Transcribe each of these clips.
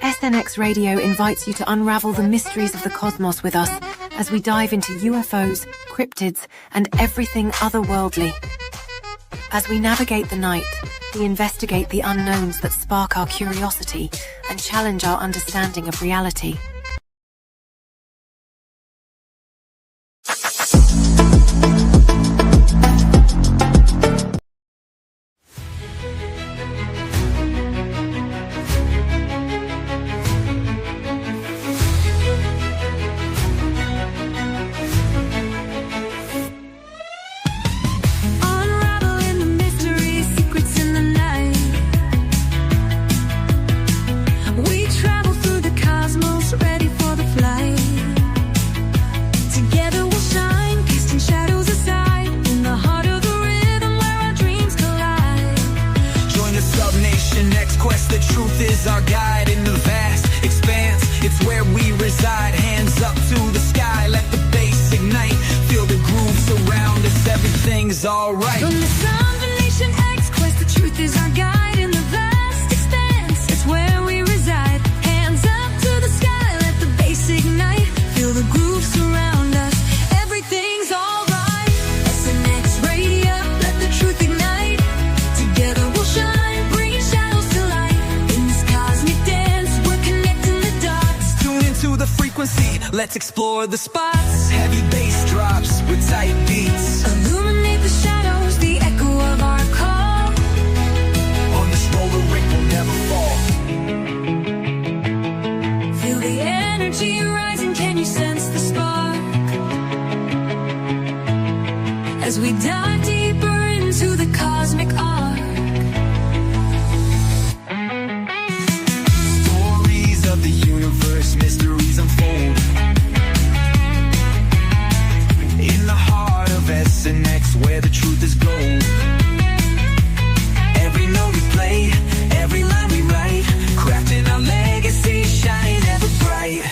SNX Radio invites you to unravel the mysteries of the cosmos with us as we dive into UFOs, cryptids, and everything otherworldly. As we navigate the night, we investigate the unknowns that spark our curiosity and challenge our understanding of reality. Our guide in the vast expanse, it's where we reside. Hands up to the sky, let the bass ignite. Feel the groove surround us, everything's alright. From the sun to Nation X quest, the truth is our guide in the vast expanse. It's where we reside. Hands up to the sky, let the bass ignite. Feel the groove surround us, everything's alright. SNX Radio, let the truth ignite. Together we'll shine, bringing shadows to light. The frequency, let's explore the spots. Heavy bass drops with tight beats. Illuminate the shadows, the echo of our call. On this roller rink we'll never fall. Feel the energy rising, can you sense the spark? As we dive deeper into the cosmic arc. Stories of the universe, mysteries unfold. In the heart of SNX, where the truth is gold. Every note we play, every line we write, crafting our legacy, shining ever bright.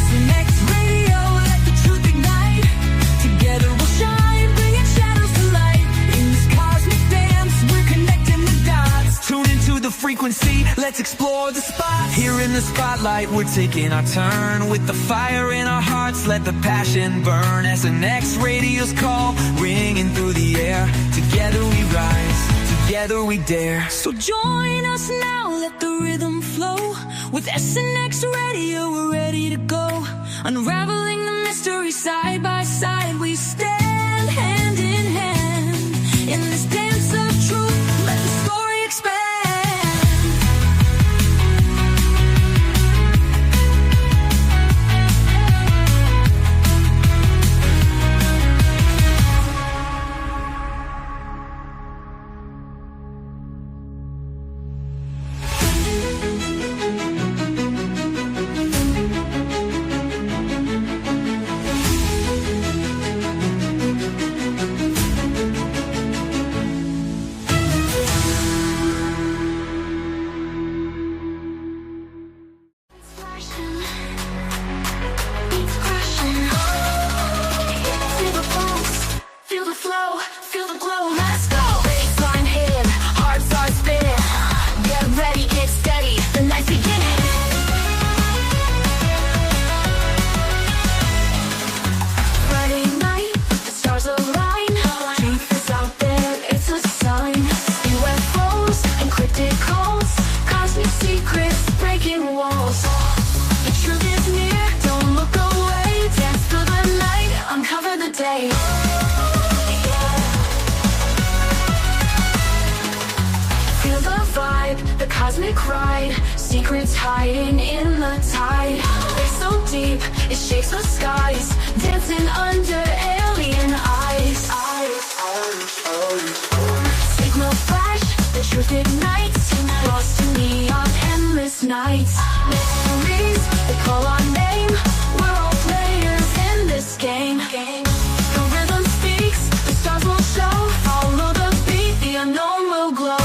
SNX Radio, let the truth ignite. Together we'll shine, bringing shadows to light. In this cosmic dance, we're connecting the dots. Tune into the frequency, let's explore the spot. Here in the spotlight, we're taking our turn. With the fire in our hearts, let the passion burn. SNX Radio's call, ringing through the air. Together we rise, together we dare. So join us now, let the rhythm flow. With SNX Radio, we're ready to go. Unraveling the mystery side by side, we stand hand in hand. In this dance of truth, let the story expand. Cosmic ride, secrets hiding in the tide. They're so deep, it shakes the skies, dancing under alien eyes. Signal flash, the truth ignites, lost to neon endless nights. Mysteries, they call our name, we're all players in this game. The rhythm speaks, the stars will show, follow the beat, the unknown will glow.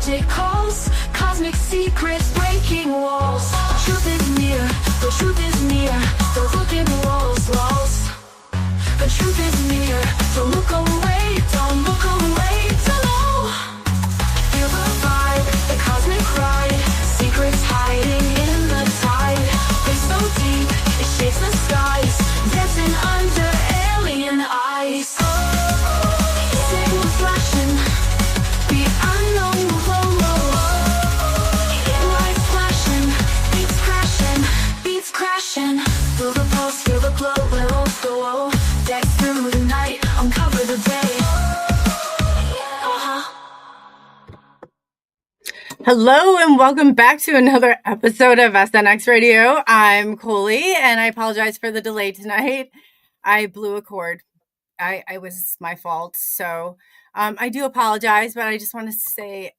intergalactic calls, cosmic secrets breaking walls. The truth is near, the truth is near. Don't look at the walls. The truth is near. Don't look away, don't look away. Don't know. Feel the vibe, the cosmic ride. Secrets hiding in the tide. They're so deep, it shakes the skies. Dancing under alien eyes. Signals flashing, the unknown glow. Lights flashing, beats crashing. Feel the pulse, feel the glow, glow. Deck through the night, uncover the day. Hello and welcome back to another episode of SNX Radio. I'm Coley and I apologize for the delay tonight. I blew a cord. I was my fault. So I do apologize, but I just want to say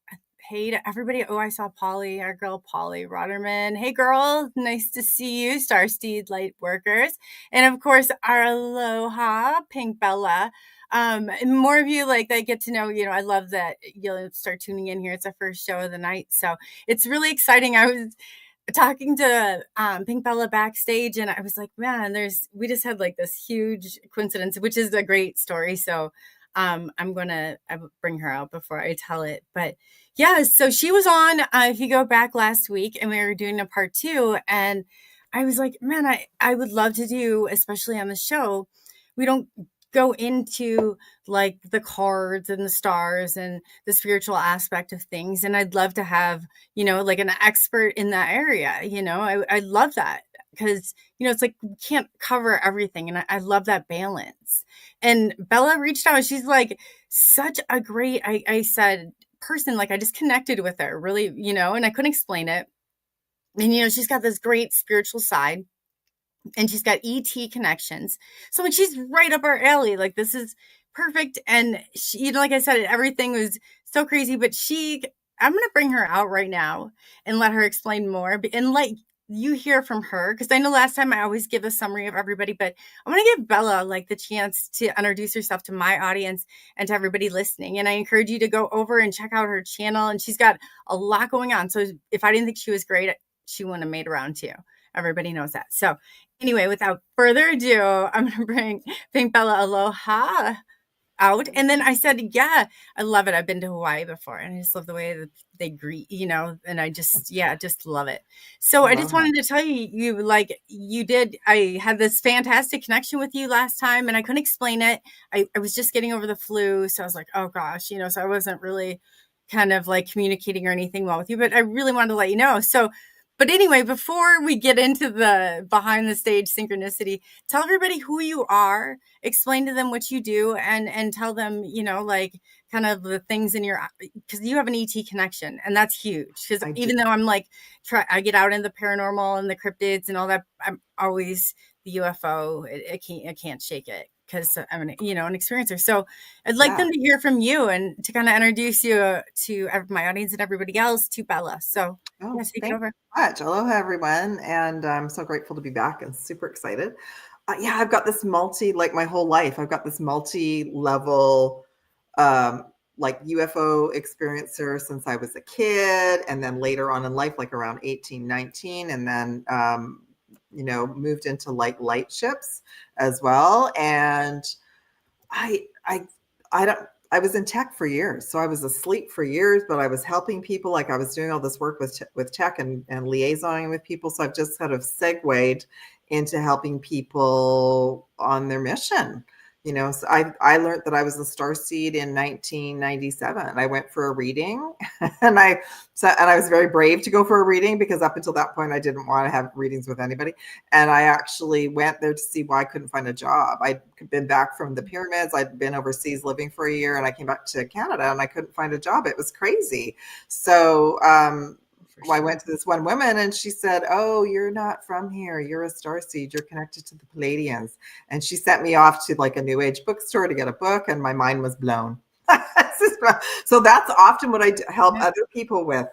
hey to everybody. Oh, I saw Polly, our girl Polly Rotterman. Hey girl, nice to see you, Starsteed Light Workers. And of course, our Aloha, Pink Bella. And more of you like that get to know, I love that you'll start tuning in here. It's our first show of the night. So it's really exciting. I was talking to Pink Bella backstage and I was like, man, we just had like this huge coincidence, which is a great story. So I will bring her out before I tell it. But yeah, so she was on, if you go back last week and we were doing a part 2 and I was like, man, I would love to do, especially on the show, we don't go into like the cards and the stars and the spiritual aspect of things. And I'd love to have, like an expert in that area. I love that because, it's like, we can't cover everything. And I love that balance. And Bella reached out. She's like such a great, I said, person. Like I just connected with her really, and I couldn't explain it. And, she's got this great spiritual side. And she's got ET connections. So she's right up our alley. Like this is perfect. And she, like I said, everything was so crazy, but I'm going to bring her out right now and let her explain more and let you hear from her. Cause I know last time I always give a summary of everybody, but I'm going to give Bella like the chance to introduce herself to my audience and to everybody listening. And I encourage you to go over and check out her channel. And she's got a lot going on. So if I didn't think she was great, she wouldn't have made around too. Everybody knows that. So anyway, without further ado, I'm going to bring Pink Bella Aloha out. And then I said, yeah, I love it. I've been to Hawaii before and I just love the way that they greet, and I just love it. So I just wanted to tell you like you did, I had this fantastic connection with you last time and I couldn't explain it. I was just getting over the flu. So I was like, oh gosh, so I wasn't really kind of like communicating or anything well with you, but I really wanted to let you know. So but anyway, before we get into the behind the stage synchronicity, tell everybody who you are, explain to them what you do and tell them, like kind of the things in because you have an ET connection and that's huge. Because even though I'm like, I get out in the paranormal and the cryptids and all that, I'm always the UFO. I can't shake it. Because I'm an experiencer. So I'd like them to hear from you and to kind of introduce you to my audience and everybody else to Bella. So take it over. Much. Aloha, everyone. And I'm so grateful to be back and super excited. I've got this my whole life, I've got this multi-level like UFO experiencer since I was a kid. And then later on in life, like around 18, 19, and then moved into like light ships as well. And I was in tech for years. So I was asleep for years, but I was helping people. Like I was doing all this work with tech and liaisoning with people. So I've just kind of segued into helping people on their mission. So I learned that I was a starseed in 1997. I went for a reading and I was very brave to go for a reading because up until that point, I didn't want to have readings with anybody. And I actually went there to see why I couldn't find a job. I'd been back from the pyramids. I'd been overseas living for a year and I came back to Canada and I couldn't find a job. It was crazy. So, I went to this one woman and she said, oh, you're not from here. You're a starseed. You're connected to the Palladians. And she sent me off to like a new age bookstore to get a book. And my mind was blown. So that's often what I help Yeah. other people with.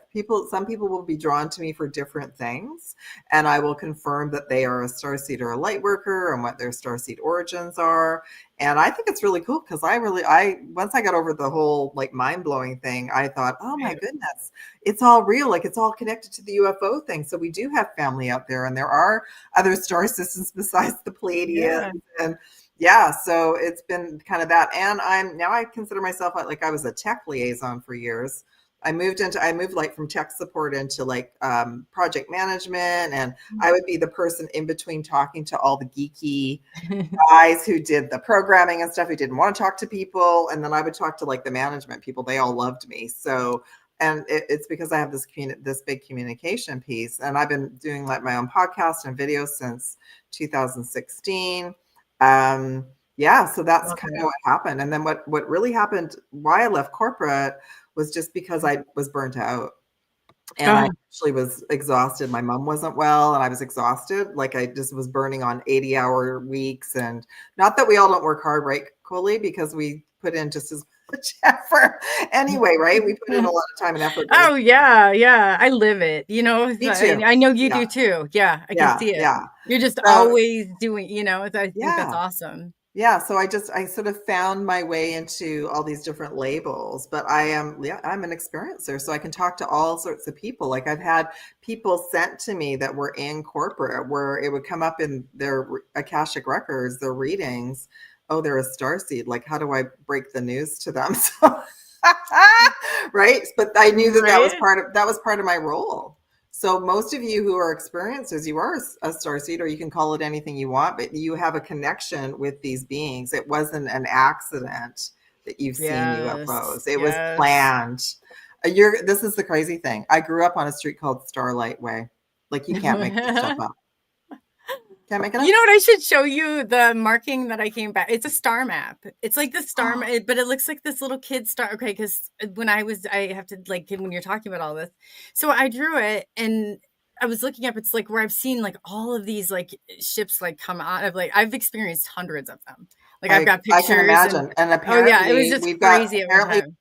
Some people will be drawn to me for different things, and I will confirm that they are a starseed or a light worker and what their starseed origins are. And I think it's really cool because once I got over the whole like mind blowing thing, I thought, oh my Right. goodness, it's all real. Like it's all connected to the UFO thing. So we do have family out there, and there are other star systems besides the Pleiadians, Yeah. and yeah, so it's been kind of that. And I consider myself like I was a tech liaison for years. I moved like from tech support into like project management, and I would be the person in between talking to all the geeky guys who did the programming and stuff who didn't want to talk to people, and then I would talk to like the management people. They all loved me. So and it's because I have this big communication piece, and I've been doing like my own podcast and videos since 2016. Yeah, so that's Love kind of it. what happened. And then what really happened, why I left corporate, was just because I was burnt out. And I Oh, actually was exhausted. My mom wasn't well, and I was exhausted. Like I just was burning on 80-hour weeks. And not that we all don't work hard, right, Coley? Because we put in just as much effort anyway, right? We put in a lot of time and effort. oh yeah, yeah. I live it. Me too. I know you Yeah, do too. Yeah, I can yeah, see it. yeah. You're just So always doing, I think that's yeah. awesome. Yeah, so I sort of found my way into all these different labels, but I'm an experiencer, so I can talk to all sorts of people. Like I've had people sent to me that were in corporate where it would come up in their Akashic records, their readings. Oh, they're a starseed. Like, how do I break the news to them? So, right? But I knew that was Right? part of my role. So most of you who are experiencers, you are a starseed, or you can call it anything you want, but you have a connection with these beings. It wasn't an accident that you've seen Yes. UFOs. It was Yes. planned. This is the crazy thing. I grew up on a street called Starlight Way. Like you can't make this stuff up. Can't make it You up. know what? I should show you the marking that I came back. It's a star map. It's like the star, but it looks like this little kid star. Okay, because I have to like when you're talking about all this. So I drew it, and I was looking up. It's like where I've seen like all of these like ships like come out of like I've experienced hundreds of them. Like I've got I can pictures and imagine. And oh yeah, it was apparently just crazy at one time.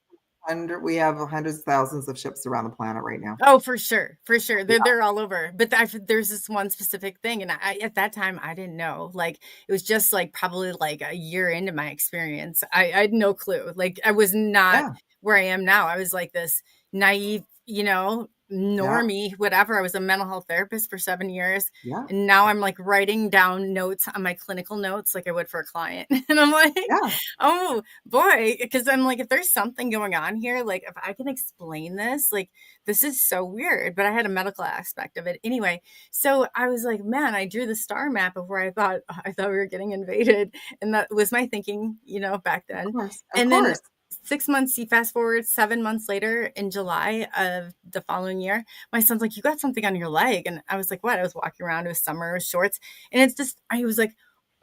we have hundreds of thousands of ships around the planet right now. Oh, for sure, for sure. Yeah. They're all over. But there's this one specific thing, and I at that time I didn't know. Like it was just like probably like a year into my experience. I had no clue. Like I was not Yeah. where I am now. I was like this naive, Yeah. normie, whatever. I was a mental health therapist for 7 years. Yeah. And now I'm like writing down notes on my clinical notes like I would for a client. And I'm like, Yeah. oh boy, because I'm like, if there's something going on here, like if I can explain this, like this is so weird. But I had a medical aspect of it anyway. So I was like, man, I drew the star map of where I thought we were getting invaded. And that was my thinking, back Of then. course. Of And then course. 6 months, you fast forward 7 months later in July of the following year, my son's like, you got something on your leg. And I was like, what? I was walking around, it was summer, it was shorts. And it's just, I was like,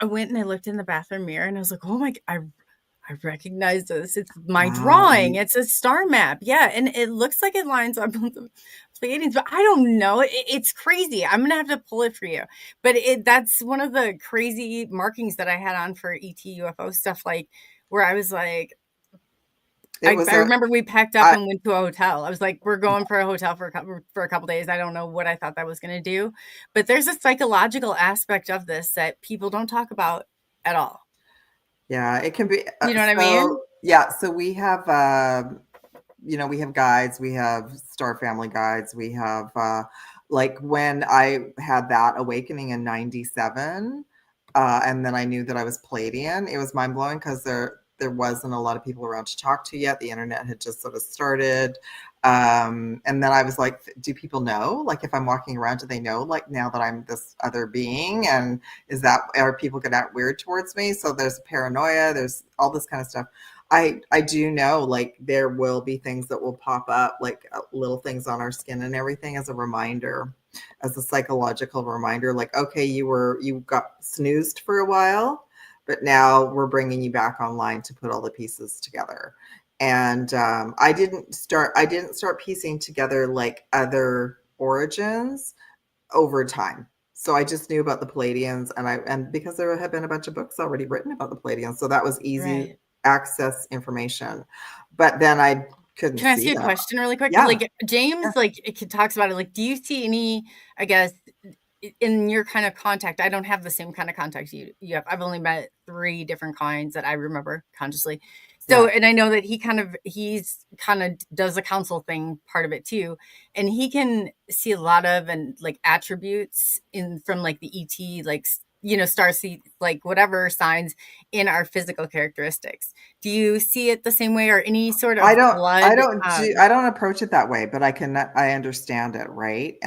I went and I looked in the bathroom mirror and I was like, oh my, I recognize this. It's my Wow. drawing. It's a star map. Yeah. And it looks like it lines up with the Pleiadians, but I don't know. It's crazy. I'm going to have to pull it for you. But that's one of the crazy markings that I had on for ET UFO stuff, like where I was like, It was I a remember we packed up I and went to a hotel. I was like, we're going for a hotel for a couple days. I don't know what I thought that was going to do, but there's a psychological aspect of this that people don't talk about at all. yeah, it can be You know what I mean? yeah, so we have we have guides, we have Star Family guides, we have like when I had that awakening in 97, and then I knew that I was Palladian, it was mind blowing because there wasn't a lot of people around to talk to yet. The internet had just sort of started. And then I was like, do people know? Like if I'm walking around, do they know like now that I'm this other being? And are people going to act weird towards me? So there's paranoia, there's all this kind of stuff. I do know like there will be things that will pop up, like little things on our skin and everything as a reminder, as a psychological reminder, like, okay, you got snoozed for a while, but now we're bringing you back online to put all the pieces together. And I didn't start piecing together like other origins over time. So I just knew about the Palladians, and because there had been a bunch of books already written about the Palladians, so that was easy Right. access information, but then I couldn't Can I ask see you a that. question really quick? Yeah. Like James, like it talks about it. Like, do you see any? I guess in your kind of contact, I don't have the same kind of contact you have. I've only met 3 different kinds that I remember consciously. So, Yeah. and I know that he's kind of does the council thing part of it too, and he can see a lot of and like attributes from like the ET, like starseed, like whatever signs in our physical characteristics. Do you see it the same way, or any sort of I blood? don't approach it that way, but I understand it, right?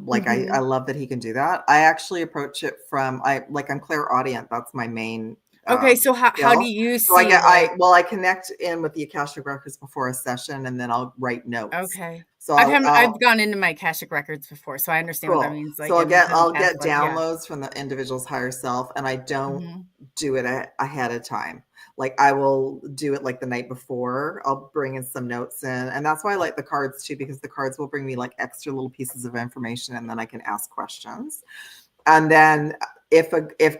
Like Mhm. I love that he can do that. I actually approach it from I'm clairaudient. That's my main Okay, so how do skill. you So see like? I connect in with the Akashic records before a session, and then I'll write notes. Okay. So I've gone into my Akashic records before, so I understand what that cool. means. Like, So and it doesn't I'll pass get like, yeah. downloads from the individual's higher self, and I don't Mhm. do it ahead of time. Like I will do it like the night before. I'll bring in some notes in, and that's why I like the cards too, because the cards will bring me like extra little pieces of information, and then I can ask questions. And then if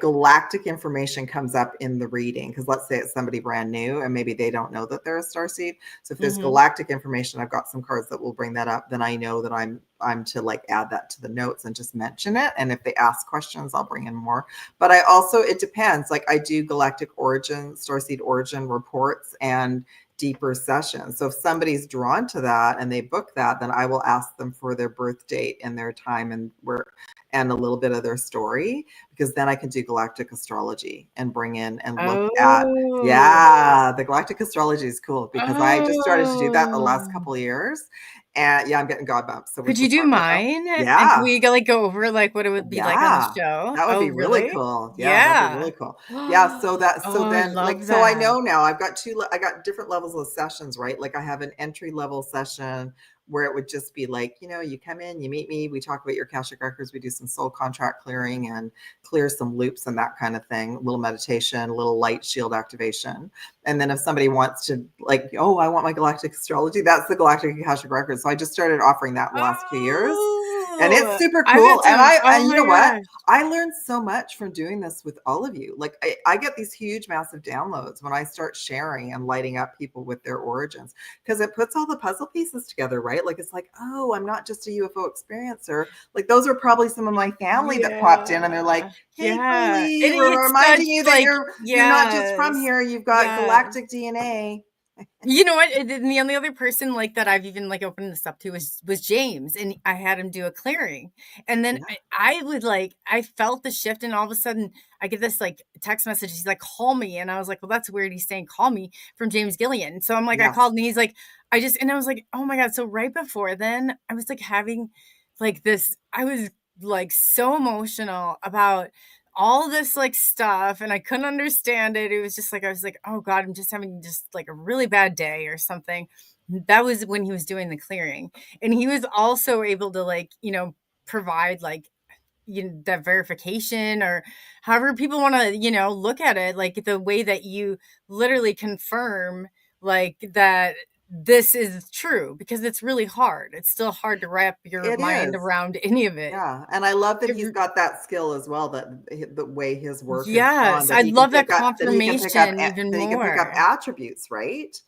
galactic information comes up in the reading, because let's say it's somebody brand new and maybe they don't know that they're a starseed. So if there's Mhm. galactic information, I've got some cards that will bring that up. Then I know that I'm to like add that to the notes and just mention it. And if they ask questions, I'll bring in more. But I also, it depends. Like I do galactic origin, starseed origin reports and deeper sessions. So if somebody's drawn to that and they book that, then I will ask them for their birth date and their time and where and a little bit of their story, because then I can do galactic astrology and bring in and look at, Oh. yeah, the galactic astrology is cool because I just started to do that the last Oh. couple of years. And yeah, I'm getting God bumps, so Could we'll you do talk about that. mine? And can Yeah. we like go over like what it would be like on the Yeah. show? That would Oh, be really really? cool. Yeah, that'd be Yeah. really cool. Yeah, so Oh, I then like love so I that. know now I got different levels of sessions, right? Like I have an entry level session where it would just be like, you come in, you meet me, we talk about your Akashic records, we do some soul contract clearing and clear some loops and that kind of thing, a little meditation, a little light shield activation. And then if somebody wants to like, oh, I want my galactic astrology, that's the galactic Akashic records. So I just started offering that in the last few years. And it's Oh, super I cool. got to, oh And you my know what? gosh. I learned so much from doing this with all of you. Like I get these huge, massive downloads when I start sharing and lighting up people with their origins, because it puts all the puzzle pieces together, right? Like it's like, oh, I'm not just a UFO experiencer. Like those are probably some of my family that popped in and they're like, Yeah. hey, Yeah. Coley, we're It's such reminding you that like, you're not just from yes. here, you've got Yes. galactic DNA. You know what? And the only other person like that I've even like opened this up to was James, and I had him do a clearing, and then Yeah. I would like I felt the shift, and all of a sudden I get this like text message. He's like, "Call me," and I was like, "Well, that's weird." He's saying, "Call me" from James Gillian. So I'm like, I Yes. called, and he's like, and I was like, "Oh my god!" So right before then, I was like having like this. I was like so emotional about all this like stuff, and I couldn't understand it. It was just like I was like, oh god, I'm just having just like a really bad day or something. That was when he was doing the clearing, and he was also able to like provide like that verification, or however people want to look at it, like the way that you literally confirm like that this is true, because it's really hard. It's still hard to wrap your It mind is. around any of it. Yeah, and I love that he's got that skill as well, that the way his work has gone, Yes, that I he can love that pick up confirmation even more. attributes, right?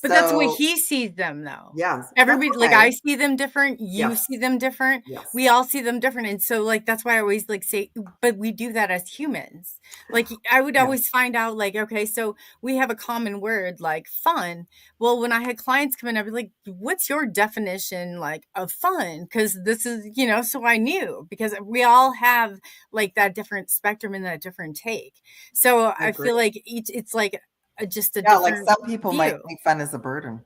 But that's the way So, he sees them, though. yes, that's Everybody, like okay. I see them different, you Yes, see them different, yes, we all see them different. And so, like, that's why I always like say, but we do that as humans. Like, I would yes, always find out, like, okay, so we have a common word, like fun. Well, when I had clients come in, I'd be like, what's your definition, like, of fun? Because this is, so I knew, because we all have like that different spectrum and that different take. So I I agree. feel like it's like just a Yeah, like different some people might view. think fun is a burden,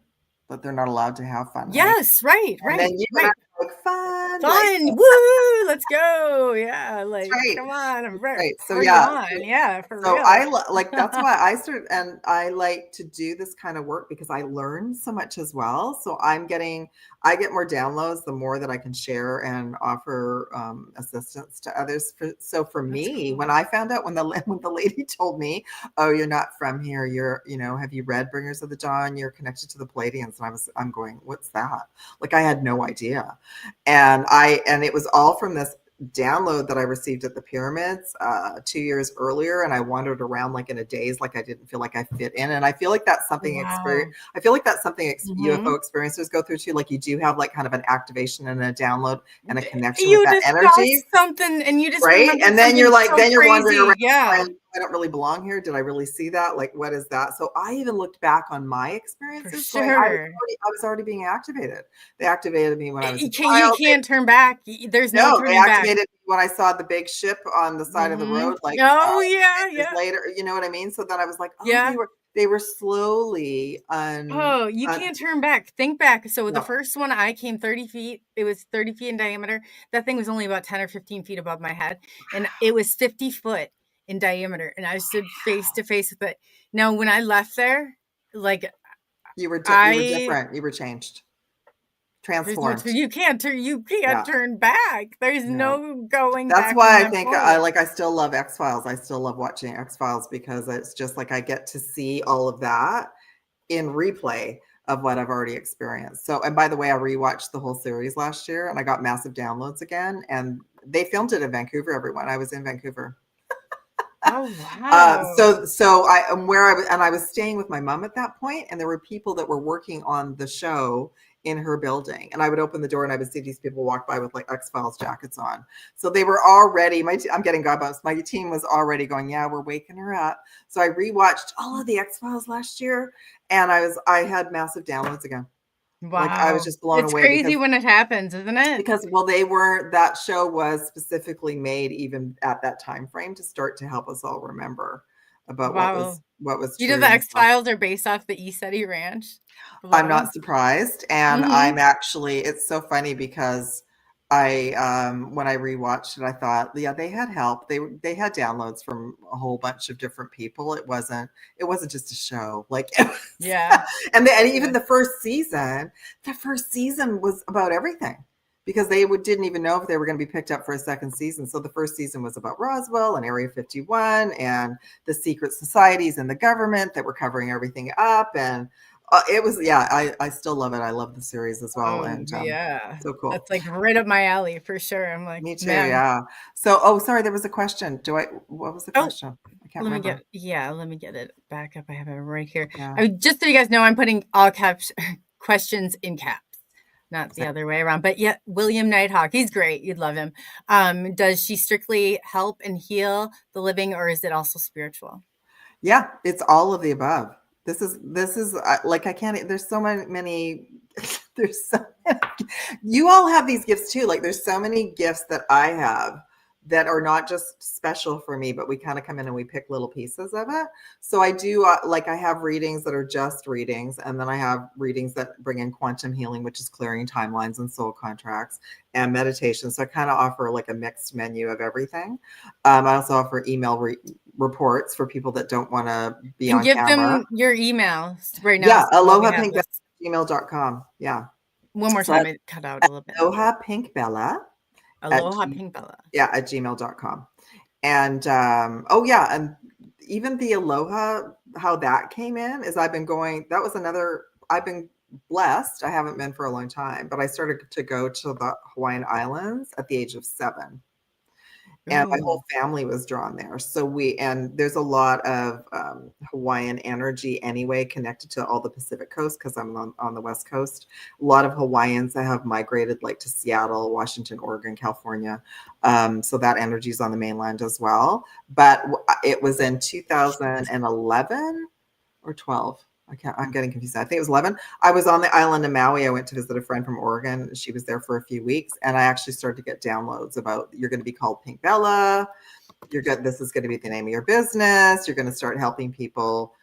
but they're not allowed to have fun, right? Yes, right, And then right, you and I right. are like, "Fun," like, Fun, woo, let's go. Yeah, that's like, right, come on, that's right. So, party yeah, on. Yeah, for so real. like that's why I started, and I like to do this kind of work because I learn so much as well. So I get more downloads the more that I can share and offer assistance to others. So for That's me, when cool. I found out when the lady told me, "Oh, you're not from here. You're have you read Bringers of the Dawn? You're connected to the Palladians," and I'm going, "What's that?" Like I had no idea, and it was all from this download that I received at the pyramids 2 years earlier, and I wandered around like in a daze, like I didn't feel like I fit in. And I feel like that's something Wow. I feel like that's something Mhm. UFO experiencers go through too. Like you do have like kind of an activation and a download and a connection with You that just saw energy, something and you just right? remembered And then you're something like, so then you're wandering crazy. around. Yeah, I don't really belong here. Did I really see that? Like, what is that? So I even looked back on my for experiences going, sure. I was already being activated. They activated me when I was a You child. can't turn back. There's no No, they turning back. activated me when I saw the big ship on the side of the Mhm. road, like, Oh, yeah, years yeah, later, you know what I mean? So then I was like, "Oh, yeah. they were slowly Oh, you un can't turn back. Think back. So the no, first one I came 30 feet. It was 30 feet in diameter. That thing was only about 10 or 15 feet above my head. And it was 50 foot in diameter. And I stood face to face with it. Now, when I left there, like you were I different, you were changed, there's no transformed. you can't Yeah, turn back. There's no. no going That's back from why I that think point. I still love X-Files. I still love watching X-Files because it's just like I get to see all of that in replay of what I've already experienced. So, and by the way, I rewatched the whole series last year and I got massive downloads again. And they filmed it in Vancouver, everyone. I was in Vancouver. Oh wow. So I am where I was, and I was staying with my mom at that point, and there were people that were working on the show in her building, and I would open the door and I would see these people walk by with like X-Files jackets on. So they were already I'm getting godbumps. My team was already going, yeah, we're waking her up. So I rewatched all of the X-Files last year, and I had massive downloads again. Like I was Wow. just blown It's away crazy when it happens, isn't it? because well they were that show was specifically made even at that time frame to start to help us all remember about Wow. what was You know true the and stuff. X-Files are based off the ECETI Ranch? A lot I'm of not them? surprised, and Mhm. I'm actually it's so funny because I when I rewatched it I thought yeah they had help. They had downloads from a whole bunch of different people. It wasn't just a show. Like it was, Yeah. and Yeah. even the first season was about everything because didn't even know if they were going to be picked up for a second season. So the first season was about Roswell and Area 51 and the secret societies and the government that were covering everything up. And it was, yeah, I still love it. I love the series as well. Oh, And yeah. so cool. That's, like, right up my alley for sure. I'm like, Me too. "Man." Yeah. So, oh, sorry, there was a question. What was the Oh, question? I can't remember. let me get it back up. I have it right here. Yeah. I just so you guys know, I'm putting all caps questions in caps, not the Same. other way around. But yeah, William Nighthawk, he's great. You'd love him. Does she strictly help and heal the living, or is it also spiritual? Yeah. It's all of the above. This is like, I can't, there's so many, there's so many, you all have these gifts too. Like there's so many gifts that I have that are not just special for me, but we kind of come in and we pick little pieces of it. So I do like I have readings that are just readings, and then I have readings that bring in quantum healing, which is clearing timelines and soul contracts, and meditation. So I kind of offer like a mixed menu of everything. I also offer reports for people that don't want to be And on give camera. them your email right now Yeah, while we aloha have pink this. gmail.com. Yeah. One more So time, that's it cut out a little bit. aloha pink bella at Aloha Pink Bella. yeah, at gmail.com. And oh yeah, and even the aloha, how that came in is I've been blessed. I haven't been for a long time, but I started to go to the Hawaiian Islands at the age of 7. And my Ooh, whole family was drawn there. And there's a lot of Hawaiian energy anyway, connected to all the Pacific coast because I'm on the West Coast. A lot of Hawaiians that have migrated like to Seattle, Washington, Oregon, California. So that energy is on the mainland as well. But it was in 2011 or 12. I'm getting confused. I think it was 11. I was on the island of Maui. I went to visit a friend from Oregon. She was there for a few weeks, and I actually started to get downloads about you're going to be called Pink Bella. This is going to be the name of your business. You're going to start helping people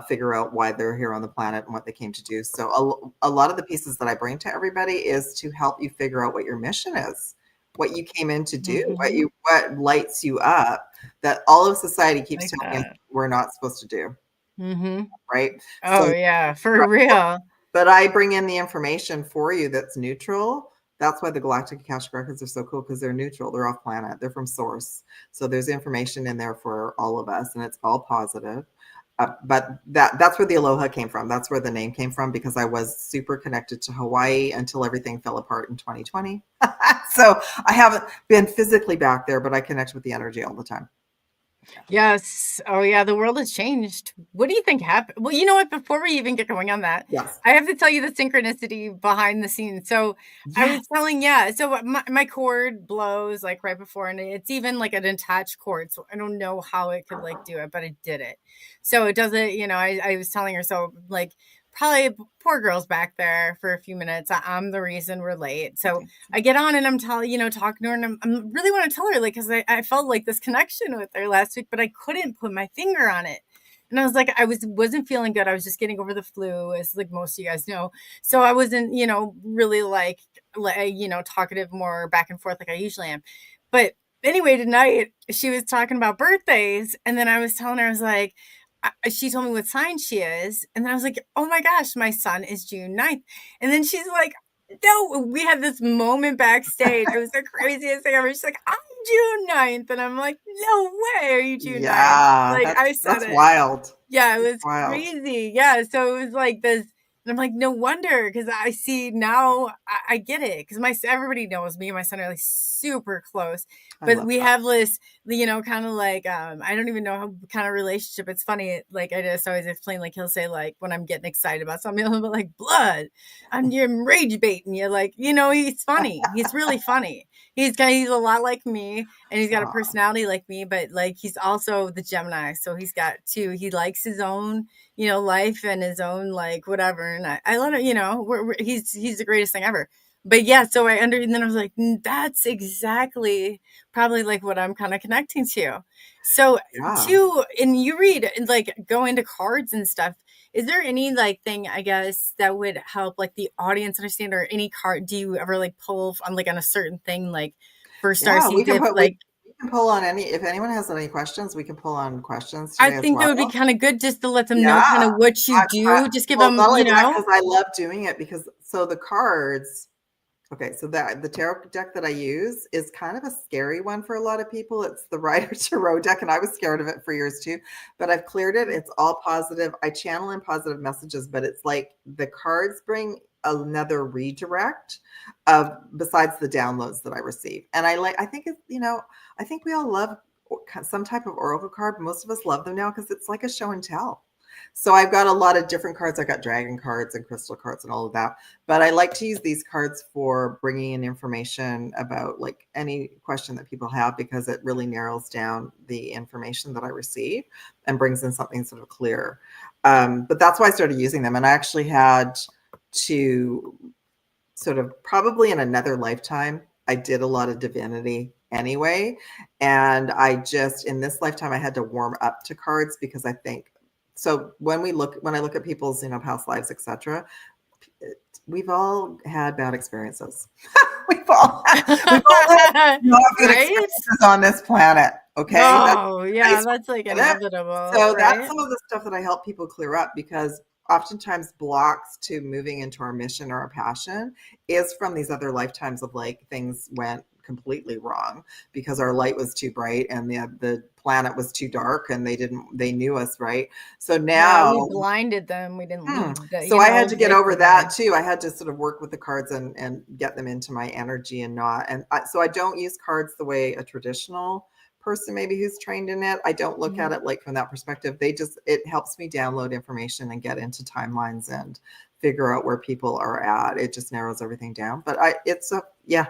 figure out why they're here on the planet and what they came to do. So a lot of the pieces that I bring to everybody is to help you figure out what your mission is, what you came in to do, mhm, what lights you up, that all of society keeps like telling us that. we're not supposed to do, Mhm. right? Oh, So yeah, for real. but I bring in the information for you that's neutral. That's why the Galactic Akashic Records are so cool because they're neutral. They're off planet. They're from source. So there's information in there for all of us, and it's all positive. But that's where the aloha came from. That's where the name came from, because I was super connected to Hawaii until everything fell apart in 2020. So I haven't been physically back there, but I connect with the energy all the time. Yes. Oh, yeah. The world has changed. What do you think happened? Well, you know what? Before we even get going on that, Yes. I have to tell you the synchronicity behind the scenes. So I was Yes. telling, yeah. So my cord blows like right before, and it's even like an attached cord. So I don't know how it could like do it, but it did it. So it doesn't, I was telling her, so like, probably poor girl's back there for a few minutes. I'm the reason we're late. So I get on and I'm talking to her, and I'm really want to tell her, like, because I felt like this connection with her last week, but I couldn't put my finger on it. And I was like, wasn't feeling good. I was just getting over the flu, as like most of you guys know. So I wasn't, really like talkative, more back and forth like I usually am. But anyway, tonight she was talking about birthdays, and then I was telling her, I was like, she told me what sign she is. And then I was like, oh my gosh, my son is June 9th. And then she's like, no, we had this moment backstage. It was the craziest thing ever. She's like, I'm June 9th. And I'm like, no way, are you June 9th? Yeah, Like, I said that's it. wild. Yeah, it That's was wild. crazy. Yeah, so it was like this. And I'm like, no wonder, because I see now, I get it. Because everybody knows me and my son are like super close. I But love we that. have this, kind of like, I don't even know how kind of relationship. It's funny. Like, I just always explain, like, he'll say, like, when I'm getting excited about something, he'll be like, blood, you're rage baiting you. Like, he's funny. He's really funny. He's a lot like me, and he's got a Aw. personality like me, but like, he's also the Gemini. So he's got two. He likes his own, life and his own, like, whatever. And I let him, he's the greatest thing ever. But yeah, so and then I was like, that's exactly probably like what I'm kind of connecting to. So Yeah. and you read and like go into cards and stuff. Is there any like thing, I guess, that would help like the audience understand, or any card? Do you ever like pull on like on a certain thing, like for star Yeah, we seeds, can if put like, we can pull on if anyone has any questions, we can pull on questions I today as think that would be well. kind of good just to let them know kind Yeah. of what you do. Just give Well, them, not only that, because I love doing it, because so the cards. Okay, so the tarot deck that I use is kind of a scary one for a lot of people. It's the Rider Tarot deck, and I was scared of it for years too, but I've cleared it. It's all positive. I channel in positive messages, but it's like the cards bring another redirect of besides the downloads that I receive. And I think it's, I think we all love some type of oracle card. Most of us love them now because it's like a show and tell. So I've got a lot of different cards. I got dragon cards and crystal cards and all of that. But I like to use these cards for bringing in information about like any question that people have, because it really narrows down the information that I receive and brings in something sort of clear. But that's why I started using them. And I actually had to sort of, probably in another lifetime, I did a lot of divinity anyway. And in this lifetime, I had to warm up to cards, because I think, so when I look at people's, past lives, etc., we've all had bad experiences. we've all had not good right? experiences on this planet. Okay. Oh, yeah, that's like inevitable, So that's right? some of the stuff that I help people clear up, because oftentimes blocks to moving into our mission or our passion is from these other lifetimes of like things went completely wrong because our light was too bright and the planet was too dark, and they knew us, right? So Yeah, we now blinded them. We didn't lead the, so I had to get over like, that too. I had to sort of work with the cards and get them into my energy and not. So I don't use cards the way a traditional person maybe who's trained in it. I don't look at it like from that perspective. It helps me download information and get into timelines and figure out where people are at. It just narrows everything down. But yeah,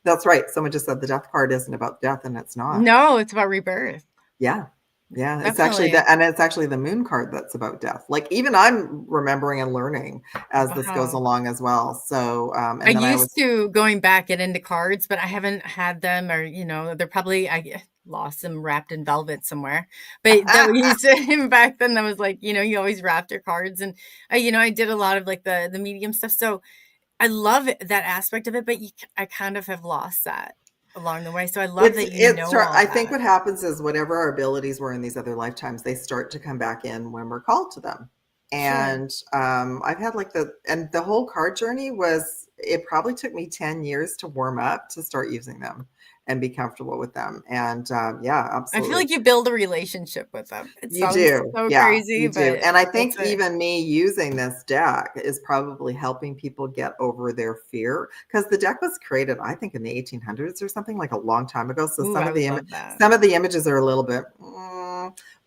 that's right. Someone just said the death card isn't about death, and it's not. No, it's about rebirth. Yeah. Yeah, it's Definitely. actually the moon card that's about death. Like even I'm remembering and learning as this goes Wow. along as well. So, and I then used to going back and into cards, but I haven't had them, or they're probably, I lost them wrapped in velvet somewhere. But that we used to back then. That was like, you always wrapped your cards, and I did a lot of like the medium stuff. So I love that aspect of it, but I kind of have lost that along the way. So I love that all I think that. what happens is whatever our abilities were in these other lifetimes, they start to come back in when we're called to them. Sure. And I've had like the whole card journey it probably took me 10 years to warm up to start using them and be comfortable with them. And yeah, I feel absolutely. like you build a relationship with them. It You sounds do. so Yeah, crazy, you do. but And I that's think it. even me using this deck is probably helping people get over their fear, because the deck was created, I think, in the 1800s or something, like a long time ago. So Ooh, some I of would the love that. some of the images are a little bit,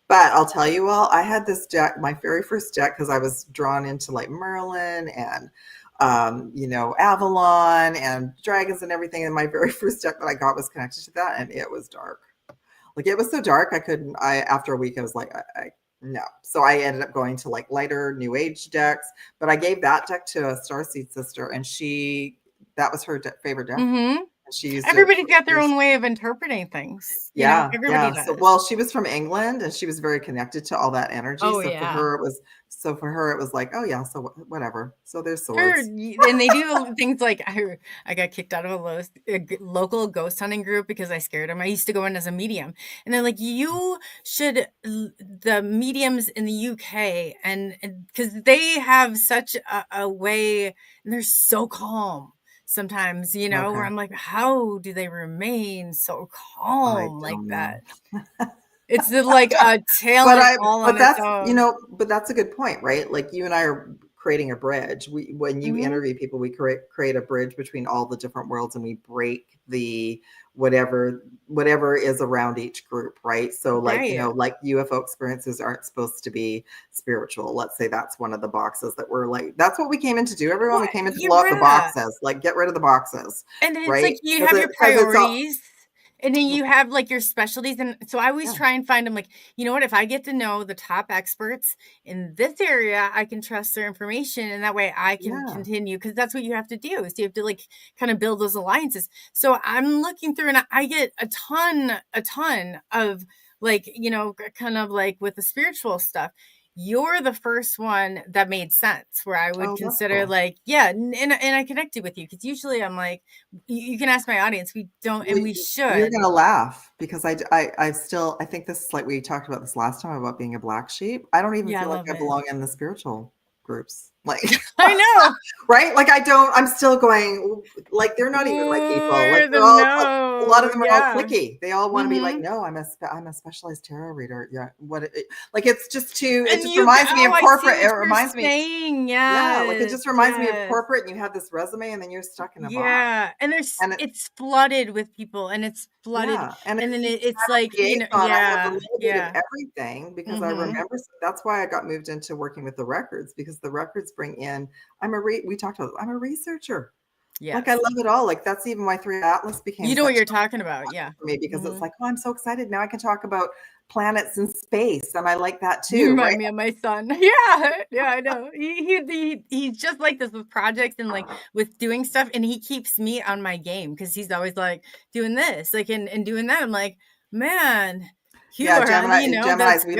but I'll tell you all, I had this deck, my very first deck, because I was drawn into like Merlin and Avalon and dragons and everything. And my very first deck that I got was connected to that, and it was dark. Like, it was so dark, after a week, I was like, no. So I ended up going to like lighter new age decks, but I gave that deck to a Starseed sister, and that was her favorite deck. Mm-hmm. And she used it Everybody's for got their years. own way of interpreting things. Yeah, Everybody yeah. So, does. well, she was from England, and she was very connected to all that energy. Oh, So yeah. for her, it was like, oh yeah, so whatever. So there's Sure, swords. and they do things like I got kicked out of local ghost hunting group because I scared them. I used to go in as a medium, and they're like, "You should." The mediums in the UK, and because they have such a way, and they're so calm sometimes, where Okay. I'm like, how do they remain so I calm like don't know. that? It's like a talent all on its own. But that's a good point, right? Like, you and I are creating a bridge. When you Mhm. interview people, we create a bridge between all the different worlds, and we break the whatever is around each group, right? So like, Right. like UFO experiences aren't supposed to be spiritual. Let's say that's one of the boxes that we're like, that's what we came in to do, everyone. Well, We came in to blow up the yeah. boxes, like get rid of the boxes, And it's like right? you have your Because it's all, priorities, and then you have like your specialties. And so I always yeah, try and find them like, you know what, if I get to know the top experts in this area, I can trust their information. And that way I can yeah. continue, because that's what you have to do. Is you have to like kind of build those alliances. So I'm looking through, and I get a ton of like, kind of like with the spiritual stuff. You're the first one that made sense, where I would Oh, that's consider cool. like, yeah, and I connected with you, because usually I'm like, you can ask my audience. We don't, and Well, we you're should. gonna laugh, because I think this is like, we talked about this last time about being a black sheep. I don't even Yeah, I feel like love I it. belong in the spiritual groups. Like, I know. right? Like, I'm still going, like, they're not even my people. Like, Or the they're all, a lot no. of them are all Yeah. cliquey. They all want to be like, Mm-hmm. no, I'm a specialized tarot reader. Yeah. Like, it's just too, it And just reminds me of I see corporate. It what you're reminds me, saying. yeah, like, it Yes. just reminds me of Yes. corporate, and you have this resume, and then you're stuck in a box. Yeah. And And it's flooded with people, and it's flooded. yeah, and And then it's it's like, liaison. I have a yeah. little bit of Yeah. everything, because I Mm-hmm. remember, that's why I got moved into working with the records, because the records bring in, we talked about, I'm a researcher. Like, I Yes. love it all. Like, that's even why 3 Atlas became You know what such you're talking about. Yeah. for me, because Mm-hmm. it's like, oh, I'm so excited. Now I can talk about planets and space, and I like that You too, right? remind me of my son. Yeah, yeah, I know. He's just like this with projects and like with doing stuff, and he keeps me on my game, because he's always like doing this, like and doing that. I'm like, man, you Yeah, are, that's Geminis, good.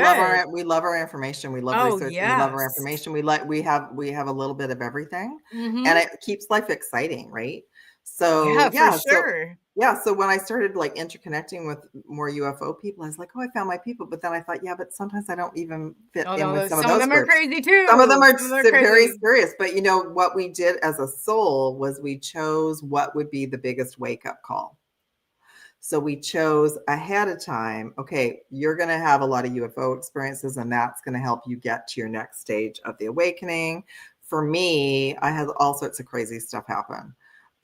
we love our information. We love Oh research. We love our yes. information. We have a little bit of everything, and Mm-hmm. it keeps life exciting, right? Yeah, So for yeah, sure. so when I started like interconnecting with more UFO people, I was like, oh, I found my people. But then I thought, yeah, but sometimes I don't even fit Oh in no, with some of some of those them are groups. crazy Some of them too. are Some of them are very crazy. serious. But what we did as a soul was we chose what would be the biggest wake up call. So we chose ahead of time, okay, you're going to have a lot of UFO experiences, and that's going to help you get to your next stage of the awakening. For me, I had all sorts of crazy stuff happen.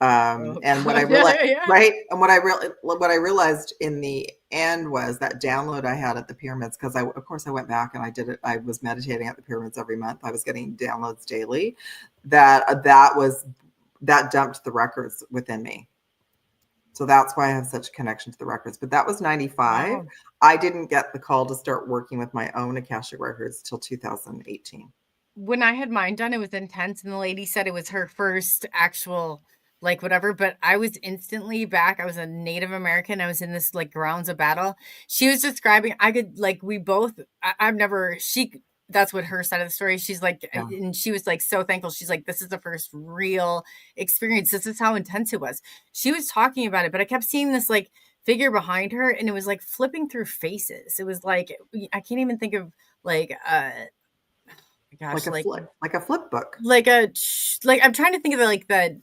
Oh And what I god. realized, Yeah, yeah. right? And what I realized in the end was that download I had at the pyramids, because of course I went back and I did it. I was meditating at the pyramids every month. I was getting downloads daily. That dumped the records within me. So that's why I have such a connection to the records. But that was 95. Wow. I didn't get the call to start working with my own Akashic records till 2018. When I had mine done, it was intense, and the lady said it was her first actual like whatever, but I was instantly back. I was a Native American. I was in this like grounds of battle. She was describing, I could like, we both, I've never, that's what her side of the story. She's like, Yeah. and she was like so thankful. She's like, this is the first real experience. This is how intense it was. She was talking about it, but I kept seeing this like figure behind her, and it was like flipping through faces. It was like, I can't even think of like, gosh, like a flip book. like I'm trying to think of it, like the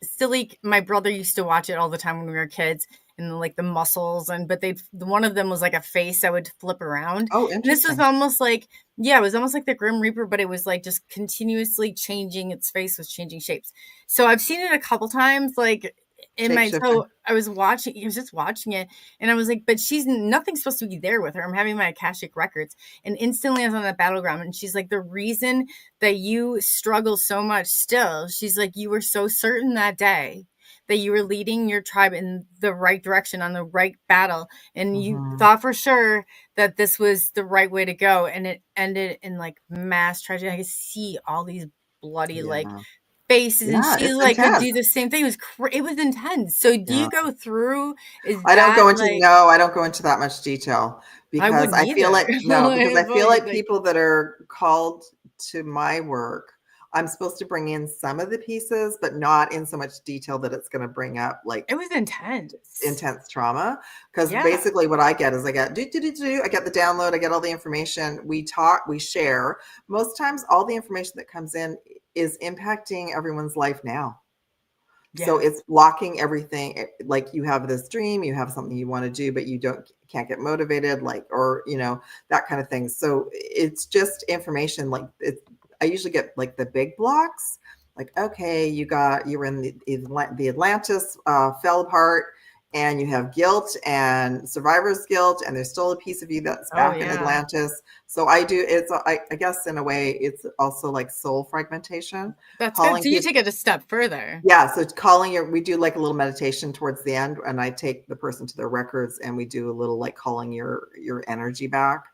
silly, my brother used to watch it all the time when we were kids, and like the muscles, and but one of them was like a face that would flip around. Oh, And this was interesting. almost like, yeah, it was almost like the Grim Reaper, but it was like just continuously changing, its face was changing shapes. So I've seen it a couple times, like in my, Shape-shifting. so I was just watching it, and I was like, but nothing's supposed to be there with her. I'm having my Akashic records, and instantly I was on that battleground, and she's like, the reason that you struggle so much still, she's like, you were so certain that day that you were leading your tribe in the right direction on the right battle, and you Mhm. thought for sure that this was the right way to go, and it ended in like mass tragedy. I could see all these bloody like Yeah. faces, and Yeah, she it's like could intense. do the same thing. It was intense. So do Yeah. you go through, is I don't that go into like, no, I don't go into that much detail I because wouldn't I feel either. like no, because I feel like Like, people that are called to my work, I'm supposed to bring in some of the pieces, but not in so much detail that it's going to bring up like it was intense. intense trauma. Because Yeah. basically what I get is I get I get the download, I get all the information, we talk, we share. Most times all the information that comes in is impacting everyone's life now. So Yeah. it's blocking everything. Like you have this dream, you have something you want to do, but you can't get motivated, like, or, that kind of thing. So it's just information. Like I usually get like the big blocks, like, okay, you were in the Atlantis, fell apart, and you have guilt and survivor's guilt, and there's still a piece of you that's Oh back in yeah. Atlantis. So I guess in a way it's also like soul fragmentation. That's good. Calling So you people, take it a step further. yeah, so we do like a little meditation towards the end, and I take the person to their records, and we do a little like calling your energy back,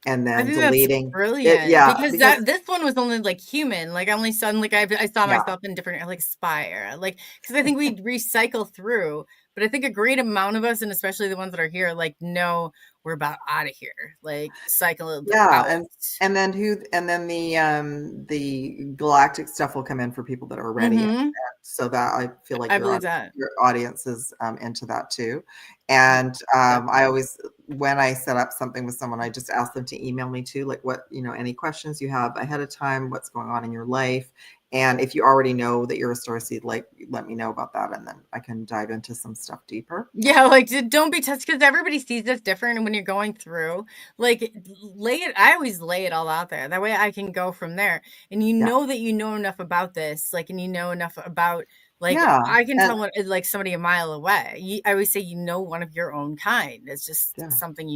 and I then think that's deleting it. brilliant, Yeah, because because this one was only like human. Like I only saw, like I saw yeah, myself in different, like Spire, like, because I think we recycle through, but I think a great amount of us, and especially the ones that are here, like, no, we're about out of here, like cycle yeah, out. and then the galactic stuff will come in for people that are ready, Mm-hmm. so that I feel like I believe that. your audience is into that too. And I Definitely. always, when I set up something with someone, I just ask them to email me too, like what, any questions you have ahead of time, what's going on in your life. And if you already know that you're a starseed, like let me know about that, and then I can dive into some stuff deeper. Yeah, like don't be touched, because everybody sees this different, and when you're going through, like, I always lay it all out there. That way I can go from there. And you Yeah. know that you know enough about this, like, and you know enough about, like, Yeah. I can And tell what, like, somebody a mile away. I always say, one of your own kind. It's just yeah. something,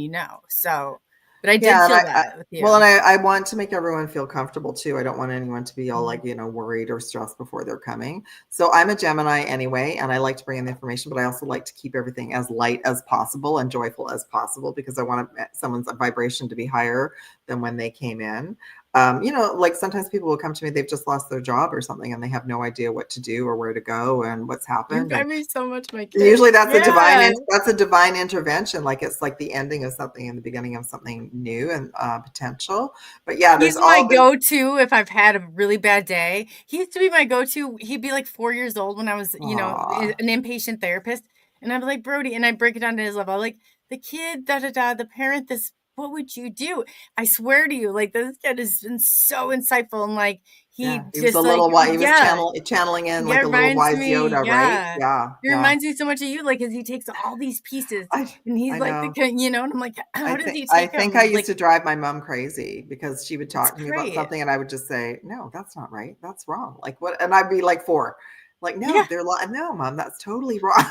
so, but I did Yeah, and feel that with you. I want to make everyone feel comfortable too. I don't want anyone to be all like, worried or stressed before they're coming. So I'm a Gemini anyway, and I like to bring in the information, but I also like to keep everything as light as possible and joyful as possible, because I want someone's vibration to be higher than when they came in. Like sometimes people will come to me, they've just lost their job or something, and they have no idea what to do or where to go and what's You happened. got And me so much, my kid. usually that's Yeah. a divine intervention. Like it's like the ending of something and the beginning of something new and potential. But yeah, He's there's my all the go-to if I've had a really bad day. He used to be my go-to. He'd be like 4 years old when I was, aw, an inpatient therapist. And I'd be like, Brody, and I break it down to his level. Like, the kid, the parent, this, what would you do? I swear to you, like, this kid has been so insightful. And like, yeah. he He was a just like, little wise. He was yeah, channeling in yeah, like it a little reminds wise me, Yoda, right? yeah. Yeah, It yeah. reminds me so much of you, like, because he takes all these pieces, and he's I like know. and I'm like, how does he I take think I them? used Like, to drive my mom crazy because she would it's talk to me about great. something and I would just say, "No, that's not right. That's wrong." Like what? And I'd be like 4. Like, "No, Yeah. they're no, mom, that's totally wrong."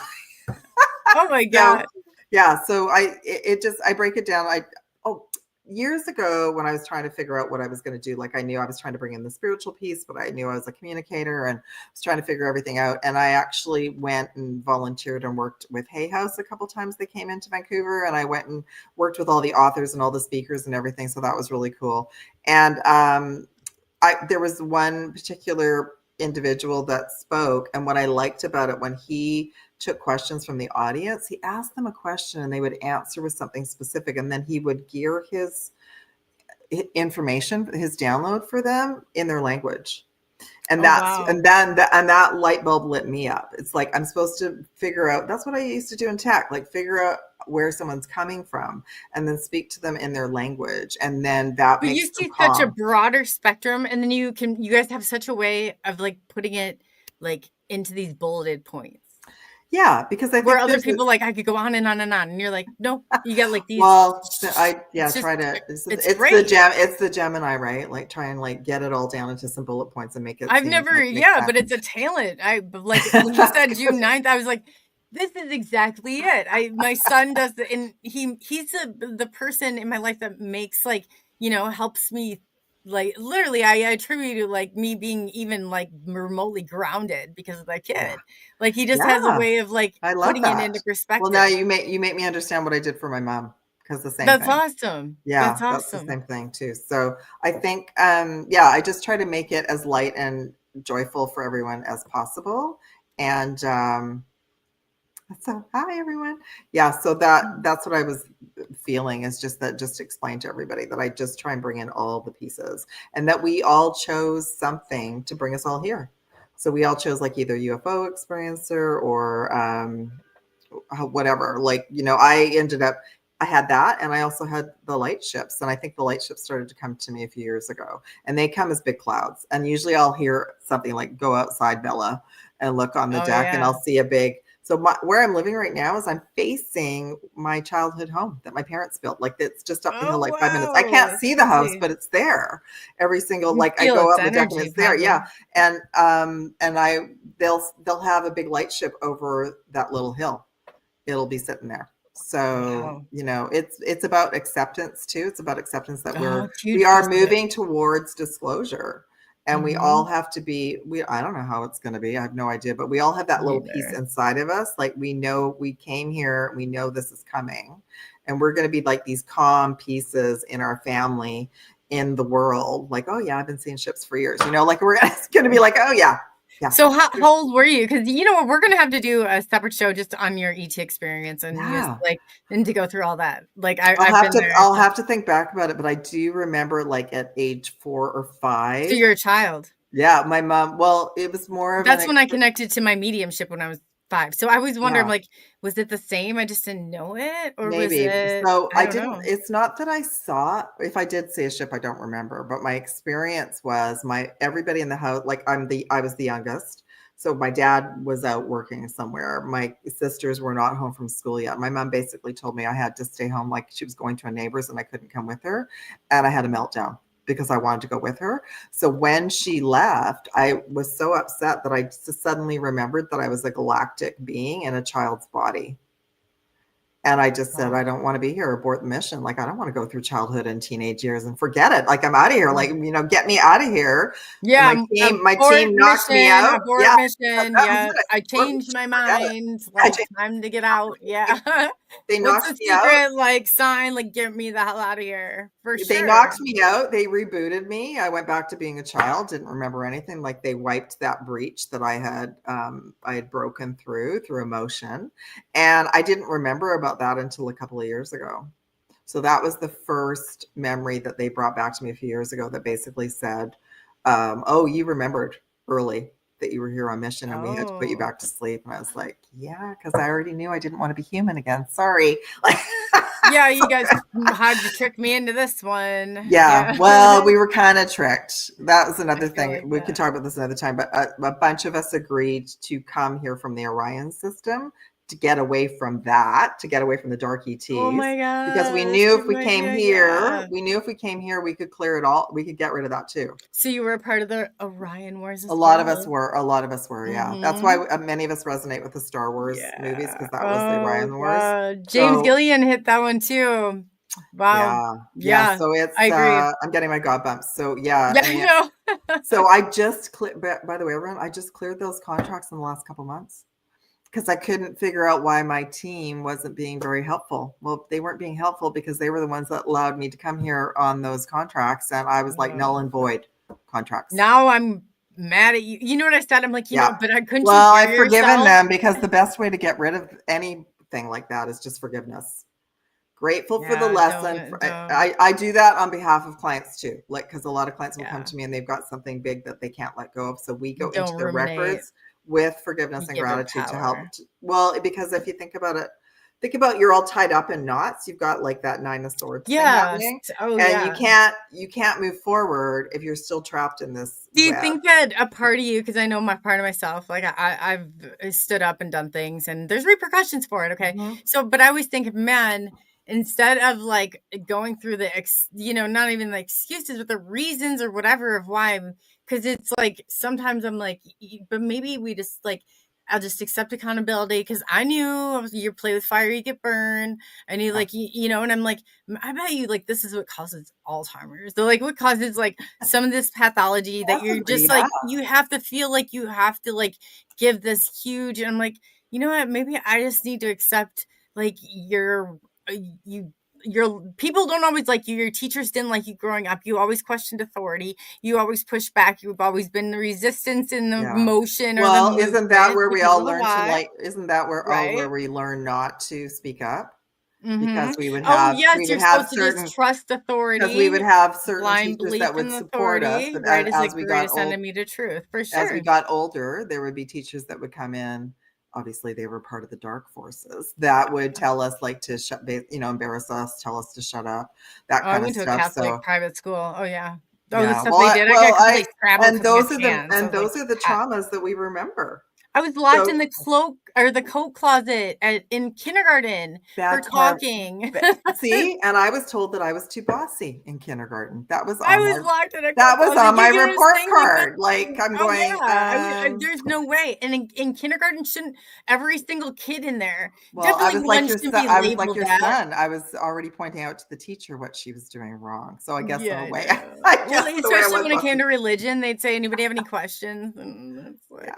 Oh my So, God. yeah, so I break it down. Years ago when I was trying to figure out what I was going to do, like I knew I was trying to bring in the spiritual piece, but I knew I was a communicator and was trying to figure everything out. And I actually went and volunteered and worked with Hay House a couple times. They came into Vancouver, and I went and worked with all the authors and all the speakers and everything. So that was really cool. And there was one particular individual that spoke, and what I liked about it, when he took questions from the audience, he asked them a question and they would answer with something specific, and then he would gear his information, his download for them in their language. And Oh wow. that light bulb lit me up. It's like I'm supposed to figure out, that's what I used to do in tech, like figure out where someone's coming from, and then speak to them in their language, and then that But you makes them see such a calm. broader spectrum, and then you guys have such a way of like putting it like into these bulleted points. Yeah, because I Where think other there's people like I could go on and on and on, and you're like, no, you got like these. well, It's just try to. it's It's the great. It's the Gemini, right? Like try and like get it all down into some bullet points and make it. I've seem never, like make yeah, sense. but it's a talent. But like when you said June 9th, I was like, this is exactly it. My son does the, and he's the person in my life that makes like, helps me like literally I attribute to like me being even like remotely grounded because of that kid. Yeah. Like he just has a Yeah, way of like I love putting it that. into Well, now perspective. you make me understand what I did for my mom, because the same That's thing. awesome. Yeah, That's that's the awesome. same thing too. So I think, yeah, I just try to make it as light and joyful for everyone as possible. And so, hi everyone. Yeah, so that's what I was feeling, is just to explain to everybody that I just try and bring in all the pieces, and that we all chose something to bring us all here. So we all chose like either UFO experiencer or whatever. Like, I had that, and I also had the light ships, and I think the light ships started to come to me a few years ago, and they come as big clouds, and usually I'll hear something like "Go outside, Bella," and look on the deck, and Yeah. I'll see a big. So where I'm living right now is I'm facing my childhood home that my parents built. Like it's just up the hill, like 5 minutes. I Wow, can't that's see the house, crazy. but it's there. Every single, You like I feel go its out the deck and energy, it's there. Yeah, probably. and they'll have a big light ship over that little hill. It'll be sitting there. So, Wow. it's about acceptance too. It's about acceptance that Oh, it's we huge are piece of it. moving towards disclosure. And we all have to be, I don't know how it's going to be. I have no idea, but we all have that little piece Neither. inside of us. Like we know we came here, we know this is coming, and we're going to be like these calm pieces in our family, in the world. Like, oh yeah, I've been seeing ships for years, like it's going to be like, oh yeah. Yeah. So how old were you? Because you know what, we're gonna have to do a separate show just on your ET experience and just Yeah. like and to go through all that. Like I'll I've have been to there. I'll have to think back about it, but I do remember like at age 4 or So 5. you're a child. Yeah, my mom, well, it was more of That's an when I connected to my mediumship when I was 5. So I always wonder, I'm yeah, like, was it the same? I just didn't know it, or was maybe. it? So I I don't didn't know. it's not that I saw, if I did see a ship, I don't remember, but my experience was everybody in the house, like I was the youngest. So my dad was out working somewhere. My sisters were not home from school yet. My mom basically told me I had to stay home, like she was going to a neighbor's and I couldn't come with her. And I had a meltdown because I wanted to go with her. So when she left, I was so upset that I just suddenly remembered that I was a galactic being in a child's body. And I just said, I Wow. don't want to be here, abort the mission. Like, I don't want to go through childhood and teenage years and forget it. Like, I'm out of here. Like, get me out of here. And Yeah, my team knocked me out. abort Yeah, mission. that was Yeah, it. I Abort changed mission, my forget it. mind. I Like, time to get out. Yeah. They What's knocked the me out. secret, like, sign? Like, get me the hell out of here. For They sure. knocked me out. They rebooted me. I went back to being a child. Didn't remember anything. Like they wiped that breach that I had broken through emotion, and I didn't remember about that until a couple of years ago. So that was the first memory that they brought back to me a few years ago. That basically said, "Oh, you remembered early that you were here on mission, and we had to put you Oh. back to sleep." And I was like, "Yeah," because I already knew I didn't want to be human again. Sorry. Like. Yeah, you guys, how'd you trick me into this one? Yeah, Yeah. well, we were kind of tricked. That was I another feel thing. like We could that. talk about this another time, but a bunch of us agreed to come here from the Orion system to get away from that, to get away from the dark Oh ETs, my because we gosh, knew if good we came idea. here, Yeah. we could clear it all. We could get rid of that too. So you were a part of the Orion Wars A as lot of us well. were. A lot of us were. Yeah, that's why Mm-hmm. many of us resonate with the Star Wars movies, Yeah. because that was the Oh Orion Wars. God. James So Gillian hit that one too. Wow. yeah, yeah. Yeah, So I it's agree. I'm getting my god bumps. So yeah, Yeah, I I mean. know. So I just cleared, by the way, everyone, I just cleared those contracts in the last couple months because I couldn't figure out why my team wasn't being very helpful. Well, they weren't being helpful because they were the ones that allowed me to come here on those contracts. And I was like null and void contracts. Now I'm mad at you. You know what I said? I'm like, Yeah. but couldn't you Well, hear I've forgiven yourself? them, because the best way to get rid of anything like that is just forgiveness. Grateful for the Yeah, lesson. don't. I do that on behalf of clients too. Like, because a lot of clients will come Yeah, to me and they've got something big that they can't let go of. So we go into don't the ruminate. records with forgiveness You and give it gratitude to help. power. Well, because if you think about it, think about, you're all tied up in knots. You've got like that 9 of Swords thing Yes. happening. Oh, And yeah. you can't move forward if you're still trapped in this Do you web. think that a part of you, because I know my part of myself, like I've stood up and done things and there's repercussions for it. Okay. Mhm. So, but I always think, man, instead of like going through the, not even the excuses, but the reasons or whatever of why, because it's like, sometimes I'm like, but maybe we just like, I'll just accept accountability because I knew you play with fire, you get burned. I knew like, and I'm like, I bet you like, this is what causes Alzheimer's. So like what causes like some of this pathology that you're just Yeah. like, you have to feel like you have to like give this huge, and I'm like, you know what, maybe I just need to accept like your people don't always like you. Your teachers didn't like you growing up. You always questioned authority. You always pushed back. You've always been the resistance in the motion or Well, the isn't that movement where we because all of the learn to why, like? Isn't that where right? we learn not to speak up? Mhm. Because we would Oh, have yes, you're supposed to certain just trust authority. because we would have certain Blind teachers that belief would in support us. authority, But right, is the as we got greatest old, enemy to truth, for as we sure. got older, there would be teachers that would come in. Obviously, they were part of the dark forces that would tell us like to shut, embarrass us, tell us to shut up, that Oh, I kind of went to a stuff. Catholic So private school. Oh, yeah. Oh, the yeah, stuff they did. I got complete Scrabble and because my those are pants. I was like, the traumas that we remember. I was locked So in the cloak or the coat closet in kindergarten for bad karma. talking. See, and I was told that I was too bossy in kindergarten. That was I on was locked in a that coat was closet. on my You get what I'm report saying? Like that. card. Like I'm Oh going, yeah. There's no way. And in kindergarten, shouldn't every single kid in there well, I definitely was like one your shouldn't son. be I was like labeled your that. son. I was already pointing out to the teacher what she was doing wrong. So I guess in Yeah, a I way, know. I Well, guess the way I especially was when it came bossy. to religion, they'd say, "Anybody have any questions?" And it's like,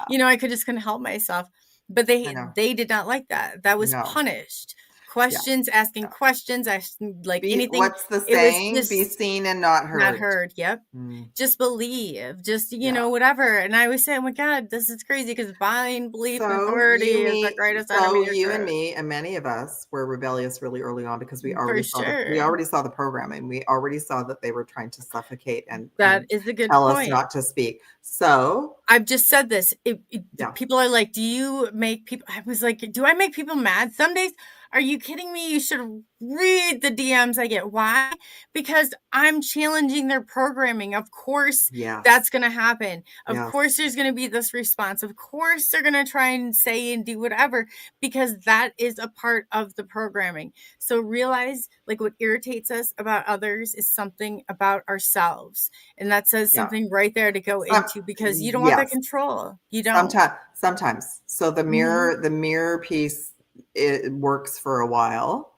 Yeah, I just couldn't help myself. But I know. they did not like that. That was No, punished. yeah, Asking yeah. questions, asking like Be anything. what's the It was saying? Be just seen and not not heard. heard. Yep. Mm, Just believe. Just yeah. whatever. And I always say, "Oh my God, this is crazy," because blind belief in So authority is the greatest enemy to you and truth. me and many of us were rebellious really early on because we For already sure. saw the programming. We already saw that they were trying to suffocate and That is a good tell us point. not to speak. So I've just said this. yeah, People are like, "Do you make people?" I was like, "Do I make people mad?" Some days, are you kidding me? You should read the DMs I get. Why? Because I'm challenging their programming. Of course, that's yes, going to happen. Of yes, course, there's going to be this response. Of course, they're going to try and say and do whatever because that is a part of the programming. So realize like what irritates us about others is something about ourselves. And that says yeah. something right there to go Some, into because you don't want that yes. control. You don't. Sometimes. So Mhm. the mirror piece, it works for a while.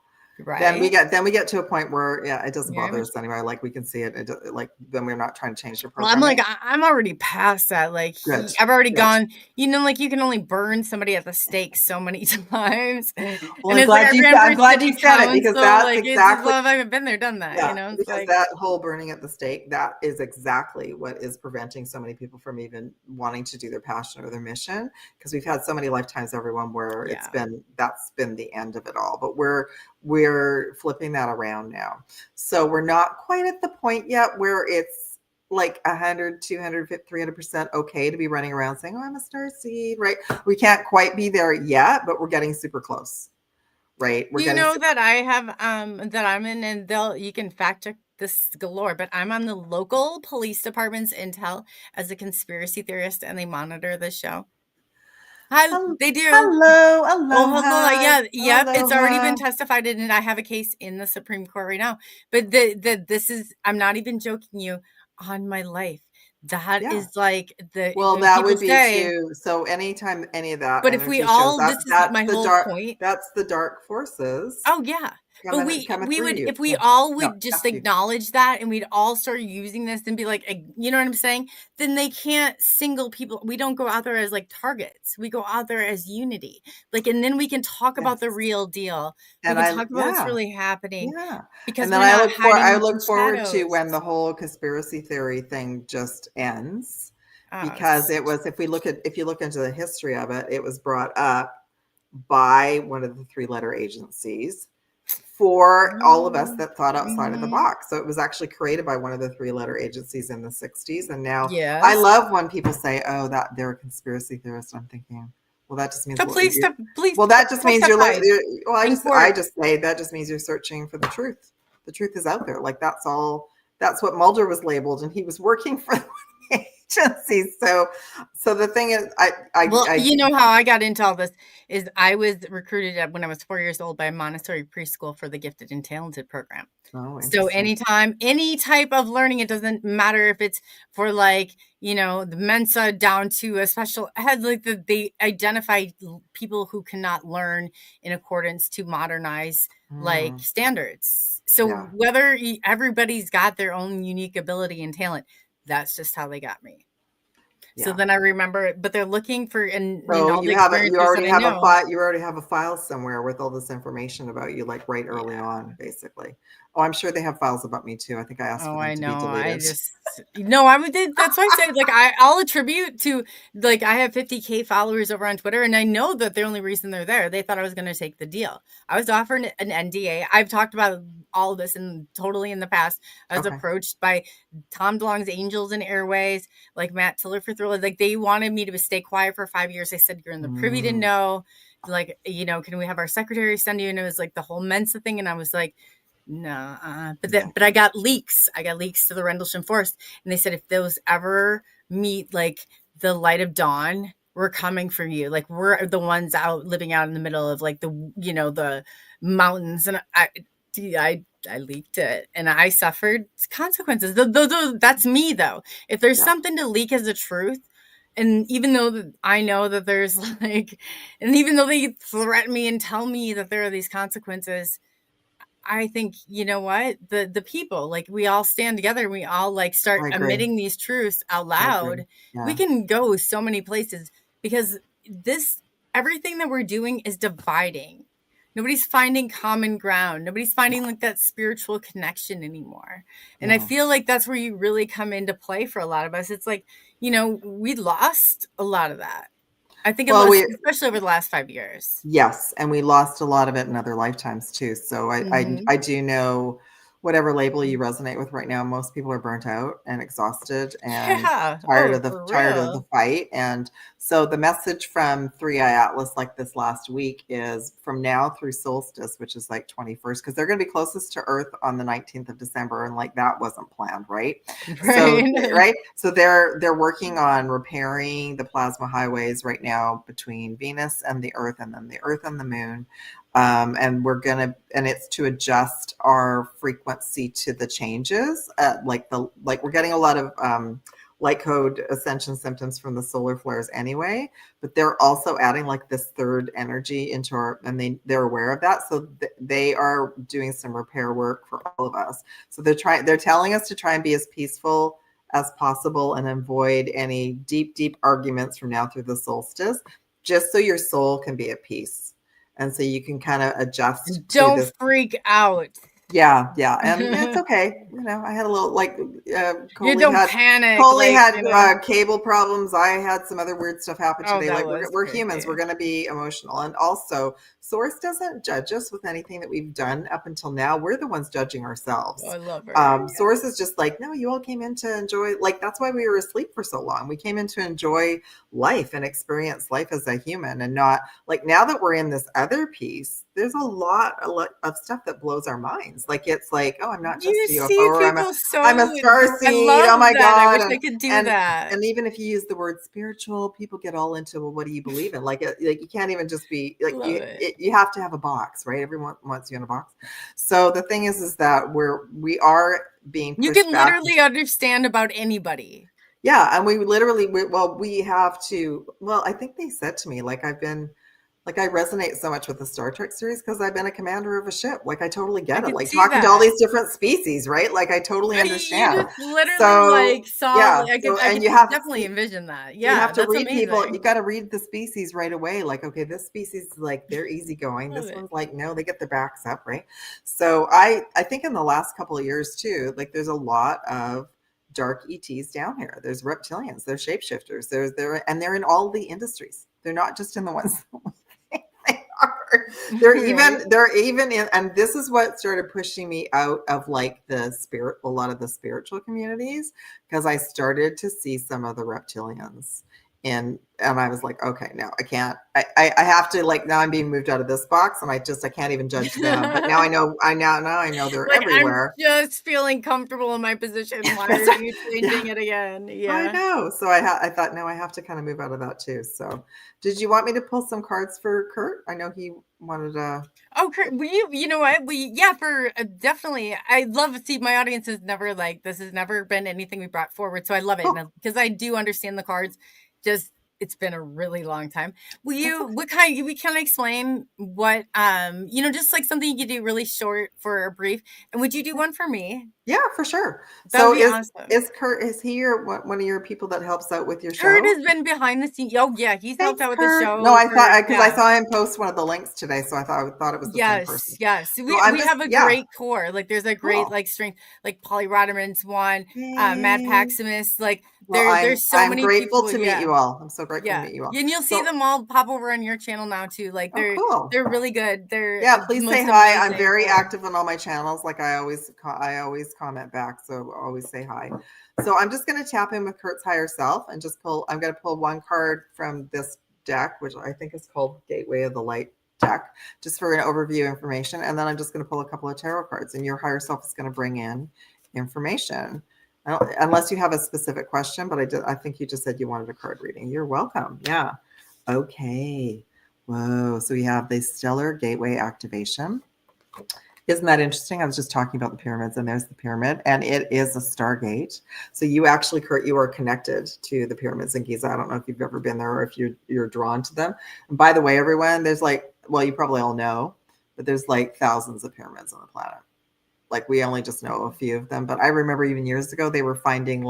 Right? Then we get to a point where it doesn't Yeah. bother us anymore. Like we can see it. Like then we're not trying to change the Well, I'm like, programming. I'm already past that. Like, Good. I've already Good. gone, like you can only burn somebody at the stake so many times. And Well, it's like I ran I'm for glad you city said it because council. that's Like, it's just, exactly well, I've been there, done that, It's because like, that whole burning at the stake, that is exactly what is preventing so many people from even wanting to do their passion or their mission. Because we've had so many lifetimes, everyone, where yeah. that's been the end of it all. But we're flipping that around now. So we're not quite at the point yet where it's like 100, 200, 300% okay to be running around saying, "Oh, I'm a star seed," right? We can't quite be there yet, but we're getting super close, right? We're You getting know super that I have that I'm in, and you can fact check this galore, but I'm on the local police department's intel as a conspiracy theorist, and they monitor the show. Hi, they do. hello, Oh, hello. aloha, Yeah, yep. It's already been aloha. testified in, and I have a case in the Supreme Court right now. But this is, I'm not even joking you, on my life. That Yeah. is like Well, when that people would be say, too. So anytime any of that but if we energy shows all, up, this is my whole point. That's the dark forces Oh yeah. But coming we through would, you. if we Yeah, all yeah, would just have to. acknowledge that and we'd all start using this and be like, you know what I'm saying? Then they can't single people. We don't go out there as like targets. We go out there as unity. Like, and then we can talk about the Yes. real deal. We And can talk about what's really happening yeah. because And then we're not I hiding in look forward to shadows. when the whole conspiracy theory thing just ends, Uh, because it was, if you look into the history of it, it was brought up by one of the 3-letter agencies for all of us that thought outside of the mhm. box. So it was actually created by one of the 3-letter agencies in the 60s. And now I Yes. love when people say, "Oh, that they're a conspiracy theorist." I'm thinking, Well, that just means So please you're- step, please. well, that just means testify well, in I court. just say that just means you're searching for the truth. The truth is out there. Like that's all. That's what Mulder was labeled, and he was working for the agency. So the thing is, Well, I you know how I got into all this is I was recruited when I was 4 years old by a Montessori preschool for the gifted and talented program. oh, So interesting. anytime, any type of learning, it doesn't matter if it's for like, you know, the Mensa down to a special ed, like they identify people who cannot learn in accordance to modernize like standards. So Yeah. whether everybody's got their own unique ability and talent, that's just how they got me. So Yeah. then I remember it, but they're looking for, and So all the you already experiences that I have a know. file. You already have a file somewhere with all this information about you, like right early on, basically. Oh, I'm sure they have files about me too. I think I asked for Oh, them I to be know. deleted. I would. That's why I said, like, I'll attribute to, like, I have 50K followers over on Twitter, and I know that the only reason they're there, they thought I was going to take the deal. I was offered an NDA. I've talked about all of this totally in the past. I was Okay. approached by Tom DeLonge's Angels and Airways, like Matt Tiller for Thriller. Like, they wanted me to stay quiet for 5 years. They said, you're in the privy to know. Like, you know, can we have our secretary send you? And it was like the whole Mensa thing. And I was like, no, but I got leaks. I got leaks to the Rendlesham Forest, and they said if those ever meet like the light of dawn, we're coming for you. Like we're the ones out living out in the middle of like the, you know, the mountains. And I leaked it, and I suffered consequences. That's me though. If there's something to leak as a truth. And even though I know that there's like, and even though they threaten me and tell me that there are these consequences, I think, you know what, the people, like we all stand together and we all like start emitting these truths out loud. We can go so many places because everything that we're doing is dividing. Nobody's finding common ground. Nobody's finding like that spiritual connection anymore. And I feel like that's where you really come into play for a lot of us. It's like, you know, we lost a lot of that. I think especially over the last 5 years. Yes, and we lost a lot of it in other lifetimes too. So I do know whatever label you resonate with right now, most people are burnt out and exhausted and tired of the fight. And so the message from 3i Atlas like this last week is from now through solstice, which is like 21st, because they're going to be closest to Earth on the 19th of December, and like that wasn't planned, right? So they're working on repairing the plasma highways right now between Venus and the Earth, and then the Earth and the Moon. And it's to adjust our frequency to the changes. We're getting a lot of light code ascension symptoms from the solar flares anyway, but they're also adding like this third energy into and they're aware of that. So they are doing some repair work for all of us. So they're telling us to try and be as peaceful as possible and avoid any deep arguments from now through the solstice, just so your soul can be at peace. And so you can kind of adjust. Don't freak out. Yeah. And it's okay. You know, I had a little you don't panic. Coley had cable problems. I had some other weird stuff happen today. Like we're humans. We're going to be emotional. And also, Source doesn't judge us with anything that we've done up until now. We're the ones judging ourselves. Oh, I love her. Source is just like, no, you all came in to enjoy. Like, that's why we were asleep for so long. We came in to enjoy life and experience life as a human, and not like now that we're in this other piece, there's a lot of stuff that blows our minds. Like it's like, oh, I'm not just a UFO, or I'm a starseed. Oh my God. I wish I could do that. And even if you use the word spiritual, people get all into, well, what do you believe in? Like you can't even just be like, you have to have a box, right? Everyone wants you in a box. So the thing is that we are being pushed you can back. literally understand about anybody. Yeah. And we have to, I think they said to me, like I resonate so much with the Star Trek series because I've been a commander of a ship. Like I totally get it. Like talking to all these different species, right? Like I totally understand. You literally I can definitely envision that. Yeah, you have to read people. You got to read the species right away. Like, okay, this species, like they're easygoing. This one's like, no, they get their backs up, right? So I think in the last couple of years too, like there's a lot of dark ETs down here. There's reptilians, there's shapeshifters, they're in all the industries. They're not just in the ones. They're even in, and this is what started pushing me out of like a lot of the spiritual communities, because I started to see some of the reptilians And I was like, okay, no, I can't. I have to, like, now I'm being moved out of this box, and I can't even judge them. But now I know they're Like, everywhere. I'm just feeling comfortable in my position. Why are you changing it again? I Yeah. know. So I thought, no, I have to kind of move out of that too. So, did you want me to pull some cards for Kurt? I know he wanted to. Oh, you know what? For definitely. I love to see my audience has never this has never been anything we brought forward. So I love it Cool. because I do understand the cards. Just it's been a really long time. That's okay. We kind of explain what, just like something you could do really short for a brief. And would you do one for me? Yeah, for sure. That would So be awesome. is Kurt, is he one of your people that helps out with your Kurt show? has been behind the scenes. Oh yeah, he's helped Thanks, out with the Kurt. No, show I thought, because I yeah. saw him post one of the links today, so I thought it was the same person. Yes. So We have a great core. Like there's a great Cool. strength. Like Polly Roderman's one, Matt Yay. Paximus. Like Well, there's so I'm many grateful people. to meet you all. I'm so grateful to Yeah. meet you all. And you'll see So, them all pop over on your channel now too. Like cool. they're really good. They're Yeah, the please most say hi. I'm amazing very core. active on all my channels. Like I always comment back, so always say hi. So I'm just going to tap in with Kurt's higher self and just pull. I'm going to pull one card from this deck, which I think is called Gateway of the Light deck, just for an overview information. And then I'm just going to pull a couple of tarot cards, and your higher self is going to bring in information. Unless you have a specific question, but I think you just said you wanted a card reading. You're welcome. Yeah. Okay. Whoa. So we have the Stellar Gateway activation. Isn't that interesting? I was just talking about the pyramids, and there's the pyramid, and it is a stargate. So you actually, Kurt, you are connected to the pyramids in Giza. I don't know if you've ever been there or if you're drawn to them. And by the way, everyone, there's you probably all know, but there's like thousands of pyramids on the planet. Like we only just know a few of them, but I remember even years ago they were finding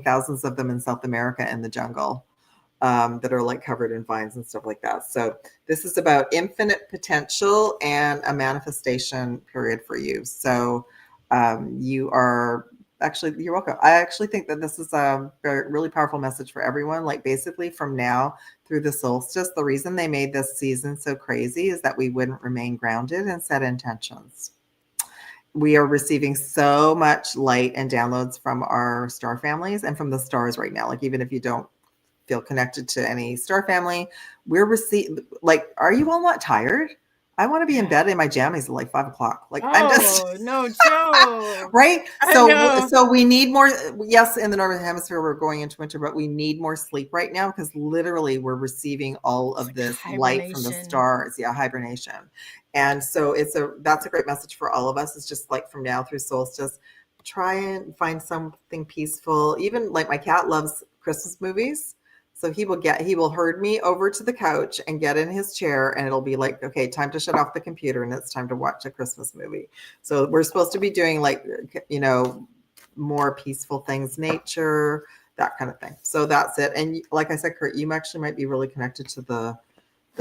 thousands of them in South America in the jungle. That are like covered in vines and stuff like that. So this is about infinite potential and a manifestation period for you. So you're welcome. I actually think that this is a really powerful message for everyone. Like basically from now through the solstice, the reason they made this season so crazy is that we wouldn't remain grounded and set intentions. We are receiving so much light and downloads from our star families and from the stars right now. Like even if you don't feel connected to any star family, we're receiving, like, are you all not tired? I want to be in bed in my jammies at like 5 o'clock. Like I'm just no joke. right. So we need more. Yes, in the northern hemisphere, we're going into winter, but we need more sleep right now because literally we're receiving all of this light from the stars. Yeah, hibernation. And so that's a great message for all of us. It's just like from now through solstice, try and find something peaceful. Even like my cat loves Christmas movies. So he will herd me over to the couch and get in his chair, and it'll be like, okay, time to shut off the computer and it's time to watch a Christmas movie. So we're supposed to be doing more peaceful things, nature, that kind of thing. So that's it. And like I said, Kurt, you actually might be really connected to the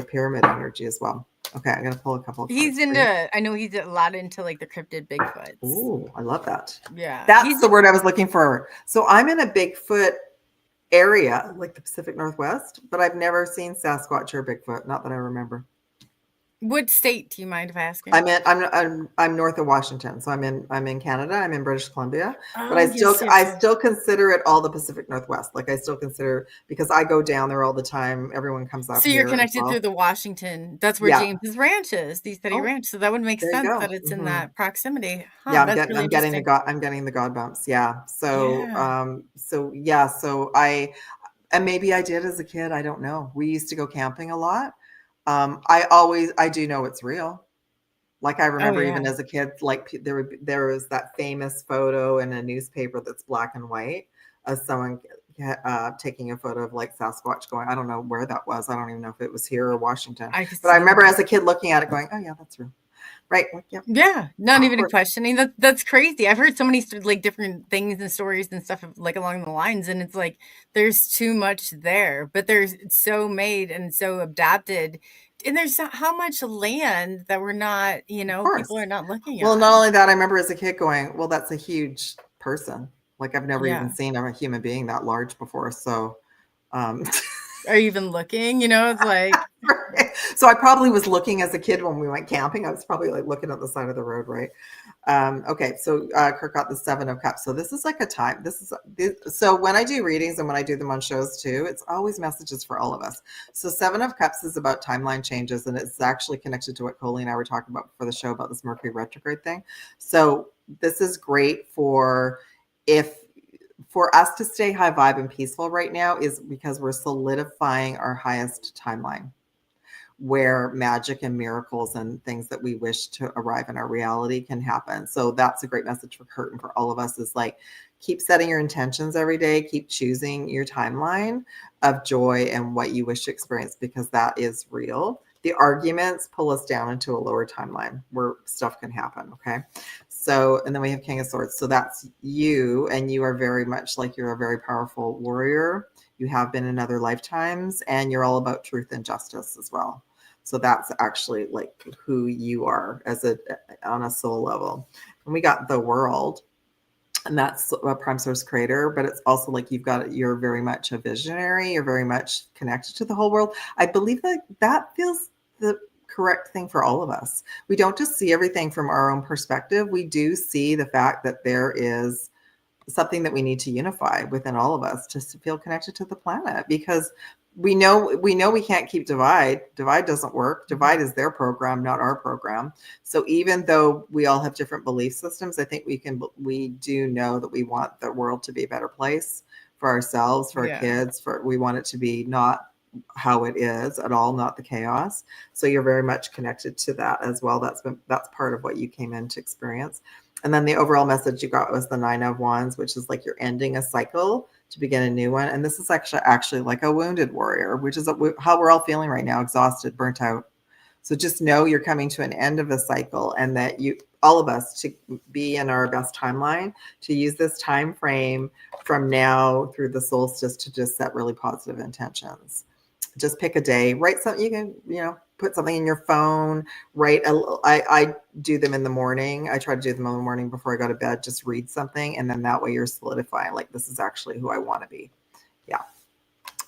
pyramid energy as well. Okay, I'm gonna pull a couple of cards. I know he's a lot into like the cryptid Bigfoots. Ooh, I love that. Yeah. That's the word I was looking for. So I'm in a Bigfoot area, like the Pacific Northwest, but I've never seen Sasquatch or Bigfoot, not that I remember. What state do you mind if I ask? I'm north of Washington, so I'm in Canada. I'm in British Columbia, but I still consider it all the Pacific Northwest. Like I still consider, because I go down there all the time. Everyone comes up. So you're connected through the Washington. That's where James's ranch is, the Steady Ranch. So that would make sense that it's in that proximity. Huh, yeah, I'm getting the God bumps. Yeah. So and maybe I did as a kid. I don't know. We used to go camping a lot. I do know it's real. Like I remember even as a kid, like there was that famous photo in a newspaper that's black and white of someone taking a photo of like Sasquatch going, I don't know where that was. I don't even know if it was here or Washington. But I remember as a kid looking at it going, oh yeah, that's real. Right. Yeah. Not even a questioning. That's crazy. I've heard so many like different things and stories and stuff like along the lines. And it's like, there's too much there, but it's so made and so adapted. And there's how much land that we're not, people are not looking at. Well, not only that, I remember as a kid going, well, that's a huge person. Like I've never even seen a human being that large before. So, are you even looking? You know, it's like, So I probably was looking as a kid when we went camping. I was probably like looking at the side of the road, right? Okay, so Kirk got the 7 of Cups. So this is like a time. So when I do readings and when I do them on shows too, it's always messages for all of us. So 7 of Cups is about timeline changes, and it's actually connected to what Coley and I were talking about before the show about this Mercury retrograde thing. So this is great for us to stay high vibe and peaceful right now, is because we're solidifying our highest timeline, where magic and miracles and things that we wish to arrive in our reality can happen. So that's a great message for Kurt and for all of us, is like, keep setting your intentions every day, keep choosing your timeline of joy and what you wish to experience, because that is real. The arguments pull us down into a lower timeline where stuff can happen. Okay. So, and then we have King of Swords. So that's you, and you are very much like, you're a very powerful warrior. You have been in other lifetimes, and you're all about truth and justice as well. So that's actually like who you are on a soul level. And we got the World, and that's a prime source creator, but it's also like you're very much a visionary. You're very much connected to the whole world. I believe that feels the correct thing for all of us. We don't just see everything from our own perspective. We do see the fact that there is something that we need to unify within all of us just to feel connected to the planet, because we know we can't keep divide doesn't work. Divide is their program, not our program. So even though we all have different belief systems, I think we do know that we want the world to be a better place for ourselves, for our kids, we want it to be not how it is at all, not the chaos. So you're very much connected to that as well. That's part of what you came in to experience. And then the overall message you got was the 9 of Wands, which is like you're ending a cycle to begin a new one. And this is actually like a wounded warrior, which is how we're all feeling right now, exhausted, burnt out. So just know you're coming to an end of a cycle, and that all of us, to be in our best timeline, to use this time frame from now through the solstice to just set really positive intentions. Just pick a day, write something. You can, put something in your phone, I do them in the morning. I try to do them in the morning before I go to bed. Just read something, and then that way you're solidifying, like, this is actually who I want to be. Yeah.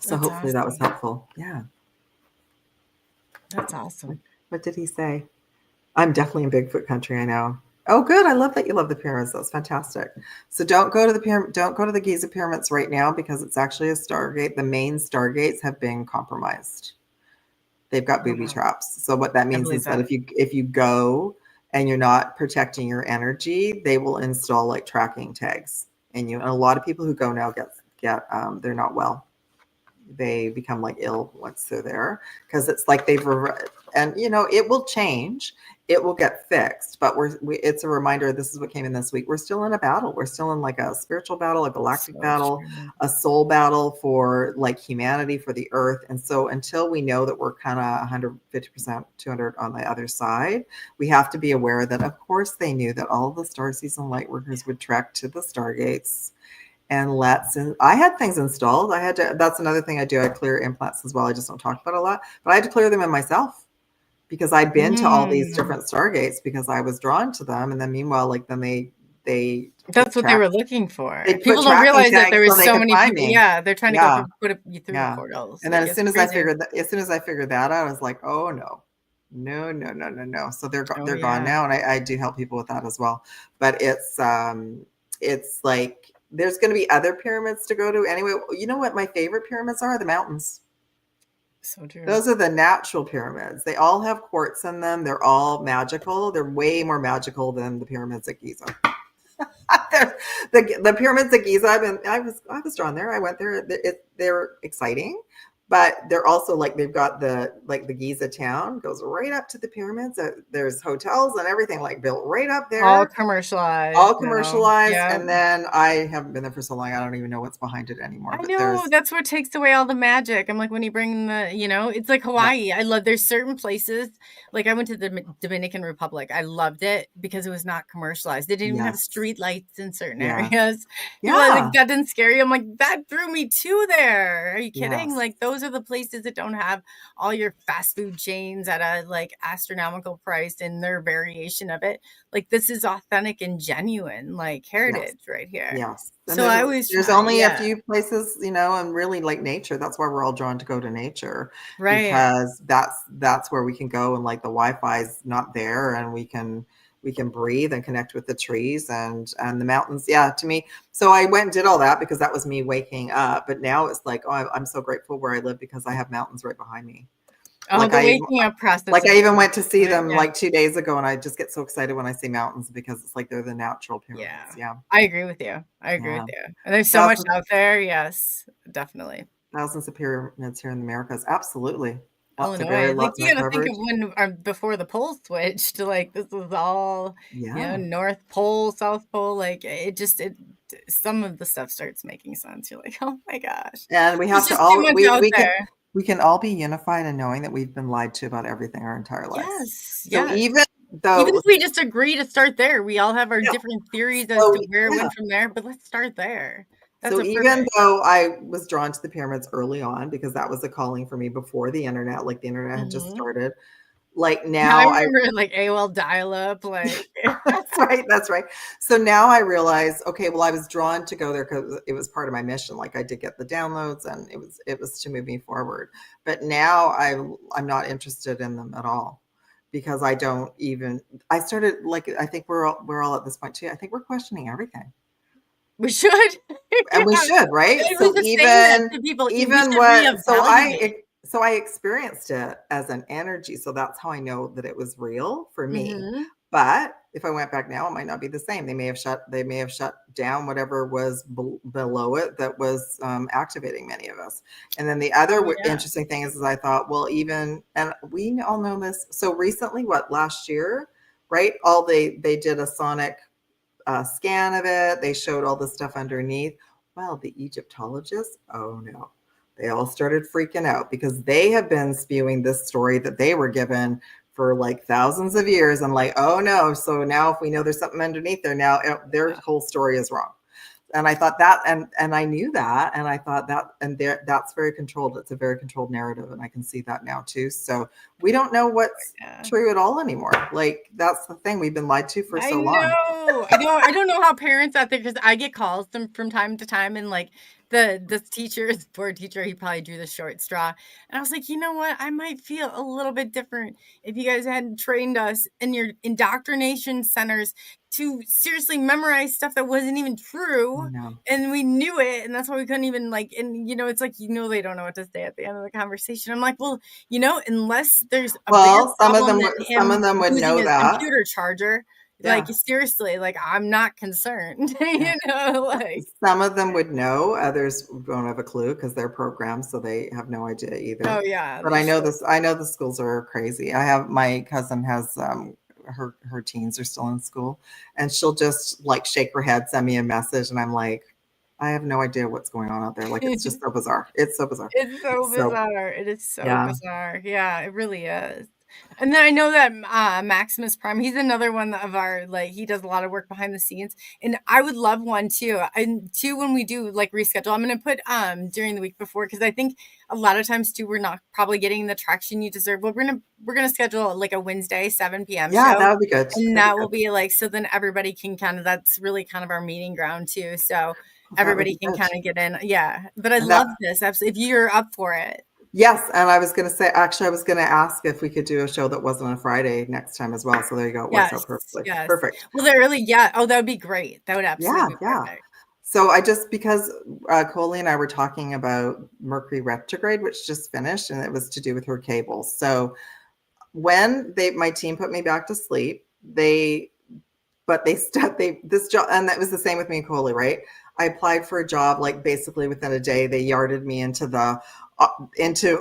So That's hopefully that was helpful. Yeah. That's awesome. What did he say? I'm definitely in Bigfoot country. I know. Oh, good. I love that you love the pyramids. That's fantastic. So don't go to the Giza pyramids right now, because it's actually a Stargate. The main Stargates have been compromised. They've got booby traps. So what that means is that if you go and you're not protecting your energy, they will install like tracking tags. And a lot of people who go now get they're not well. They become like ill once they're there, because it's like it will change. It will get fixed, but it's a reminder. This is what came in this week. We're still in a battle. We're still in like a spiritual battle, a galactic battle, a soul battle for like humanity, for the earth. And so until we know that we're kind of 150%, 200 on the other side, we have to be aware that, of course, they knew that all of the starseeds light workers would trek to the Stargates. And I had things installed. That's another thing I do. I clear implants as well. I just don't talk about it a lot, but I had to clear them in myself, because I'd been to all these different Stargates because I was drawn to them. And then meanwhile, like, then they that's what they were looking for. People don't realize that there was so many people. Yeah, they're trying to put you through the portals. And then as soon as I figured that out, I was like, oh no. So they're gone now, and I do help people with that as well. But it's like there's going to be other pyramids to go to anyway. You know what my favorite pyramids are? The mountains. So true. Those are the natural pyramids. They all have quartz in them. They're all magical. They're way more magical than the pyramids at Giza. the pyramids at Giza, I was drawn there. I went there. They're exciting, but they're also like, they've got the Giza town goes right up to the pyramids. There's hotels and everything like built right up there. All commercialized. Yeah. And then I haven't been there for so long, I don't even know what's behind it anymore. I know, that's what takes away all the magic. I'm like, when you bring it's like Hawaii. I love, there's certain places, like I went to the Dominican Republic. I loved it because it was not commercialized. They didn't even have street lights in certain areas. Yeah. That didn't scare you. I'm like, that drew me to there. Are you kidding? Like those those are the places that don't have all your fast food chains at a like astronomical price and their variation of it. Like this is authentic and genuine, like heritage right here. Yes. And So I always there's try, only a yeah. few places, and really like nature. That's why we're all drawn to go to nature, Right. because that's where we can go, and like the Wi-Fi is not there, and we can breathe and connect with the trees and the mountains. Yeah, to me. So I went and did all that because that was me waking up. But now it's like, oh, I'm so grateful where I live because I have mountains right behind me. Oh, Like the waking up process. Like I even went to see them Yeah. like 2 days ago, and I just get so excited when I see mountains because it's like they're the natural pyramids. Yeah. I agree with you. I agree Yeah. with you. And there's so much Thousands, out there. Yes, definitely. thousands of pyramids here in the Americas. Absolutely. Lots of Illinois, like lots you of got to think coverage. of when before the poles switched, like this was all Yeah. North Pole, South Pole. Like it some of the stuff starts making sense. You're like, oh my gosh, And we have there's to just too all much out there. we can all be unified in knowing that we've been lied to about everything our entire lives. Yes, So yes. even though Even if we just agree to start there, we all have our Yeah. different theories as So, to where it yeah. went from there. But let's start there. That's So a even perfect. though I was drawn to the pyramids early on because that was a calling for me before the internet, like the internet had just Mhm. started, like Yeah, I now remember like AOL dial-up, like That's right. So now I realize, okay, well, I was drawn to go there because it was part of my mission. Like I did get the downloads, and it was to move me forward. But now I'm not interested in them at all because I don't even. I started like I think we're all at this point too. I think we're questioning everything, we should. and we Yeah. should, right? I was So just saying that to people. We even should what reevaluate. so I experienced it as an energy. So that's how I know that it was real for me. Mhm. But if I went back now, it might not be the same. They may have shut down whatever was below it that was activating many of us. And then the other Oh, yeah. interesting thing is I thought, well, and we all know this. So recently, last year, right? They did a sonic scan of it. They showed all the stuff underneath. Well, the Egyptologists, oh no, they all started freaking out because they have been spewing this story that they were given for like thousands of years. I'm like, oh no. So now if we know there's something underneath there, now their whole story is wrong. And I thought that, and I knew that, and I thought that, and that's very controlled. It's a very controlled narrative, and I can see that now too. So we don't know what's true at all anymore. Like that's the thing, we've been lied to for so long. I don't know how parents out there, because I get calls from time to time, and like the teacher, poor teacher, he probably drew the short straw. And I was like, you know what? I might feel a little bit different if you guys hadn't trained us in your indoctrination centers to seriously memorize stuff that wasn't even true. No. And we knew it, and that's why we couldn't even and it's like, they don't know what to say at the end of the conversation. I'm like, well, unless there's a bigger some of problem them than some him of them would losing know his that. computer charger. Yeah. Like seriously, like I'm not concerned. Yeah. Like some of them would know, others don't have a clue because they're programmed, so they have no idea either. Oh yeah. But I know the schools are crazy. My cousin has her teens are still in school, and she'll just like shake her head, send me a message, and I'm like, I have no idea what's going on out there. Like it's just so bizarre. It's so bizarre. It's so bizarre. It is so Yeah. bizarre. Yeah, it really is. And then I know that Maximus Prime, he's another one of our, like, he does a lot of work behind the scenes. And I would love one too. And too, when we do like reschedule, I'm going to put during the week before, because I think a lot of times too, we're not probably getting the traction you deserve. But we're gonna schedule like a Wednesday 7 p.m. Yeah, show. that would be good. And that will be like, so then everybody can that's really kind of our meeting ground too. So everybody can kind of get in. Yeah. But I love this. Absolutely. If you're up for it. Yes, and I was going to say, actually, I was going to ask if we could do a show that wasn't on Friday next time as well. So there you go. It works out perfectly. Yes. Perfect. Well, they're really, Oh, that would be great. That would absolutely be perfect. So because Coley and I were talking about Mercury retrograde, which just finished, and it was to do with her cables. So when my team put me back to sleep, this job, and that was the same with me and Coley, right? I applied for a job, like basically within a day, they yarded me into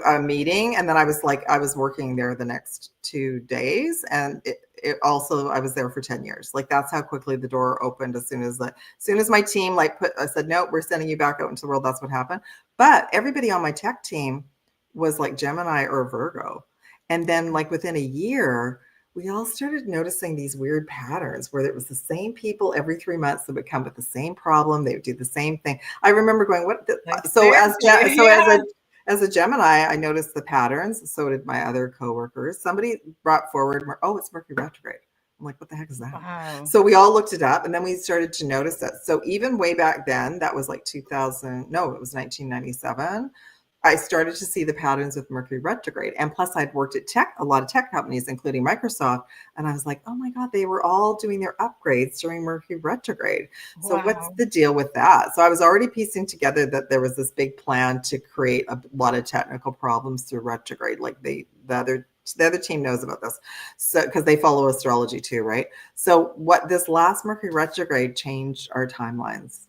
a meeting. And then I was working there the next 2 days. And it also, I was there for 10 years. Like that's how quickly the door opened as soon as my team I said, no, we're sending you back out into the world. That's what happened. But everybody on my tech team was like Gemini or Virgo. And then like within a year, we all started noticing these weird patterns where it was the same people every 3 months that would come with the same problem. They would do the same thing. I remember going, as a Gemini, I noticed the patterns. So did my other coworkers. Somebody brought forward, it's Mercury retrograde. I'm like, what the heck is that? Wow. So we all looked it up, and then we started to notice it. So even way back then, that was like 2000. No, it was 1997. I started to see the patterns with Mercury retrograde. And plus I'd worked at a lot of tech companies, including Microsoft. And I was like, oh my God, they were all doing their upgrades during Mercury retrograde. So what's the deal with that? So I was already piecing together that there was this big plan to create a lot of technical problems through retrograde. Like the other team knows about this. So, because they follow astrology too, right? So what this last Mercury retrograde changed our timelines.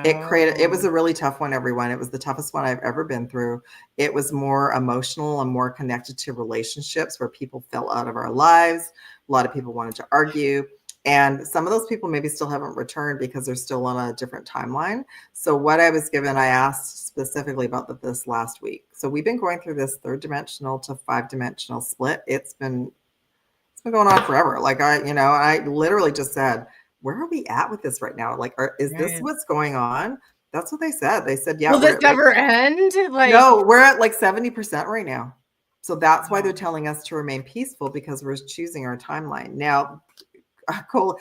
It was a really tough one, everyone. It was the toughest one I've ever been through. It was more emotional and more connected to relationships where people fell out of our lives. A lot of people wanted to argue. And some of those people maybe still haven't returned because they're still on a different timeline. So what I was given, I asked specifically about this last week. So we've been going through this 3rd dimensional to 5-dimensional split. It's been going on forever. Like I literally just said, where are we at with this right now? Like, is this what's going on? That's what they said. They said, yeah. Will this ever end? No, we're at like 70% right now. So that's why they're telling us to remain peaceful, because we're choosing our timeline. Now, Cole,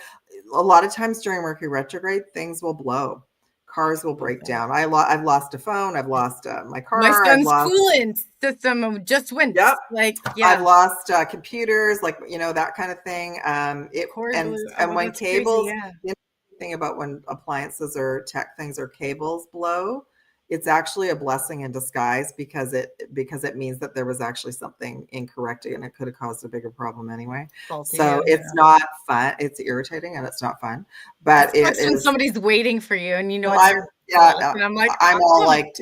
a lot of times during Mercury retrograde, things will blow. Cars will break down. I've lost a phone. I've lost my car. My son's coolant system just went. Yep. I've lost computers, that kind of thing. And when cables, the thing about when appliances or tech things or cables blow, it's actually a blessing in disguise, because it means that there was actually something incorrect and it could have caused a bigger problem anyway. It's not fun. It's irritating and it's not fun. But it is when somebody's waiting for you and and I'm like, I'm all like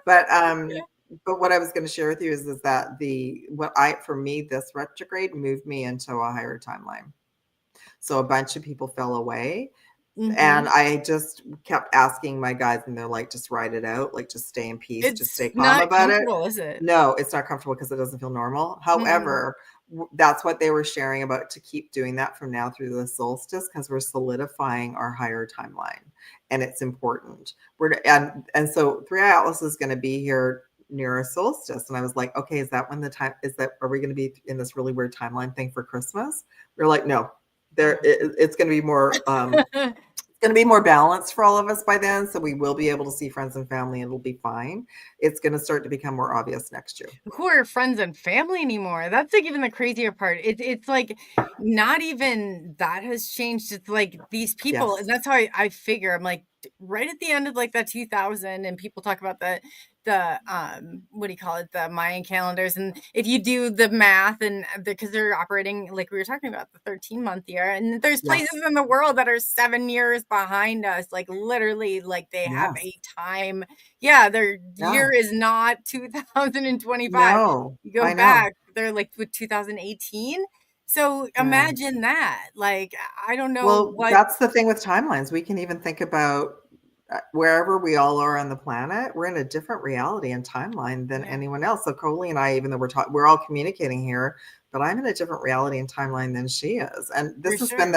but but what I was going to share with you is that for me, this retrograde moved me into a higher timeline. So a bunch of people fell away. Mm-hmm. And I just kept asking my guys, and they're like, just ride it out. Like, just stay in peace. Just stay calm about it. Is it? No, it's not comfortable because it doesn't feel normal. However, that's what they were sharing about, to keep doing that from now through the solstice, because we're solidifying our higher timeline, and it's important. And so 3i Atlas is going to be here near a solstice. And I was like, okay, are we going to be in this really weird timeline thing for Christmas? We're like, no. It's going to be more balanced for all of us by then, so we will be able to see friends and family, and it'll be fine. It's going to start to become more obvious next year. Who are friends and family anymore? That's even the crazier part. It's like not even that has changed. It's like these people, and that's how I figure. I'm like, right at the end of that 2000, and people talk about the what do you call it, the Mayan calendars, and if you do the math, and because they're operating, like we were talking about, the 13-month year, and there's places in the world that are 7 years behind us, literally, they have a time. Their year is not 2025. No, you go back, they're with 2018. So imagine that. I don't know. Well, that's the thing with timelines. We can even think about wherever we all are on the planet, we're in a different reality and timeline than anyone else. So Coley and I, even though we're all communicating here, but I'm in a different reality and timeline than she is. And this has been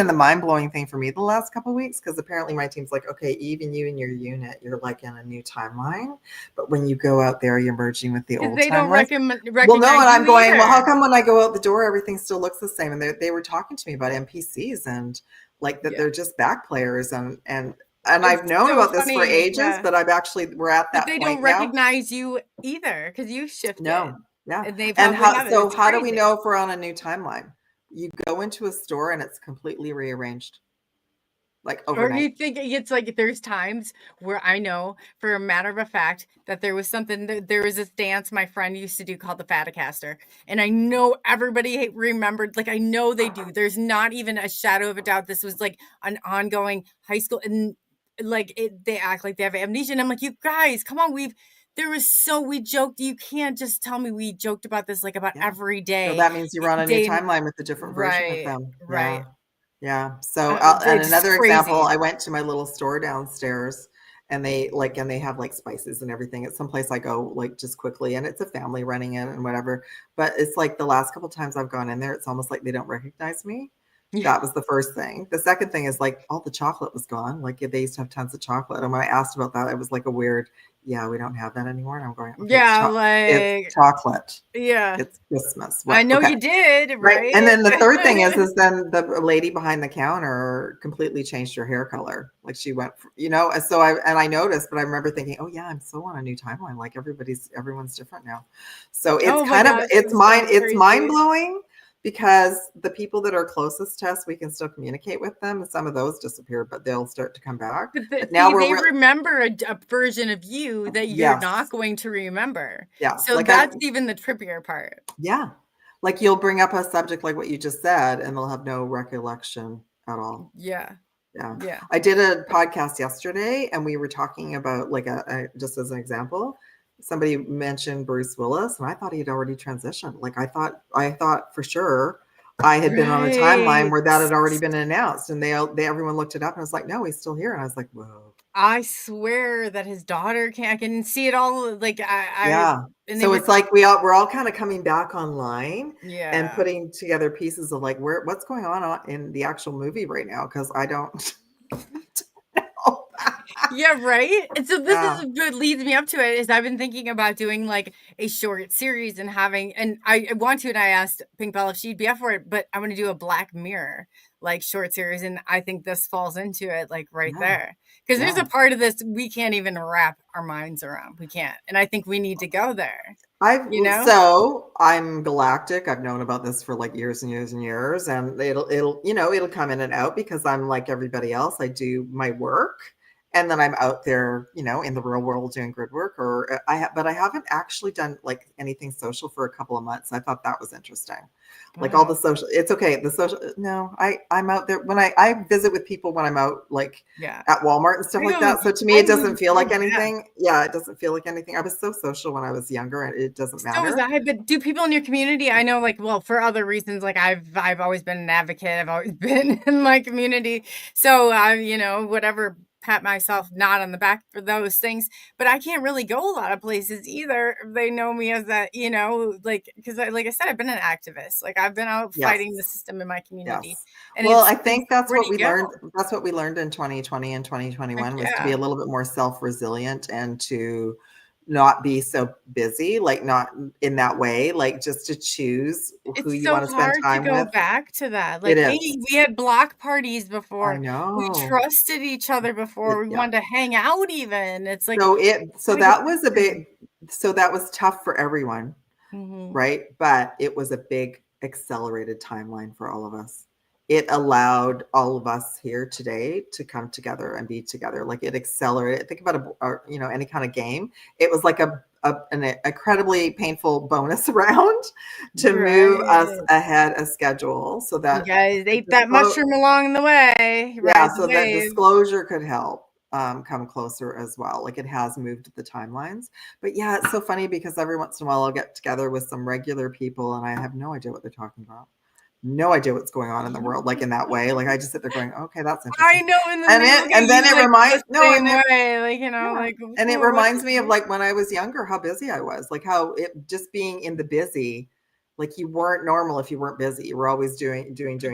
the mind-blowing thing for me the last couple of weeks, because apparently my team's like, okay, even you and your unit, you're in a new timeline. But when you go out there, you're merging with the old timeline. They don't recognize well, no, and I'm going, well, how come when I go out the door, everything still looks the same? And they were talking to me about NPCs and they're just back players, and I've known about this for ages, but we're at that point now. They don't recognize you either, because you've shifted. No. Yeah. And how do we know if we're on a new timeline? You go into a store and it's completely rearranged. Overnight. Or you think it's there's times where I know for a matter of a fact that there was there was this dance my friend used to do called the Faticaster. And I know everybody remembered, I know they do. There's not even a shadow of a doubt. This was an ongoing high school, and they act like they have amnesia. And I'm like, you guys, come on, we joked. You can't just tell me we joked about this about every day. So that means you're on a new timeline with a different version of them. Right. Yeah. So and another example, I went to my little store downstairs, and they have spices and everything. It's someplace I go just quickly, and it's a family running it and whatever. But it's the last couple of times I've gone in there, it's almost like they don't recognize me. That was the first thing. The second thing is all the chocolate was gone. They used to have tons of chocolate. And when I asked about that, it was a weird, yeah, we don't have that anymore. And I'm going, okay, Yeah, it's like, chocolate. yeah. It's Christmas. I What? know Okay. you did, Right. right? And then the third thing is then the lady behind the counter completely changed her hair color. Like she went, and so I noticed, but I remember thinking, oh yeah, I'm so on a new timeline. Like everyone's different now. So it's Oh my gosh, it's it's so it's mind crazy. blowing because the people that are closest to us, we can still communicate with them. And some of those disappeared, but they'll start to come back. But now See, we're they remember a version of you that you're yes. not going to remember. Yeah. So Like that's even the trippier part. yeah. Like you'll bring up a subject like what you just said, and they'll have no recollection at all. Yeah. Yeah. Yeah. I did a podcast yesterday and we were talking about like just as an example, somebody mentioned Bruce Willis and I thought he had already transitioned. Like I thought for sure I had been on a timeline Right. where that had already been announced and everyone looked it up and was like, no, he's still here. And I was like, whoa. I swear that his daughter I can see it all. Like Yeah. and So it's like we're all kind of coming back online and yeah. putting together pieces of like what's going on in the actual movie right now because I don't know. Yeah, right? And so this Yeah. is what leads me up to it is I've been thinking about doing like a short series and I want to, and I asked Pink Bella if she'd be up for it, but I want to do a Black Mirror like short series. And I think this falls into it like right Yeah. there. Because there's Yeah. a part of this we can't even wrap our minds around. We can't. And I think we need to go there. So I'm galactic. I've known about this for like years and years and years, and it'll come in and out because I'm like everybody else. I do my work, and then I'm out there, in the real world doing grid work. But I haven't actually done like anything social for a couple of months. I thought that was interesting. Like all the social, it's okay. The social, no, I'm out there when I visit with people when I'm out like Yeah. at Walmart and stuff like that. So to me, it doesn't feel like anything. Yeah, it doesn't feel like anything. I was so social when I was younger, and it doesn't matter. So was I, but do people in your community? I know, like, well, for other reasons, like I've always been an advocate. I've always been in my community, so I, whatever, pat myself not on the back for those things. But I can't really go a lot of places either. They know me as that, like because, like I said, I've been an activist. Like I've been out fighting the system in my community. Yes. And Well, I think that's where what do you we go? learned. That's what we learned in 2020 and 2021 was to be Yeah. a little bit more self-resilient and to not be so busy, like not in that way, like just to choose who It's you so want to spend hard to time go with. back to that. It Like, hey, is. we had block parties I before. We know. trusted each other before. We Yeah. wanted to hang out even. It's like, So gotta get that was that was tough for everyone, Mhm. right? But it was a big accelerated timeline for all of us. It allowed all of us here today to come together and be together. Like it accelerated. Think about any kind of game. It was like an incredibly painful bonus round to move us Right. ahead of schedule, so You that guys ate that mushroom along the way, yeah, ride the so that wave. disclosure could help come closer as well. Like it has moved the timelines. But yeah, it's so funny because every once in a while I'll get together with some regular people and I have no idea what they're talking about. No idea what's going on in the world, like in that way. Like I just sit there going, okay, that's I interesting. know, and then they look at And then you it like reminds the same way, like, yeah. like, And it what reminds me of like when I was younger, how busy I was, like how it just being in the busy, like you weren't normal if you weren't busy. You were always doing. doing So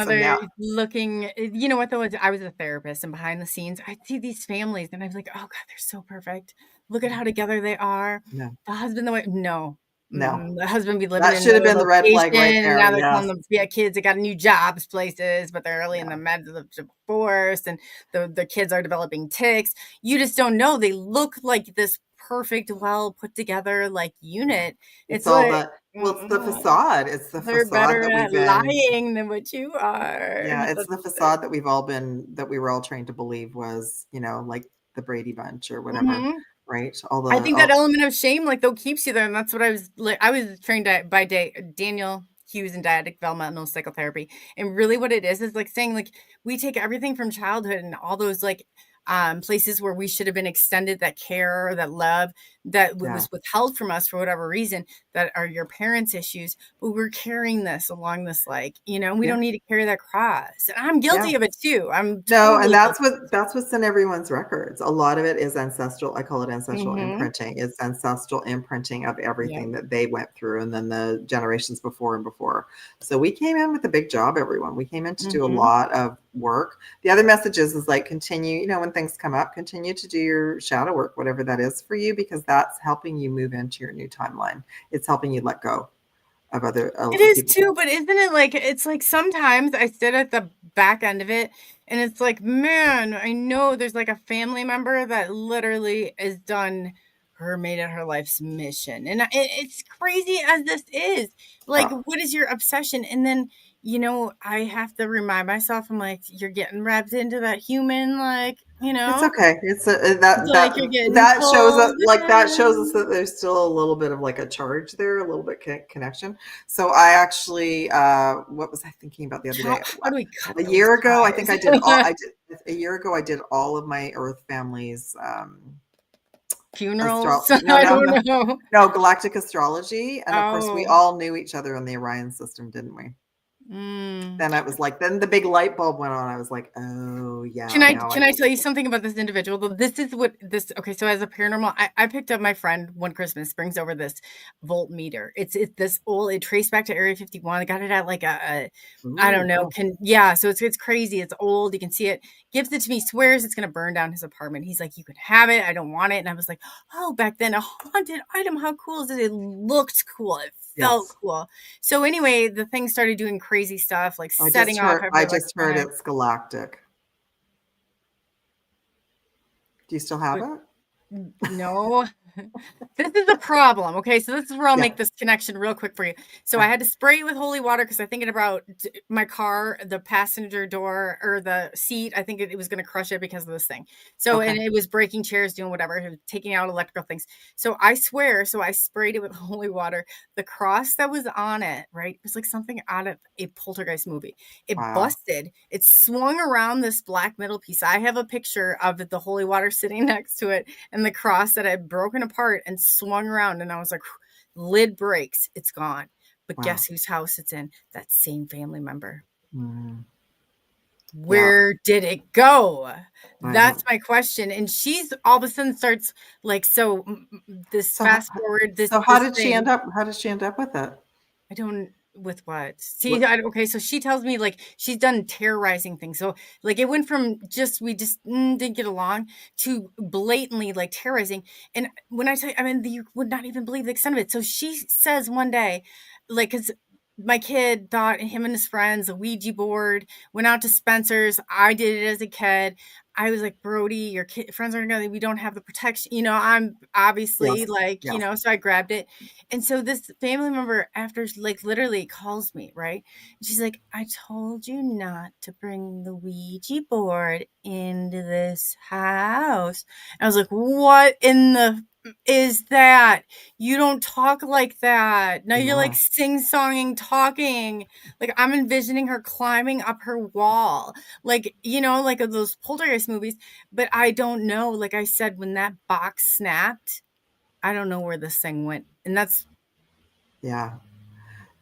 other now, looking, you know what though? I was a therapist, and behind the scenes, I'd see these families, and I was like, oh God, they're so perfect. Look at how together they are. no, The husband, the wife, no. no. The husband be living That in should have another been the red flag location, right and there. now they're Yes. telling them, yeah, kids, they got new jobs, places, but they're early in Yeah. the midst of the divorce, and the kids are developing tics. You just don't know. They look like this perfect, well put together like unit. It's It's all like, it's the facade. It's the they're facade better that we've at been. lying than what you are. Yeah, it's the facade that we were all trained to believe was, like the Brady Bunch or whatever, Mhm. right? I think that element of shame, like, though, keeps you there, and that's what I was like. I was trained by Daniel Hughes in dyadic developmental psychotherapy, and really what it is like saying, like, we take everything from childhood and all those, like, places where we should have been extended that care, that love. that Yeah. was withheld from us for whatever reason, that are your parents' issues, but we're carrying this along this, like, we Yeah. don't need to carry that cross. And I'm guilty Yeah. of it too. I'm No, and totally that's what's in everyone's records. A lot of it is ancestral. I call it ancestral guilty. imprinting. It's ancestral imprinting of Yeah. everything that they went through, and then the generations before and before. So we came in with a big job, everyone. We came in to do a lot of work. The other message is like continue, when things come up, continue to do your shadow work, whatever that is for you, because that's helping you move into your new timeline. It's helping you let go of other It is people. too, but isn't it like, it's like sometimes I sit at the back end of it and it's like, man, I know there's like a family member that literally has made it her life's mission. And it's crazy as this is. Like, what is your obsession? And then, I have to remind myself, I'm like, you're getting wrapped into that human, like, It's okay. It's that like you're getting that shows us pulled that shows us in. that there's still a little bit of like a charge there, a little bit connection. So I actually, what was I thinking about the other day? How do we cut A those year ago, I think ties? a year ago I did all of my Earth family's Funerals? no, I no, don't no, know. no, galactic astrology, and of course we Oh. all knew each other in the Orion system, didn't we? Then I was like, then the big light bulb went on. I was like, oh yeah. Can I tell you something about this individual? This is what this, okay, so as a paranormal, I picked up my friend one Christmas, brings over this voltmeter. It's this old, it traced back to Area 51. I got it at like I don't know, cool. so it's crazy. It's old. You can see it. Gives it to me, swears it's going to burn down his apartment. He's like, you can have it. I don't want it. And I was like, oh, back then, a haunted item. How cool is it? It looked cool. It felt cool. So anyway, the thing started doing crazy stuff, like setting off every I just heard it's galactic. Do you still have it? No. This is a problem. Okay, so this is where I'll make this connection real quick for you. So I had to spray it with holy water because I'm thinking about my car, the passenger door or the seat. I think it was going to crush it because of this thing. So, and it was breaking chairs, doing whatever, it was taking out electrical things. So I swear, so I sprayed it with holy water. The cross that was on it, right, it was like something out of a poltergeist movie. It busted. It swung around this black metal piece. I have a picture of the holy water sitting next to it and the cross that had broken apart and swung around, and I was like, lid breaks, it's gone. But guess whose house it's in? That same family member. Where did it go? That's my question. And she's all of a sudden starts like, so this fast forward this. So how did she end up with it? I don't, with what? See, okay, so she tells me like she's done terrorizing things. So like it went from we just didn't get along to blatantly like terrorizing. And when I tell you, I mean, you would not even believe the extent of it. So she says one day, like, because my kid thought him and his friends, a Ouija board, went out to Spencer's. I did it as a kid. I was like, Brody, your friends are together. We don't have the protection. I'm obviously so I grabbed it. And so this family member after like literally calls me, right? And she's like, I told you not to bring the Ouija board into this house. And I was like, what in the is that? You don't talk like that. Now you're like sing-songing, talking. Like I'm envisioning her climbing up her wall. Like, like those poltergeist movies. But I don't know. Like I said, when that box snapped, I don't know where this thing went. And that's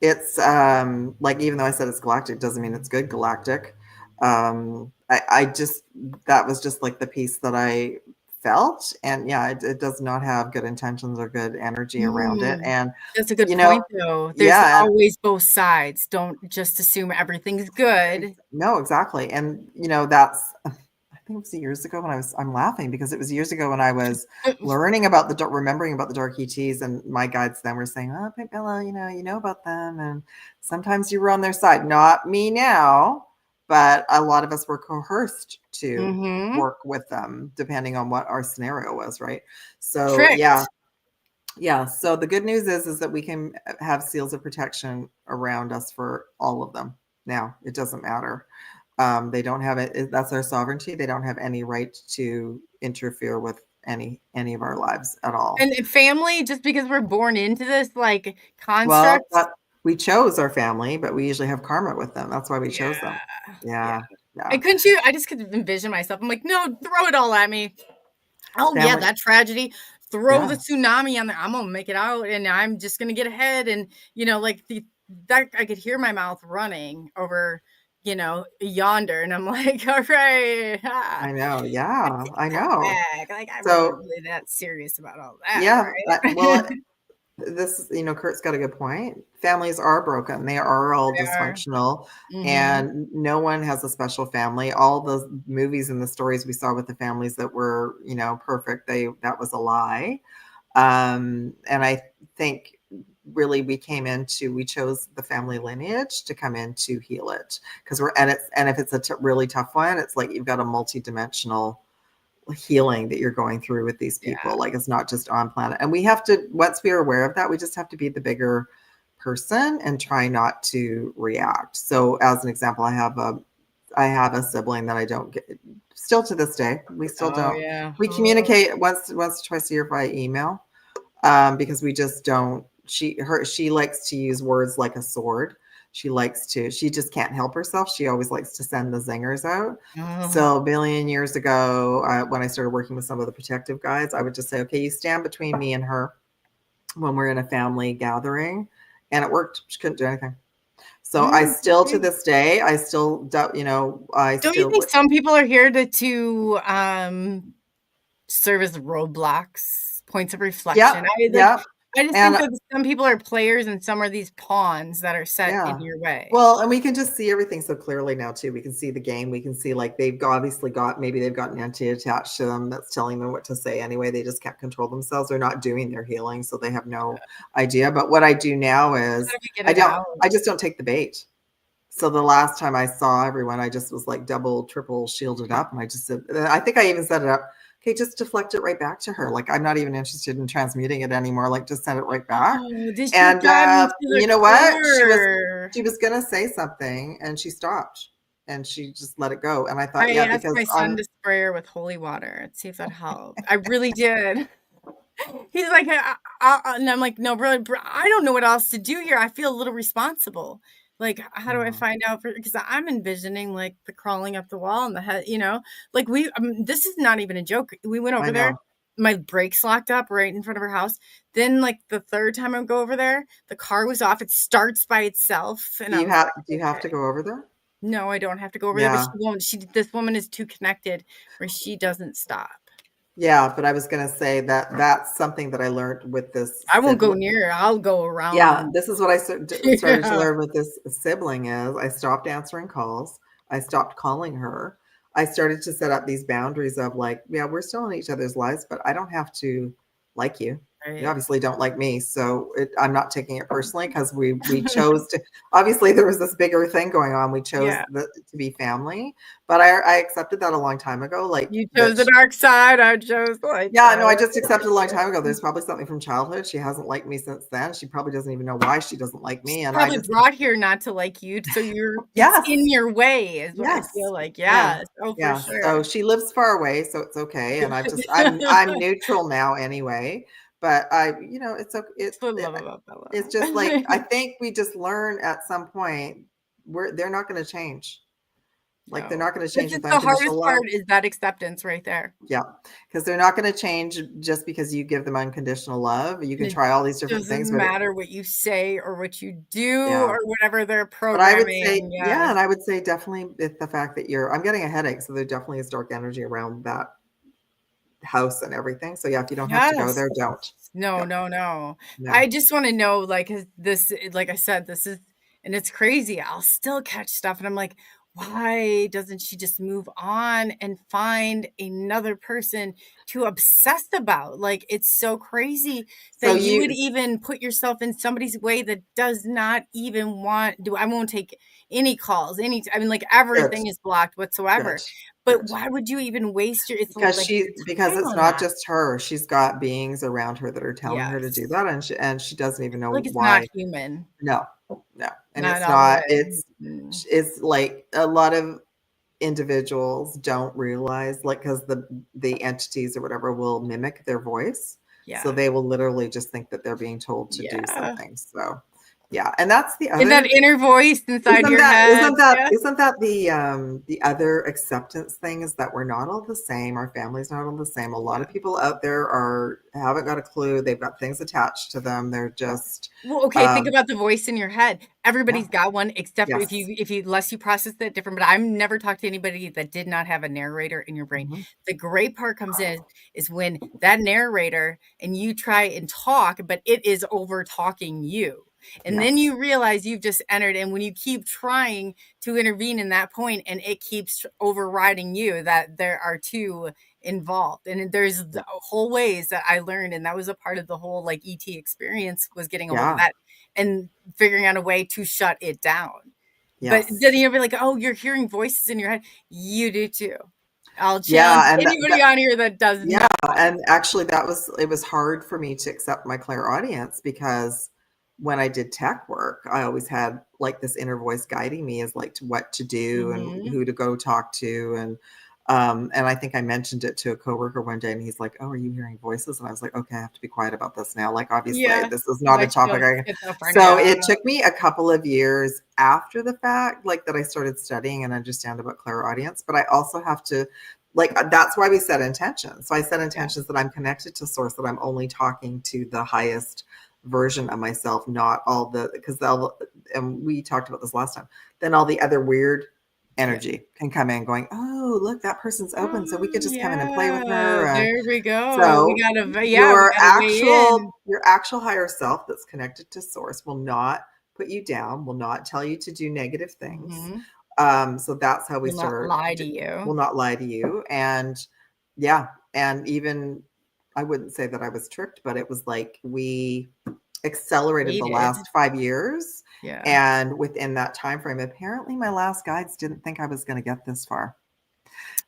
it's like, even though I said it's galactic doesn't mean it's good galactic. I just, that was just like the piece that I felt, and it does not have good intentions or good energy around it. And that's a good point though. There's always both sides. Don't just assume everything's good. No, exactly. And that's, I think it was years ago when I'm laughing because it was years ago when I was learning about remembering about the dark ETs, and my guides then were saying, oh, Pink Bella, you know about them, and sometimes you were on their side. Not me now, but a lot of us were coerced to work with them depending on what our scenario was, right? So so the good news is that we can have seals of protection around us for all of them. Now it doesn't matter. They don't have it. That's our sovereignty. They don't have any right to interfere with any of our lives at all. And family, just because we're born into this like construct. Well, we chose our family, but we usually have karma with them. That's why we chose them. And couldn't you? I just could envision myself. I'm like, no, throw it all at me. Oh yeah, that tragedy. throw the tsunami on there. I'm gonna make it out, and I'm just gonna get ahead. And like that, I could hear my mouth running over, yonder, and I'm like, all right, I know. Yeah, I know. back. Like I'm So not really that serious about all that. yeah, Right? well, this, Kurt's got a good point. Families are broken. They are all They are. dysfunctional, Mhm. and no one has a special family. All the movies and the stories we saw with the families that were, perfect, that was a lie. And I think really we chose the family lineage to come in to heal it, because and if it's a really tough one, it's like you've got a multi-dimensional healing that you're going through with these people. Yeah. Like, it's not just on planet. And we have to, once we are aware of that, we just have to be the bigger person and try not to react. So as an example, I have a sibling that I don't get, still to this day. We still don't. Yeah. We communicate once or twice a year via email, because we just don't. She likes to use words like a sword. She just can't help herself. She always likes to send the zingers out. So a billion years ago, when I started working with some of the protective guides, I would just say, okay, you stand between me and her when we're in a family gathering. And it worked. She couldn't do anything. So I still, to this day, I still, don't you think some people are here to serve as roadblocks, points of reflection? I just think that some people are players and some are these pawns that are set in your way. Well, and we can just see everything so clearly now too. We can see the game. We can see, like, maybe they've got an entity attached to them that's telling them what to say anyway. They just can't control themselves. They're not doing their healing, so they have no idea. But what I do now is I just don't take the bait. So the last time I saw everyone, I just was like double, triple shielded up. And I just said, I think I even set it up. Okay, just deflect it right back to her. Like, I'm not even interested in transmuting it anymore. Like, just send it right back. And you know what? She was going to say something and she stopped and she just let it go. And I thought, I asked my son to spray her with holy water and see if that helped. I really did. He's like, and I'm like, no, bro, I don't know what else to do here. I feel a little responsible. Like, how do I find out? Because I'm envisioning like the crawling up the wall and the head, like this is not even a joke. We went over there. My brakes locked up right in front of her house. Then, like, the third time I go over there, the car was off. It starts by itself. And do you have to go over there? No, I don't have to go over there. But she won't. This woman is too connected where she doesn't stop. Yeah, but I was going to say that's something that I learned with this. I won't go near. I'll go around. Yeah, this is what I started to learn with this sibling is I stopped answering calls. I stopped calling her. I started to set up these boundaries of like, yeah, we're still in each other's lives, but I don't have to like you. Right. You obviously don't like me, so I'm not taking it personally because we chose to. Obviously, there was this bigger thing going on. We chose to be family, but I accepted that a long time ago. Like, you chose the dark side. I chose like I just accepted a long time ago. There's probably something from childhood. She hasn't liked me since then. She probably doesn't even know why she doesn't like me. And probably brought here not to like you, so you're in your way. Is what I feel like. Yes. Oh, for sure. So she lives far away, so it's okay. And I'm neutral now anyway. But it's okay. It's just like, I think we just learn at some point they're not going to change. Like, they're not going to change. The hardest part is that acceptance right there. Yeah, because they're not going to change just because you give them unconditional love. You can try all these different things. Doesn't matter what you say or what you do or whatever they're programming. But I would say, and I would say definitely the fact that I'm getting a headache, so there definitely is dark energy around that house and everything. So if you don't have to go there, don't. No. I just want to know, like, this, like I said, this is, and it's crazy. I'll still catch stuff and I'm like, why doesn't she just move on and find another person to obsess about? Like, it's so crazy that you would even put yourself in somebody's way that does not even I won't take any calls, like, everything is blocked whatsoever. But why would you even waste your? Because it's not just her. She's got beings around her that are telling her to do that, and she doesn't even know like it's why. Not human. No, and it's not. It's like a lot of individuals don't realize, like, because the entities or whatever will mimic their voice, so they will literally just think that they're being told to do something. So. Yeah, and that's the other. And that inner voice inside your head. Isn't that the other acceptance thing, is that we're not all the same. Our family's not all the same. A lot of people out there haven't got a clue. They've got things attached to them. They're just Well, okay, think about the voice in your head. Everybody's got one, except for Yes. if you unless you process that different. But I've never talked to anybody that did not have a narrator in your brain. Mm-hmm. The great part comes in is when that narrator and you try and talk, but it is over talking you. And then you realize you've just entered, and when you keep trying to intervene in that point and it keeps overriding you, that there are two involved. And there's the whole ways that I learned, and that was a part of the whole like ET experience, was getting a hold of that and figuring out a way to shut it down. But then you'll be like, oh, you're hearing voices in your head. You do too. I'll challenge anybody on here that doesn't. Yeah, and actually it was hard for me to accept my clairaudience, because when I did tech work, I always had like this inner voice guiding me as like to what to do and who to go talk to. And I think I mentioned it to a coworker one day, and he's like, "Oh, are you hearing voices?" And I was like, "Okay, I have to be quiet about this now. Like, obviously this is not a topic." So it took me a couple of years after the fact, like, that I started studying and understand about clairaudience. But I also have to, like, that's why we set intentions. So I set intentions that I'm connected to source, that I'm only talking to the highest version of myself, not all and we talked about this last time, then all the other weird energy can come in going, oh, look, that person's open, so we could just come in and play with her. There we go. So we gotta, your actual higher self that's connected to source will not put you down, will not tell you to do negative things. So that's how we start. Will not lie to you. And and even, I wouldn't say that I was tricked, but it was like we accelerated the last 5 years. And within that time frame, apparently my last guides didn't think I was going to get this far.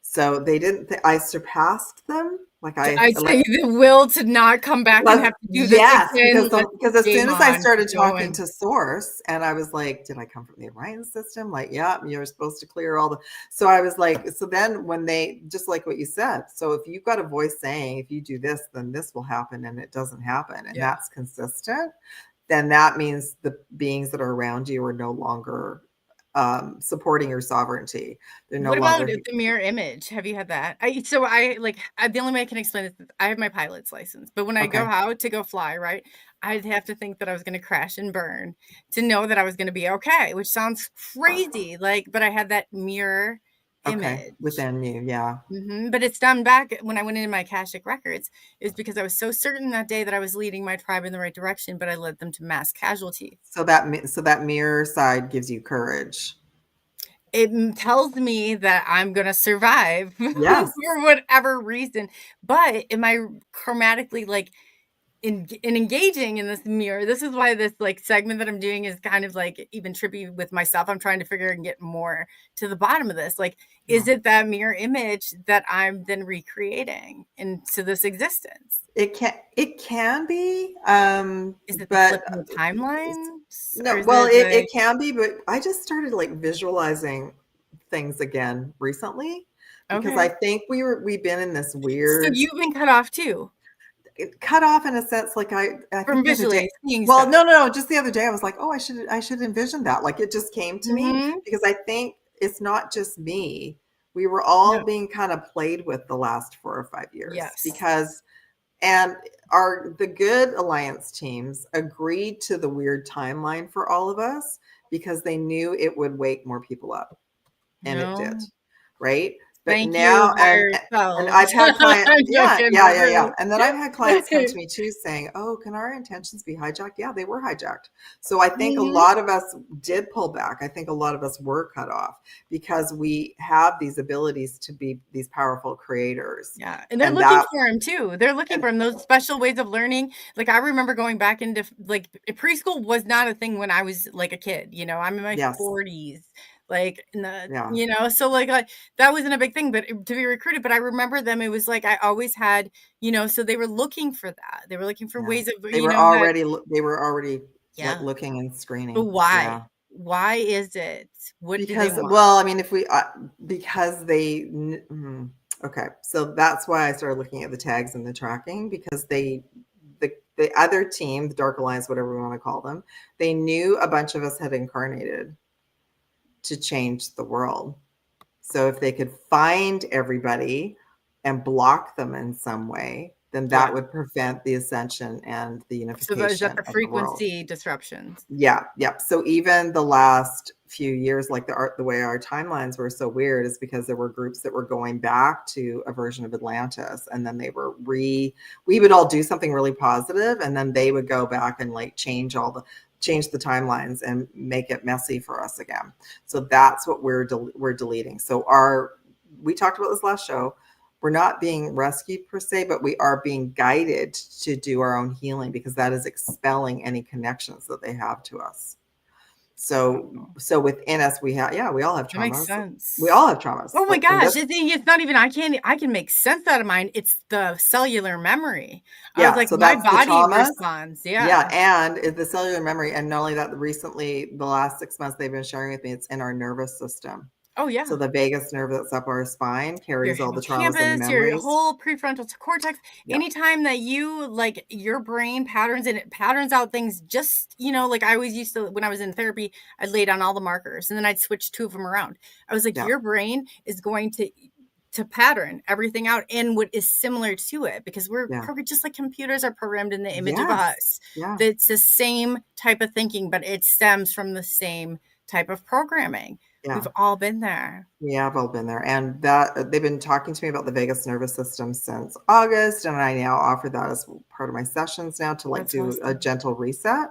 So they didn't I surpassed them. Like I say the will to not come back and have to do this again. Because as soon as I started talking to source, and I was like, did I come from the Orion system? Like, yeah, you're supposed to clear all the. So I was like, so then when they, just like what you said, so if you've got a voice saying, if you do this, then this will happen, and it doesn't happen, and that's consistent, then that means the beings that are around you are no longer supporting your sovereignty. They're no what longer. about the mirror image? Have you had that? The only way I can explain this is I have my pilot's license, but when I go out to go fly, right, I'd have to think that I was going to crash and burn to know that I was going to be okay, which sounds crazy, but I had that mirror image within you. But it's done back when I went into my Akashic records, is because I was so certain that day that I was leading my tribe in the right direction, but I led them to mass casualties. So that mirror side gives you courage. It tells me that I'm going to survive for whatever reason. But am I chromatically in engaging in this mirror? This is why this segment that I'm doing is kind of even trippy with myself. I'm trying to figure and get more to the bottom of this. Is it that mirror image that I'm then recreating into this existence? It can be. Is it the timeline? No, well, it can be, but I just started visualizing things again recently, because I think we've been in this weird. So you've been cut off too. Cut off in a sense, I from visually seeing stuff. No, just the other day I was like, oh, I should envision that. It just came to me, because I think it's not just me. We were all being kind of played with the last 4 or 5 years. Because the good alliance teams agreed to the weird timeline for all of us, because they knew it would wake more people up, and it did, right? But Thank now, you and I've had clients, and then I've had clients come to me too saying, "Oh, can our intentions be hijacked?" Yeah, they were hijacked. So I think a lot of us did pull back. I think a lot of us were cut off, because we have these abilities to be these powerful creators. Yeah, and they're looking for them too. They're looking for them, those special ways of learning. I remember going back into preschool was not a thing when I was a kid. I'm in my 40s. So that wasn't a big thing, but to be recruited. But I remember them, it was I always had, so they were looking for that. They were looking for ways of, they were already looking and screening. But why? Why is it? What because, do they want? Well, I mean, because they, okay. So that's why I started looking at the tags and the tracking, because the the other team, the Dark Alliance, whatever we want to call them, they knew a bunch of us had incarnated to change the world. So if they could find everybody and block them in some way, then that would prevent the ascension and the unification So is that the of frequency disruptions? Yeah. So even the last few years, like the way our timelines were so weird is because there were groups that were going back to a version of Atlantis, and then they were we would all do something really positive, and then they would go back and like change the timelines and make it messy for us again. So that's what we're deleting. So we talked about this last show. We're not being rescued per se, but we are being guided to do our own healing, because that is expelling any connections that they have to us. So within us, we all have traumas. That makes sense. We all have traumas. Oh my gosh. It's not even, I can make sense out of mine. It's the cellular memory. I was like, so my that's the body traumas. responds. Yeah. And it's the cellular memory. And not only that, recently, the last 6 months, they've been sharing with me, it's in our nervous system. Oh, yeah. So the vagus nerve that's up our spine carries all the traumas and the your memories. whole prefrontal cortex. Yep. Anytime that you, like, your brain patterns and it patterns out things, just, like I always used to, when I was in therapy, I'd lay down all the markers and then I'd switch 2 of them around. I was like, your brain is going to pattern everything out in what is similar to it, because we're programmed, just like computers are programmed in the image of us. Yeah. It's the same type of thinking, but it stems from the same type of programming. Yeah. We've all been there. We have all been there. And that they've been talking to me about the vagus nervous system since August. And I now offer that as part of my sessions now to do a gentle reset.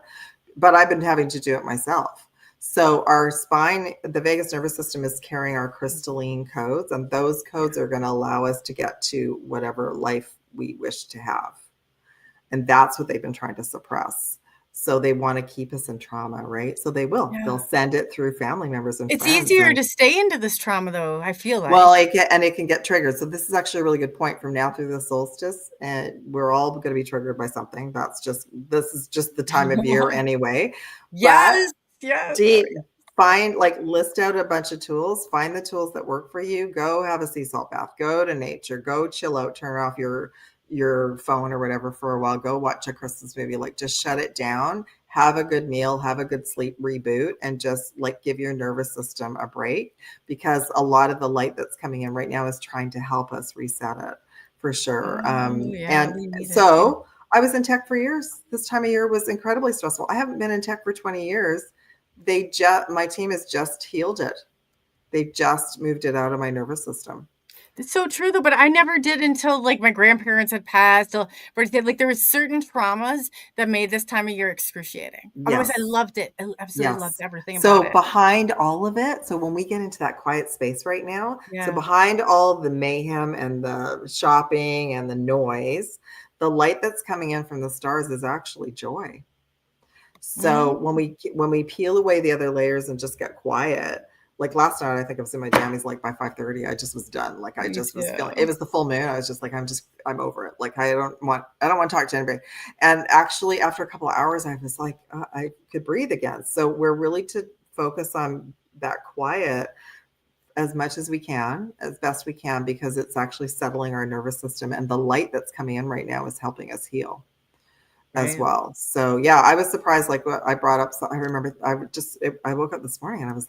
But I've been having to do it myself. So our spine, the vagus nervous system, is carrying our crystalline codes. And those codes are going to allow us to get to whatever life we wish to have. And that's what they've been trying to suppress. So they want to keep us in trauma, right? So they will. Yeah. They'll send it through family members and friends. It's easier to stay into this trauma, though, I feel like. Well, it can get triggered. So this is actually a really good point from now through the solstice. And we're all going to be triggered by something. This is just the time of year anyway. Yes. List out a bunch of tools. Find the tools that work for you. Go have a sea salt bath. Go to nature. Go chill out. Turn off your phone or whatever for a while. Go watch a Christmas movie. Just shut it down, have a good meal, have a good sleep, reboot, and just give your nervous system a break, because a lot of the light that's coming in right now is trying to help us reset it for sure. So I was in tech for years. This time of year was incredibly stressful. I haven't been in tech for 20 years. My team has just healed it. They just moved it out of my nervous system. It's so true, though, but I never did until my grandparents had passed. There was certain traumas that made this time of year excruciating. Yes. Otherwise, I loved it. I absolutely loved everything about it. So behind all of it, so when we get into that quiet space right now, so behind all the mayhem and the shopping and the noise, the light that's coming in from the stars is actually joy. So when we peel away the other layers and just get quiet. Last night, I think I was in my jammies by 5:30. I just was done. I just was feeling, it was the full moon. I was just I'm over it. I don't want to talk to anybody. And actually, after a couple of hours, I was I could breathe again. So we're really to focus on that quiet as much as we can, as best we can, because it's actually settling our nervous system. And the light that's coming in right now is helping us heal. As well. So I was surprised. What I brought up. So I remember I woke up this morning and I was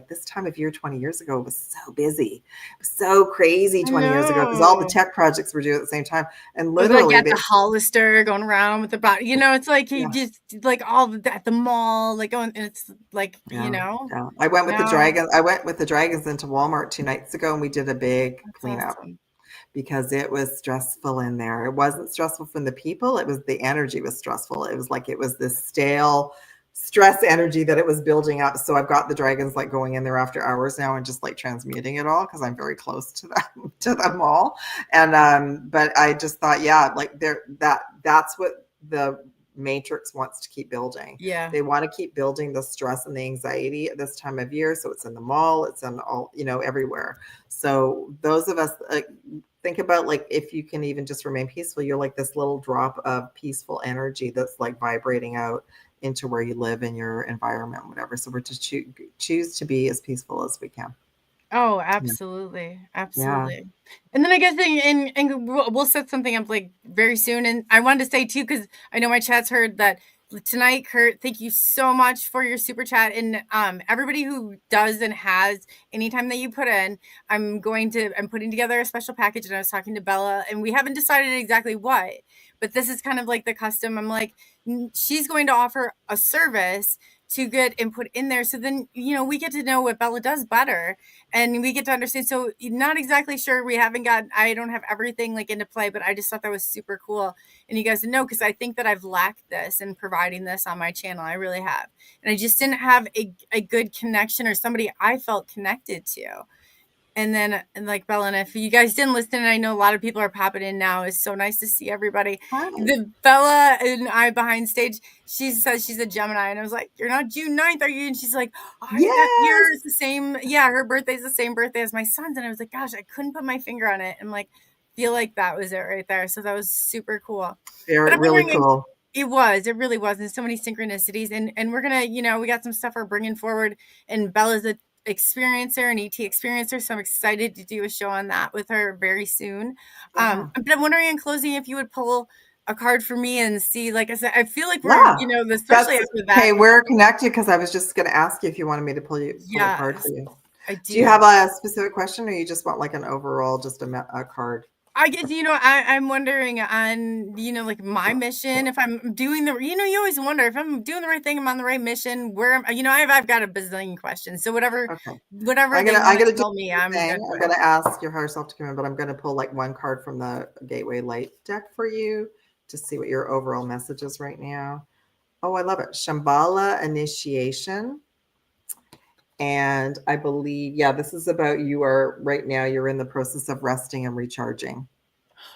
this time of year 20 years ago was so busy, so crazy 20 years ago, because all the tech projects were due at the same time. And literally at the Hollister going around with the body, it's just all at the mall, going, and it's I went with the dragons. I went with the dragons into Walmart 2 nights ago, and we did a big cleanup. Awesome. Because it was stressful in there. It wasn't stressful from the people. It was the energy was stressful. It was it was this stale stress energy that it was building up. So I've got the dragons going in there after hours now and just transmuting it all, because I'm very close to them all. And but I just thought, that's what the Matrix wants to keep building. Yeah. They want to keep building the stress and the anxiety at this time of year. So it's in the mall, it's in all, everywhere. So those of us think about if you can even just remain peaceful, you're this little drop of peaceful energy that's vibrating out into where you live in your environment, whatever. So we're to choose to be as peaceful as we can. Oh, Yeah. absolutely. Yeah. Absolutely. And then I guess and we'll set something up like very soon. And I wanted to say too, because I know my chat's heard that tonight, Kurt, thank you so much for your super chat. And everybody who does and has anytime that you put in, I'm putting together a special package, and I was talking to Bella, and we haven't decided exactly what, but this is kind of like the custom. I'm like, she's going to offer a service to get input in there. So then, we get to know what Bella does better, and we get to understand. So not exactly sure. I don't have everything like into play, but I just thought that was super cool. And you guys know, because I think that I've lacked this in providing this on my channel. I really have. And I just didn't have a good connection or somebody I felt connected to. And then, and like Bella, and if you guys didn't listen, and I know a lot of people are popping in now, it's so nice to see everybody. Hi. The Bella and I behind stage, she says she's a Gemini, and I was like, "You're not June 9th, are you?" And she's like, that year Yes. is the same. Yeah, her birthday's the same birthday as my son's. And I was like, gosh, I couldn't put my finger on it. I'm like, feel like that was it right there. So that was super cool. But Very, I'm really wondering, cool. it really was. And so many synchronicities. And we're gonna, we got some stuff we're bringing forward, and Bella's a experiencer and ET experiencer, so I'm excited to do a show on that with her very soon. Yeah. But I'm wondering in closing if you would pull a card for me and see, like I said, I feel like we're, Yeah. especially That's after that. okay. We're connected because I was just going to ask you if you wanted me to pull a card for you. I do. Do you have a specific question, or you just want like an overall, just a card? I guess, I'm wondering on, like my mission, if I'm doing you always wonder if I'm doing the right thing, I'm on the right mission, I've got a bazillion questions. So whatever Okay. they I'm want gonna to do tell me, the I'm thing. good I'm with. gonna ask your higher self to come in, but I'm gonna pull like one card from the Gateway Light deck for you to see what your overall message is right now. Oh, I love it. Shambhala Initiation. And I believe, this is about right now, you're in the process of resting and recharging.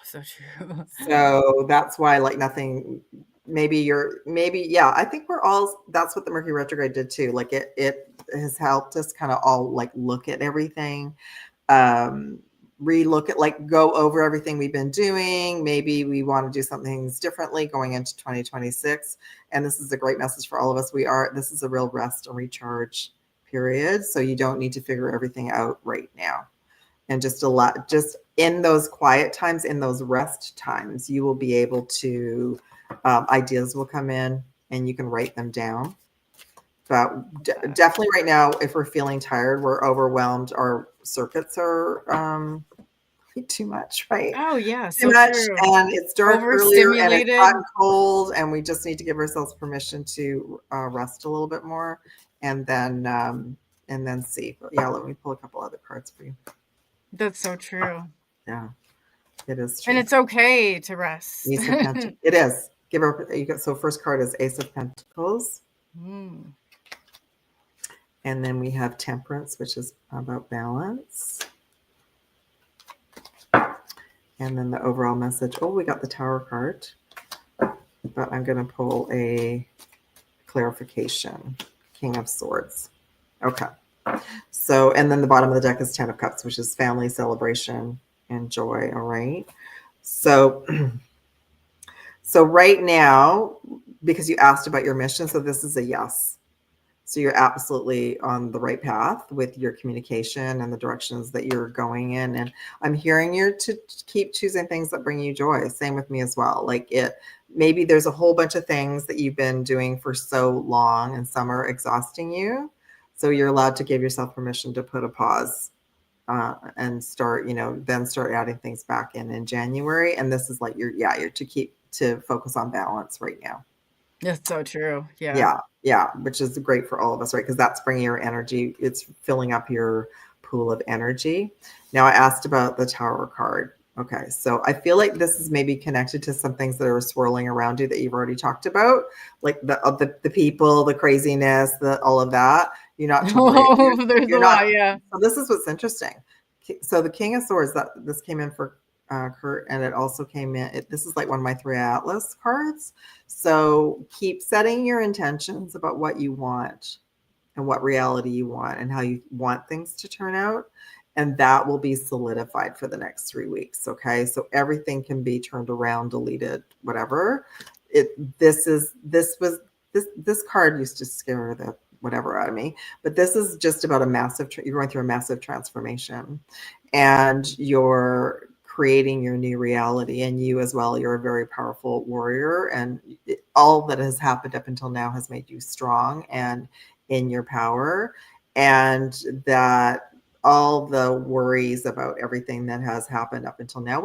So true. So that's why, like, nothing, I think that's what the Mercury retrograde did too. Like it has helped us kind of all like look at everything, relook at, like, go over everything we've been doing. Maybe we want to do some things differently going into 2026. And this is a great message for all of us. This is a real rest and recharge period. So you don't need to figure everything out right now. And just in those quiet times, in those rest times, you will be able to, ideas will come in and you can write them down. But definitely right now, if we're feeling tired, we're overwhelmed, our circuits are too much, right? Oh yeah, Too much, and it's dark earlier and it's hot and cold, and we just need to give ourselves permission to rest a little bit more, and then see. But yeah, let me pull a couple other cards for you. That's so true. Yeah, it is true. And it's okay to rest. Ace of Pentacles. It is. So first card is Ace of Pentacles. And then we have Temperance, which is about balance. And then the overall message. Oh, we got the Tower card. But I'm going to pull a clarification. King of Swords. Okay. So, and then the bottom of the deck is Ten of Cups, which is family, celebration, and joy. All right. So, right now, because you asked about your mission, so this is a yes. So you're absolutely on the right path with your communication and the directions that you're going in. And I'm hearing you to keep choosing things that bring you joy. Same with me as well. Like maybe there's a whole bunch of things that you've been doing for so long and some are exhausting you. So you're allowed to give yourself permission to put a pause and start, then start adding things back in January. And this is like you're to focus on balance right now. That's so true. Yeah. Yeah, which is great for all of us, right? Because that's bringing your energy. It's filling up your pool of energy. Now, I asked about the Tower card. Okay, so I feel like this is maybe connected to some things that are swirling around you that you've already talked about, like the people, the craziness, all of that. You're not. There's a lot, yeah. So this is what's interesting. So the King of Swords, this came in for Kurt, and it also came in. This is like one of my 3 Atlas cards. So keep setting your intentions about what you want and what reality you want and how you want things to turn out. And that will be solidified for the next 3 weeks. Okay. So everything can be turned around, deleted, whatever. This card used to scare the whatever out of me. But this is just about a massive, you're going through a massive transformation, and you're creating your new reality. And you as well, you're a very powerful warrior, and all that has happened up until now has made you strong and in your power. And that all the worries about everything that has happened up until now,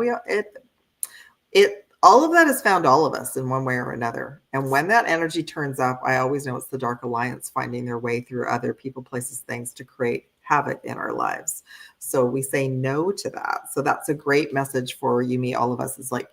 all of that has found all of us in one way or another. And when that energy turns up, I always know it's the Dark Alliance finding their way through other people, places, things to create havoc in our lives. So we say no to that. So that's a great message for you, me, all of us, is like,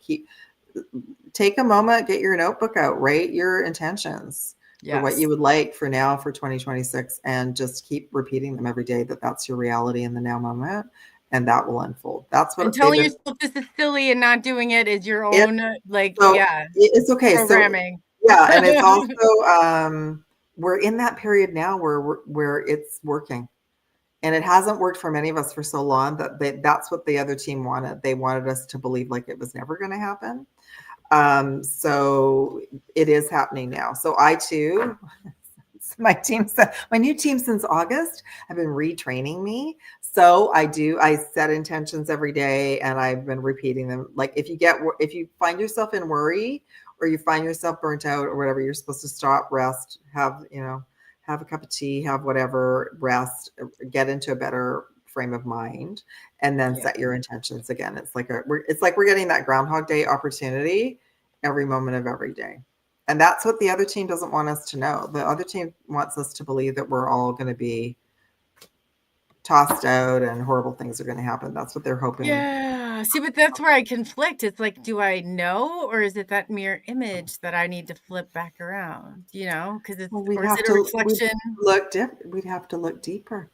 take a moment, get your notebook out, write your intentions for what you would like for now, for 2026, and just keep repeating them every day, that that's your reality in the now moment. And that will unfold. That's what. And telling yourself this is silly and not doing it is your own, it's okay. Programming. So, and it's also we're in that period now where it's working, and it hasn't worked for many of us for so long that that's what the other team wanted. They wanted us to believe like it was never going to happen. So it is happening now. So I too. My new team since August have been retraining me. So I set intentions every day, and I've been repeating them. Like if you find yourself in worry, or you find yourself burnt out or whatever, you're supposed to stop, rest, have a cup of tea, have whatever, rest, get into a better frame of mind, and then set your intentions again. It's like we're getting that Groundhog Day opportunity every moment of every day. And that's what the other team doesn't want us to know. The other team wants us to believe that we're all going to be tossed out and horrible things are going to happen. That's what they're hoping. Yeah. See, but that's where I conflict. It's like, do I know, or is it that mirror image that I need to flip back around? Because it's, or is it a reflection? We'd have to look deeper.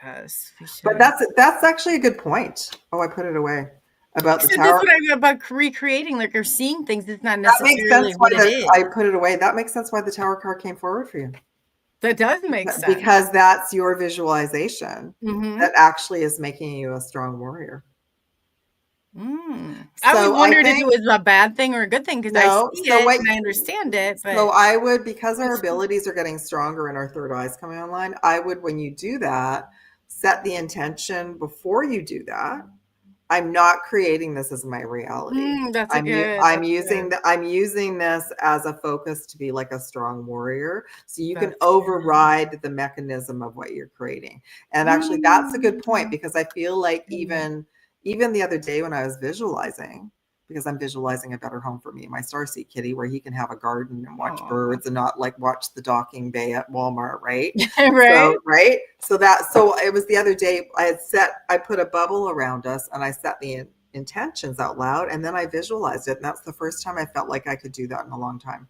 Yes, we should. But that's actually a good point. Oh, I put it away. About the tower. That's what I mean about recreating, like, or seeing things. It's not necessarily what it is. I put it away. That makes sense why the tower card came forward for you. That does make sense. Because that's your visualization that actually is making you a strong warrior. I wondered if it was a bad thing or a good thing, because I see it and I understand it. But. So I would, because our abilities are getting stronger and our third eye is coming online, I would, when you do that, set the intention before you do that. I'm not creating this as my reality. I'm using this as a focus to be like a strong warrior. So you can override the mechanism of what you're creating. And actually that's a good point, because I feel like even the other day when I was visualizing, because I'm visualizing a better home for me, my Starseed kitty, where he can have a garden and watch birds and not like watch the docking bay at Walmart, right? Right. So it was the other day I put a bubble around us, and I set the intentions out loud, and then I visualized it. And that's the first time I felt like I could do that in a long time.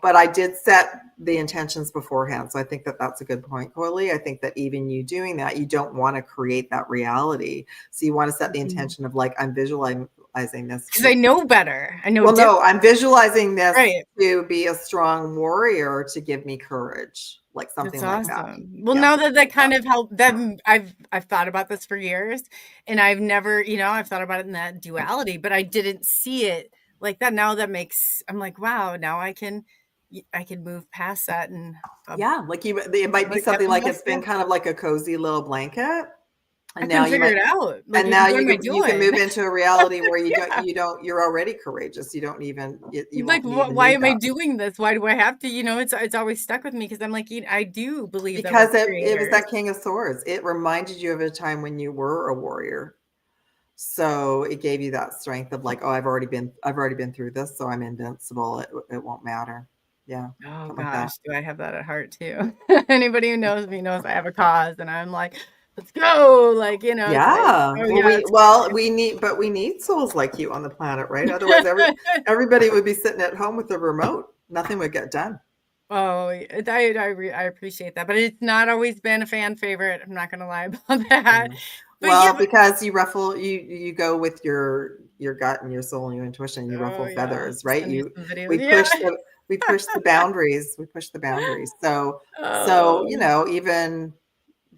But I did set the intentions beforehand. So I think that that's a good point, Coley. I think that even you doing that, you don't want to create that reality. So you want to set the intention of like, I'm visualizing this. Because I know better. I know. Well, no, I'm visualizing this to be a strong warrior, to give me courage. Like something like that. Well, now that kind of helped them, I've thought about this for years, and I've never, I've thought about it in that duality, but I didn't see it like that. Now I'm like, wow, now I can move past that. And like it might be something like it's been kind of like a cozy little blanket. And now you figure it out. Like, and now you can move into a reality where you're already courageous. You don't even, why am I doing this? Why do I have to, it's always stuck with me, because I'm like, I do believe because it was that King of Swords. It reminded you of a time when you were a warrior. So it gave you that strength of like, oh, I've already been through this, so I'm invincible. It won't matter. Yeah. Oh gosh, do I have that at heart too? Anybody who knows me knows I have a cause, and I'm like, let's go, like, Yeah. We need souls like you on the planet, right? Otherwise, everybody would be sitting at home with the remote. Nothing would get done. Oh, I appreciate that, but it's not always been a fan favorite. I'm not going to lie about that. But because you ruffle, you go with your gut and your soul and your intuition. You ruffle feathers, right? We push the boundaries. We push the boundaries. So even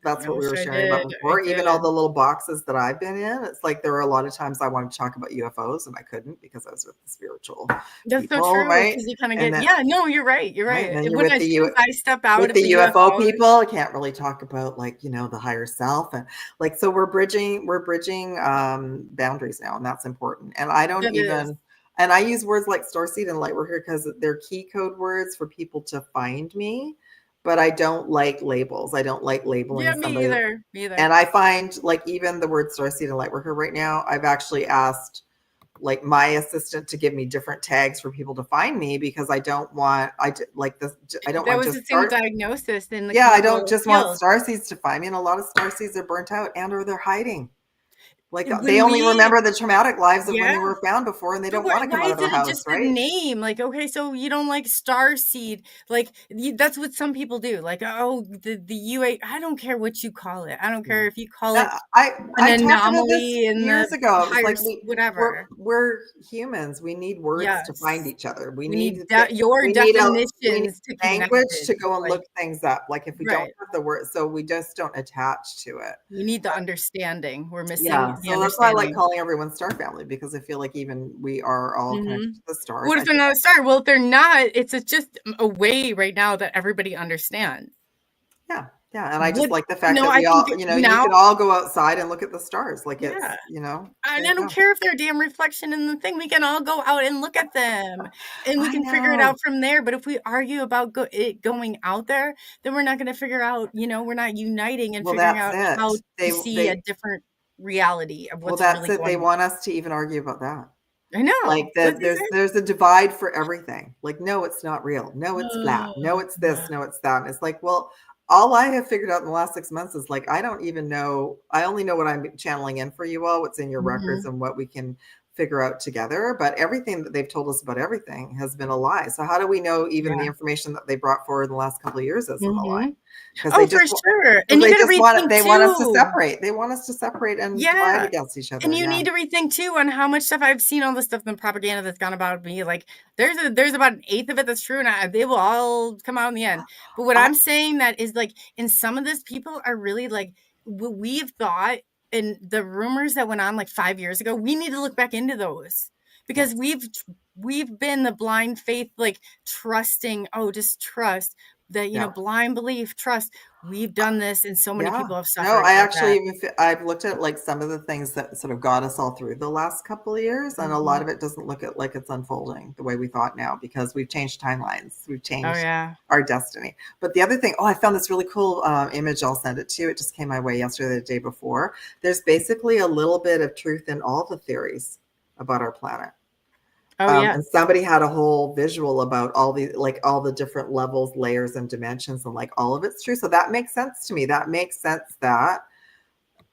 That's I what we wish were I sharing about did. I before. Even all did. the little boxes that I've been in, it's like there were a lot of times I wanted to talk about UFOs and I couldn't because I was with the spiritual That's so people, true right? because you kind of And get, then yeah, no, you're right. You're right, and right. then you're When with as the soon as I step out with of the the UFO UFOs, people, I can't really talk about like, the higher self and like so we're bridging boundaries now, and that's important. And I don't that is. even and I use words like starseed and lightworker because they're key code words for people to find me, but I don't like labels. I don't like labeling Yeah, me somebody. either. Me either. And I find like even the word starseed and lightworker right now, I've actually asked like my assistant to give me different tags for people to find me because I don't want like this I don't That want was just just in the start diagnosis in the yeah, I don't clinical just want field. starseeds to find me, and a lot of starseeds are burnt out and or they're hiding. Like they When only we remember the traumatic lives of when Yeah. they were found before and they But don't want to come why out is of their it house, just a right? name? Like, okay, so you don't like starseed. Like, that's what some people do. Like, oh, the UA, I don't care what you call it. I don't Yeah. care if you call it Yeah, I an I talked about this anomaly in years the ago. It was higher, like we're whatever. we're humans. We need words to find Yes. each other. We need your We need definitions to connect language it. to go and Like, look things up. Like if we don't right. have the word, so we just don't attach to it. We need the understanding. We're Yeah, missing the so that's why I like understanding. calling everyone star family because I feel like even we are all connected Mhm. to the stars. What I if they're think not a star? Well, if they're not, it's just a way right now that everybody understands. yeah, yeah, and I just What like the fact that I we think all, you now, can all go outside and look at the stars. Like yeah. it's, And there I you don't go. care if they're a damn reflection in the thing. We can all go out and look at them, and we I can figure it know. out from there. But if we argue about it going out there, then we're not going to figure out. We're not uniting and Well, figuring that's out it. how to see a different reality of Well, what's that's really it. They going want us to even argue about that. on. I Like know. That's there's a divide for everything. Like, no, it's not real. No, it's flat. No, it's yeah. this. No, it's that. And it's like, well, all I have figured out in the last 6 months is like I don't even know. I only know what I'm channeling in for you all, what's in your records, Mhm. and what we can figure out together. But everything that they've told us about everything has been a lie. So how do we know even the Yeah. information that they brought forward in the last couple of years isn't a lie? Mhm. Because Oh, for sure. And you they got to just want it. rethink They want us to too. separate. They want us to separate and divide Yeah. against each And other. you Yeah. need to rethink too on how much stuff I've seen all this stuff in propaganda that's gone about me. Like there's about an eighth of it that's true, and they will all come out in the end. But what I I'm saying that is like in some of this, people are really like what we've thought and the rumors that went on like 5 years ago. We need to look back into those because yes. we've been the blind faith, like trusting. Oh, just trust that Yeah. blind belief, trust. We've done this, and so many Yeah. people have No, suffered I with actually that. even I've looked at like some of the things that sort of got us all through the last couple of years, and a lot Mhm. of it doesn't look at like it's unfolding the way we thought now because we've changed timelines, we've Oh changed yeah. our destiny. But the other thing, I found this really cool image. I'll send it to you. It just came my way yesterday, the day before. There's basically a little bit of truth in all the theories about our planet. Oh yeah. And somebody had a whole visual about all the different levels, layers, and dimensions, and like all of it's true. So that makes sense to me. That makes sense that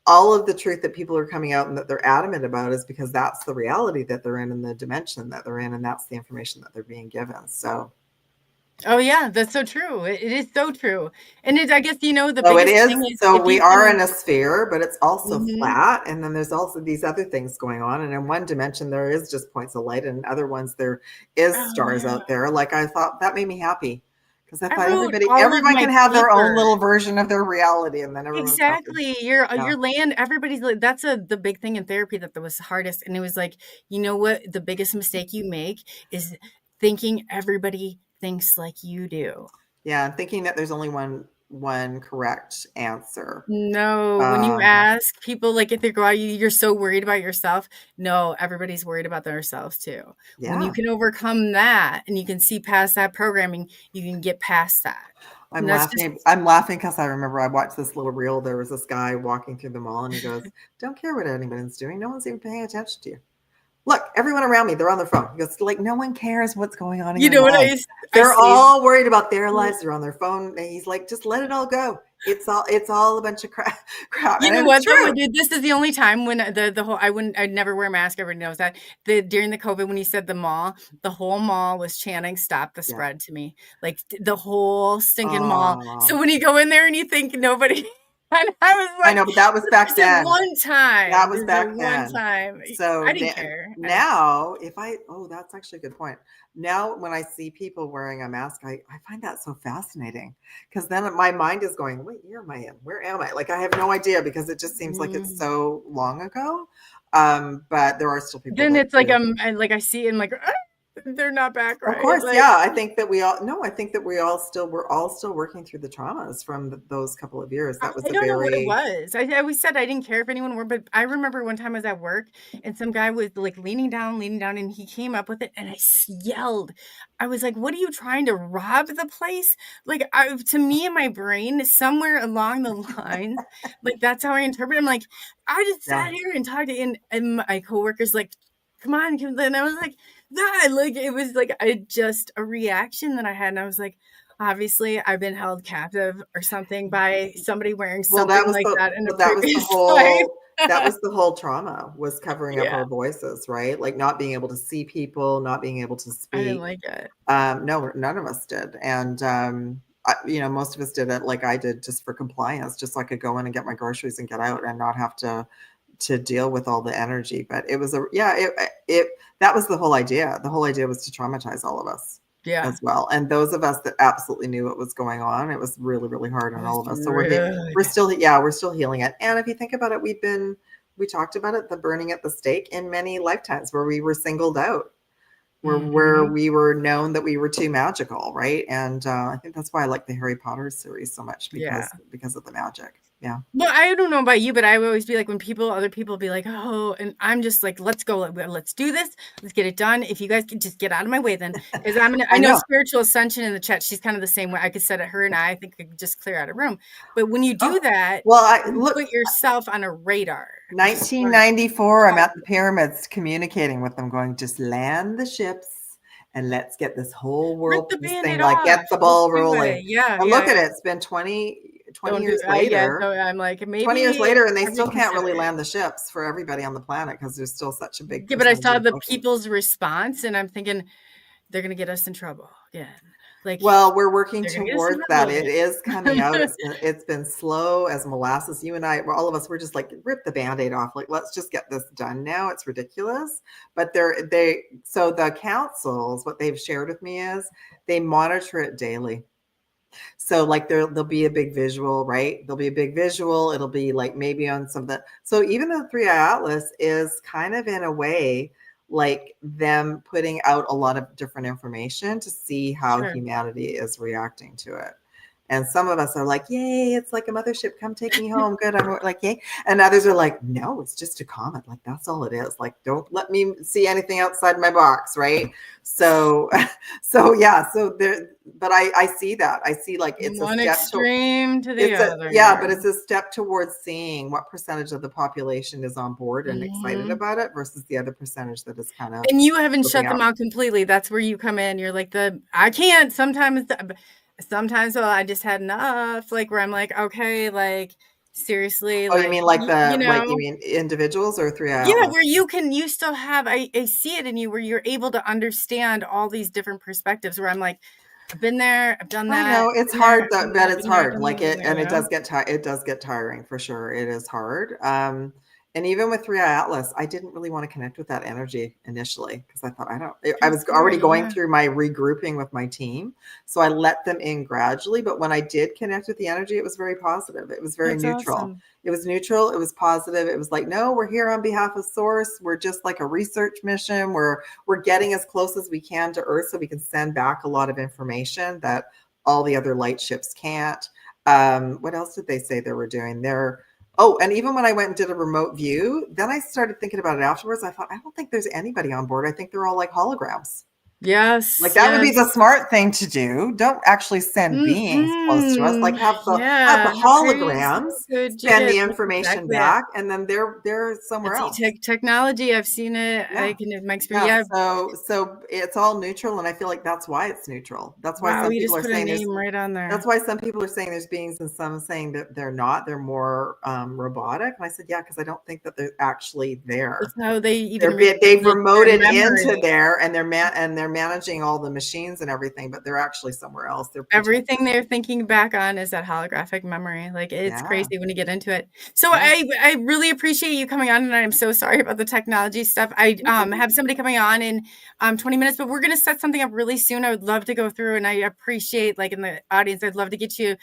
all of the truth that people are coming out and that they're adamant about is because that's the reality that they're in and the dimension that they're in, and that's the information that they're being given. So, Oh yeah, that's so true. It is so true. And I guess the so it biggest is. thing is So if we you are can. in a sphere, but it's also Mhm. flat. And then there's also these other things going on. And in one dimension, there is just points of light, and in other ones, there is Oh stars yeah. out there. Like I thought that made me happy because I I thought wrote all of everyone my can have their own papers. little version of their reality, and then everyone's happy. Exactly. Your Yeah. your land, everybody's like that's the big thing in therapy that was hardest. And it was like, you know what? The biggest mistake you make is thinking everybody thinks like you do. Yeah. And thinking that there's only one correct answer. No, when you Um, ask people, like, if they go out, you're so worried about yourself. No, everybody's worried about themselves too. When you yeah. can overcome that and you can see past that programming, you can get past that. And I'm that's just laughing. I'm laughing because I remember I watched this little reel. There was this guy walking through the mall, and he goes, "Don't care what anybody's doing. No one's even paying attention to you. Look, everyone around me, they're on their phone." He goes, "Like no one cares what's going on in you your know what life. I They're say? all worried about their lives. They're on their phone." And he's like, "Just let it all go. It's all a bunch of crap." Crap. You And know it's what though? true. This is the only time when the whole I'd never wear a mask. Everybody knows that. During the COVID when he said the mall, the whole mall was chanting "Stop the Yeah. spread" to me, like the whole stinking mall. So Oh, when you go in there and you think nobody And I was like, I know, but that was back then. One time. That was This is back one then. time. So I didn't care. now, that's actually a good point. Now, when I see people wearing a mask, I find that so fascinating because then my mind is going, what year am I in? Where am I? Like, I have no idea because it just seems like it's so long ago. But there are still people. Then that it's like, do. I see it and like, they're not back right. Of course, like, yeah. I think that we're all still working through the traumas from those couple of years. That was I don't know what it was. I always said I didn't care if anyone were, but I remember one time I was at work and some guy was like leaning down, and he came up with it and I yelled. I was like, what are you trying to rob the place? Like, to me in my brain, somewhere along the lines, like that's how I interpret it. I'm like, I just sat here and talked to, and my coworkers like, come on. And I was like, that, like, it was like just a reaction that I had. And I was like, obviously I've been held captive or something by somebody wearing something that in a previous life. That was the whole trauma, was covering up our voices, right? Like not being able to see people, not being able to speak. I didn't like it. No, none of us did. And, most of us did it like I did just for compliance, just so I could go in and get my groceries and get out and not have to deal with all the energy. But it was that was the whole idea. The whole idea was to traumatize all of us. As well. And those of us that absolutely knew what was going on, it was really, really hard on all of us. So we're still healing it. And if you think about it, we talked about it, the burning at the stake in many lifetimes where we were singled out, where we were known that we were too magical, right? And I think that's why I like the Harry Potter series so much, because of the magic. Yeah. Well, I don't know about you, but I would always be like, when other people be like, oh, and I'm just like, let's go, let's do this, let's get it done. If you guys can just get out of my way, then, because I know Spiritual Ascension in the chat, she's kind of the same way. I could set it, her and I think could just clear out a room. But when you do that, you put yourself on a radar. 1994, I'm at the pyramids communicating with them, going, just land the ships and let's get this whole world this thing, like get the ball rolling. And look at it, it's been 20 years later. So I'm like, maybe 20 years later, and they still can't really land the ships for everybody on the planet because there's still such a big. Yeah, but I saw the people's response, and I'm thinking they're gonna get us in trouble again. Like, well, we're working towards that. It is coming out. It's been slow as molasses. You and I, all of us, we're just like, rip the Band-Aid off. Like, let's just get this done now. It's ridiculous. But so the councils, what they've shared with me is they monitor it daily. So like there'll be a big visual, right? There'll be a big visual. It'll be like maybe on something. So even the 3-Eye Atlas is kind of in a way like them putting out a lot of different information to see how humanity is reacting to it. And some of us are like, yay, it's like a mothership. Come take me home. Good. I'm like, yay. And others are like, no, it's just a comet. Like, that's all it is. Like, don't let me see anything outside my box. Right. So there, but I see that. I see like it's one a step extreme to the other. But it's a step towards seeing what percentage of the population is on board and excited about it versus the other percentage that is kind of. And you haven't shut them out completely. That's where you come in. You're like I can't sometimes. Sometimes I just had enough, like where I'm like, okay, like seriously. Oh, like, you mean like like you mean individuals or 3-Eye? Yeah, where you still have, I see it in you where you're able to understand all these different perspectives where I'm like, I've been there, I've done that. I know it's hard, but it's hard. Like it, and it does get tiring for sure. It is hard. And even with 3-Eye Atlas, I didn't really want to connect with that energy initially because I thought I was already going through my regrouping with my team. So I let them in gradually. But when I did connect with the energy, it was very positive. It was very neutral. Awesome. It was neutral. It was positive. It was like, no, we're here on behalf of Source. We're just like a research mission. We're getting as close as we can to Earth so we can send back a lot of information that all the other light ships can't. What else did they say they were doing? And even when I went and did a remote view, then I started thinking about it afterwards. I thought, I don't think there's anybody on board. I think they're all like holograms. Yes. Like that would be the smart thing to do. Don't actually send beings close to us. Like have the holograms send the information back, and then they're somewhere else. Technology, I've seen it. I can my experience. So it's all neutral, and I feel like that's why it's neutral. That's why some people are saying there's right on there. That's why some people are saying there's beings, and some saying that they're not. They're more robotic. And I said, yeah, because I don't think that they're actually there. That's how they they've remoted into there, and they're managing all the machines and everything, but they're actually somewhere else. They're Everything they're thinking back on is that holographic memory. Like, it's Yeah. crazy when you get into it. So Yeah. I really appreciate you coming on, and I'm so sorry about the technology stuff. I have somebody coming on in 20 minutes, but we're going to set something up really soon. I would love to go through, and I appreciate, like, in the audience, I'd love to get you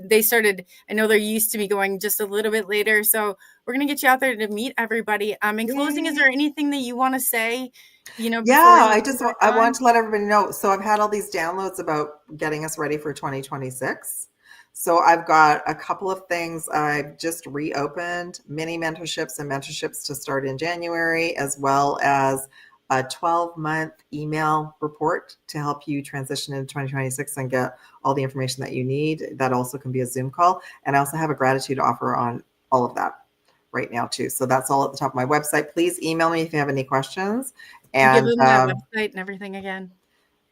they started, I know they're used to me going just a little bit later, so we're going to get you out there to meet everybody. In closing, is there anything that you want to say, before Yeah, you I want to let everybody know. So I've had all these downloads about getting us ready for 2026. So I've got a couple of things. I've just reopened mini mentorships and mentorships to start in January, as well as a 12-month email report to help you transition into 2026 and get all the information that you need. That also can be a Zoom call. And I also have a gratitude offer on all of that right now too. So that's all at the top of my website. Please email me if you have any questions. give And them that website and everything again?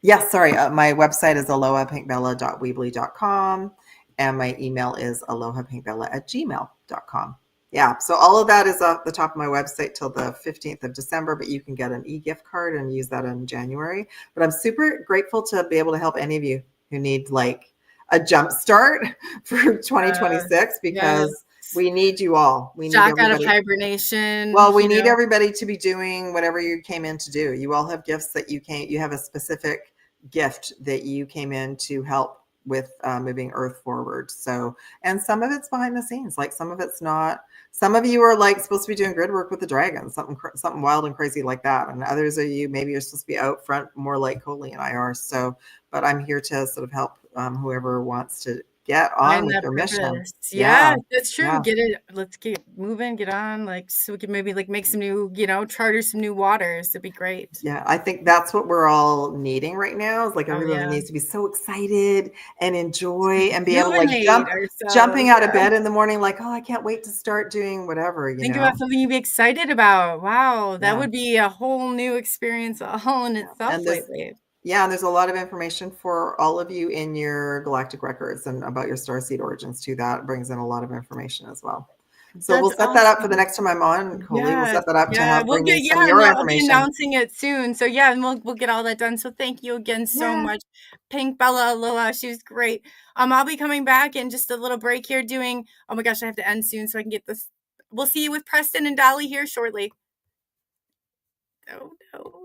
yes, sorry. My website is alohapinkbella.weebly.com, and my email is alohapinkbella@gmail.com. Yeah, so all of that is at the top of my website till the 15th of December, but you can get an e-gift card and use that in January. But I'm super grateful to be able to help any of you who need like a jump start for 2026, because we need you all. We need Shock out of everybody. hibernation. Well, we need everybody to be doing whatever you came in to do. You all have gifts that you have a specific gift that you came in to help with moving Earth forward. So, and some of it's behind the scenes, like some of it's not. Some of you are like supposed to be doing grid work with the dragons, something wild and crazy like that. And others of you, maybe you're supposed to be out front more like Coley and I are. So, but I'm here to sort of help whoever wants to get on with their mission. Yeah, that's true. Yeah. Let's get moving, get on, like, so we can maybe like make some new, charter some new waters. It'd be great. Yeah, I think that's what we're all needing right now, is like everybody needs to be so excited and enjoy and be able to like jumping out of bed in the morning, like, oh, I can't wait to start doing whatever, Think about something you'd be excited about. Wow, that Yeah. would be a whole new experience all in itself lately. Yeah, and there's a lot of information for all of you in your galactic records and about your starseed origins too. That brings in a lot of information as well. So we'll set that up for the next time I'm on, Coley. We'll set that up to help bring in some of your information. I'll be announcing it soon. So yeah, and we'll get all that done. So thank you again so much, Pink Bella Aloha. She was great. I'll be coming back in just a little break here doing, oh my gosh, I have to end soon so I can get this. We'll see you with Preston and Dolly here shortly. Oh no.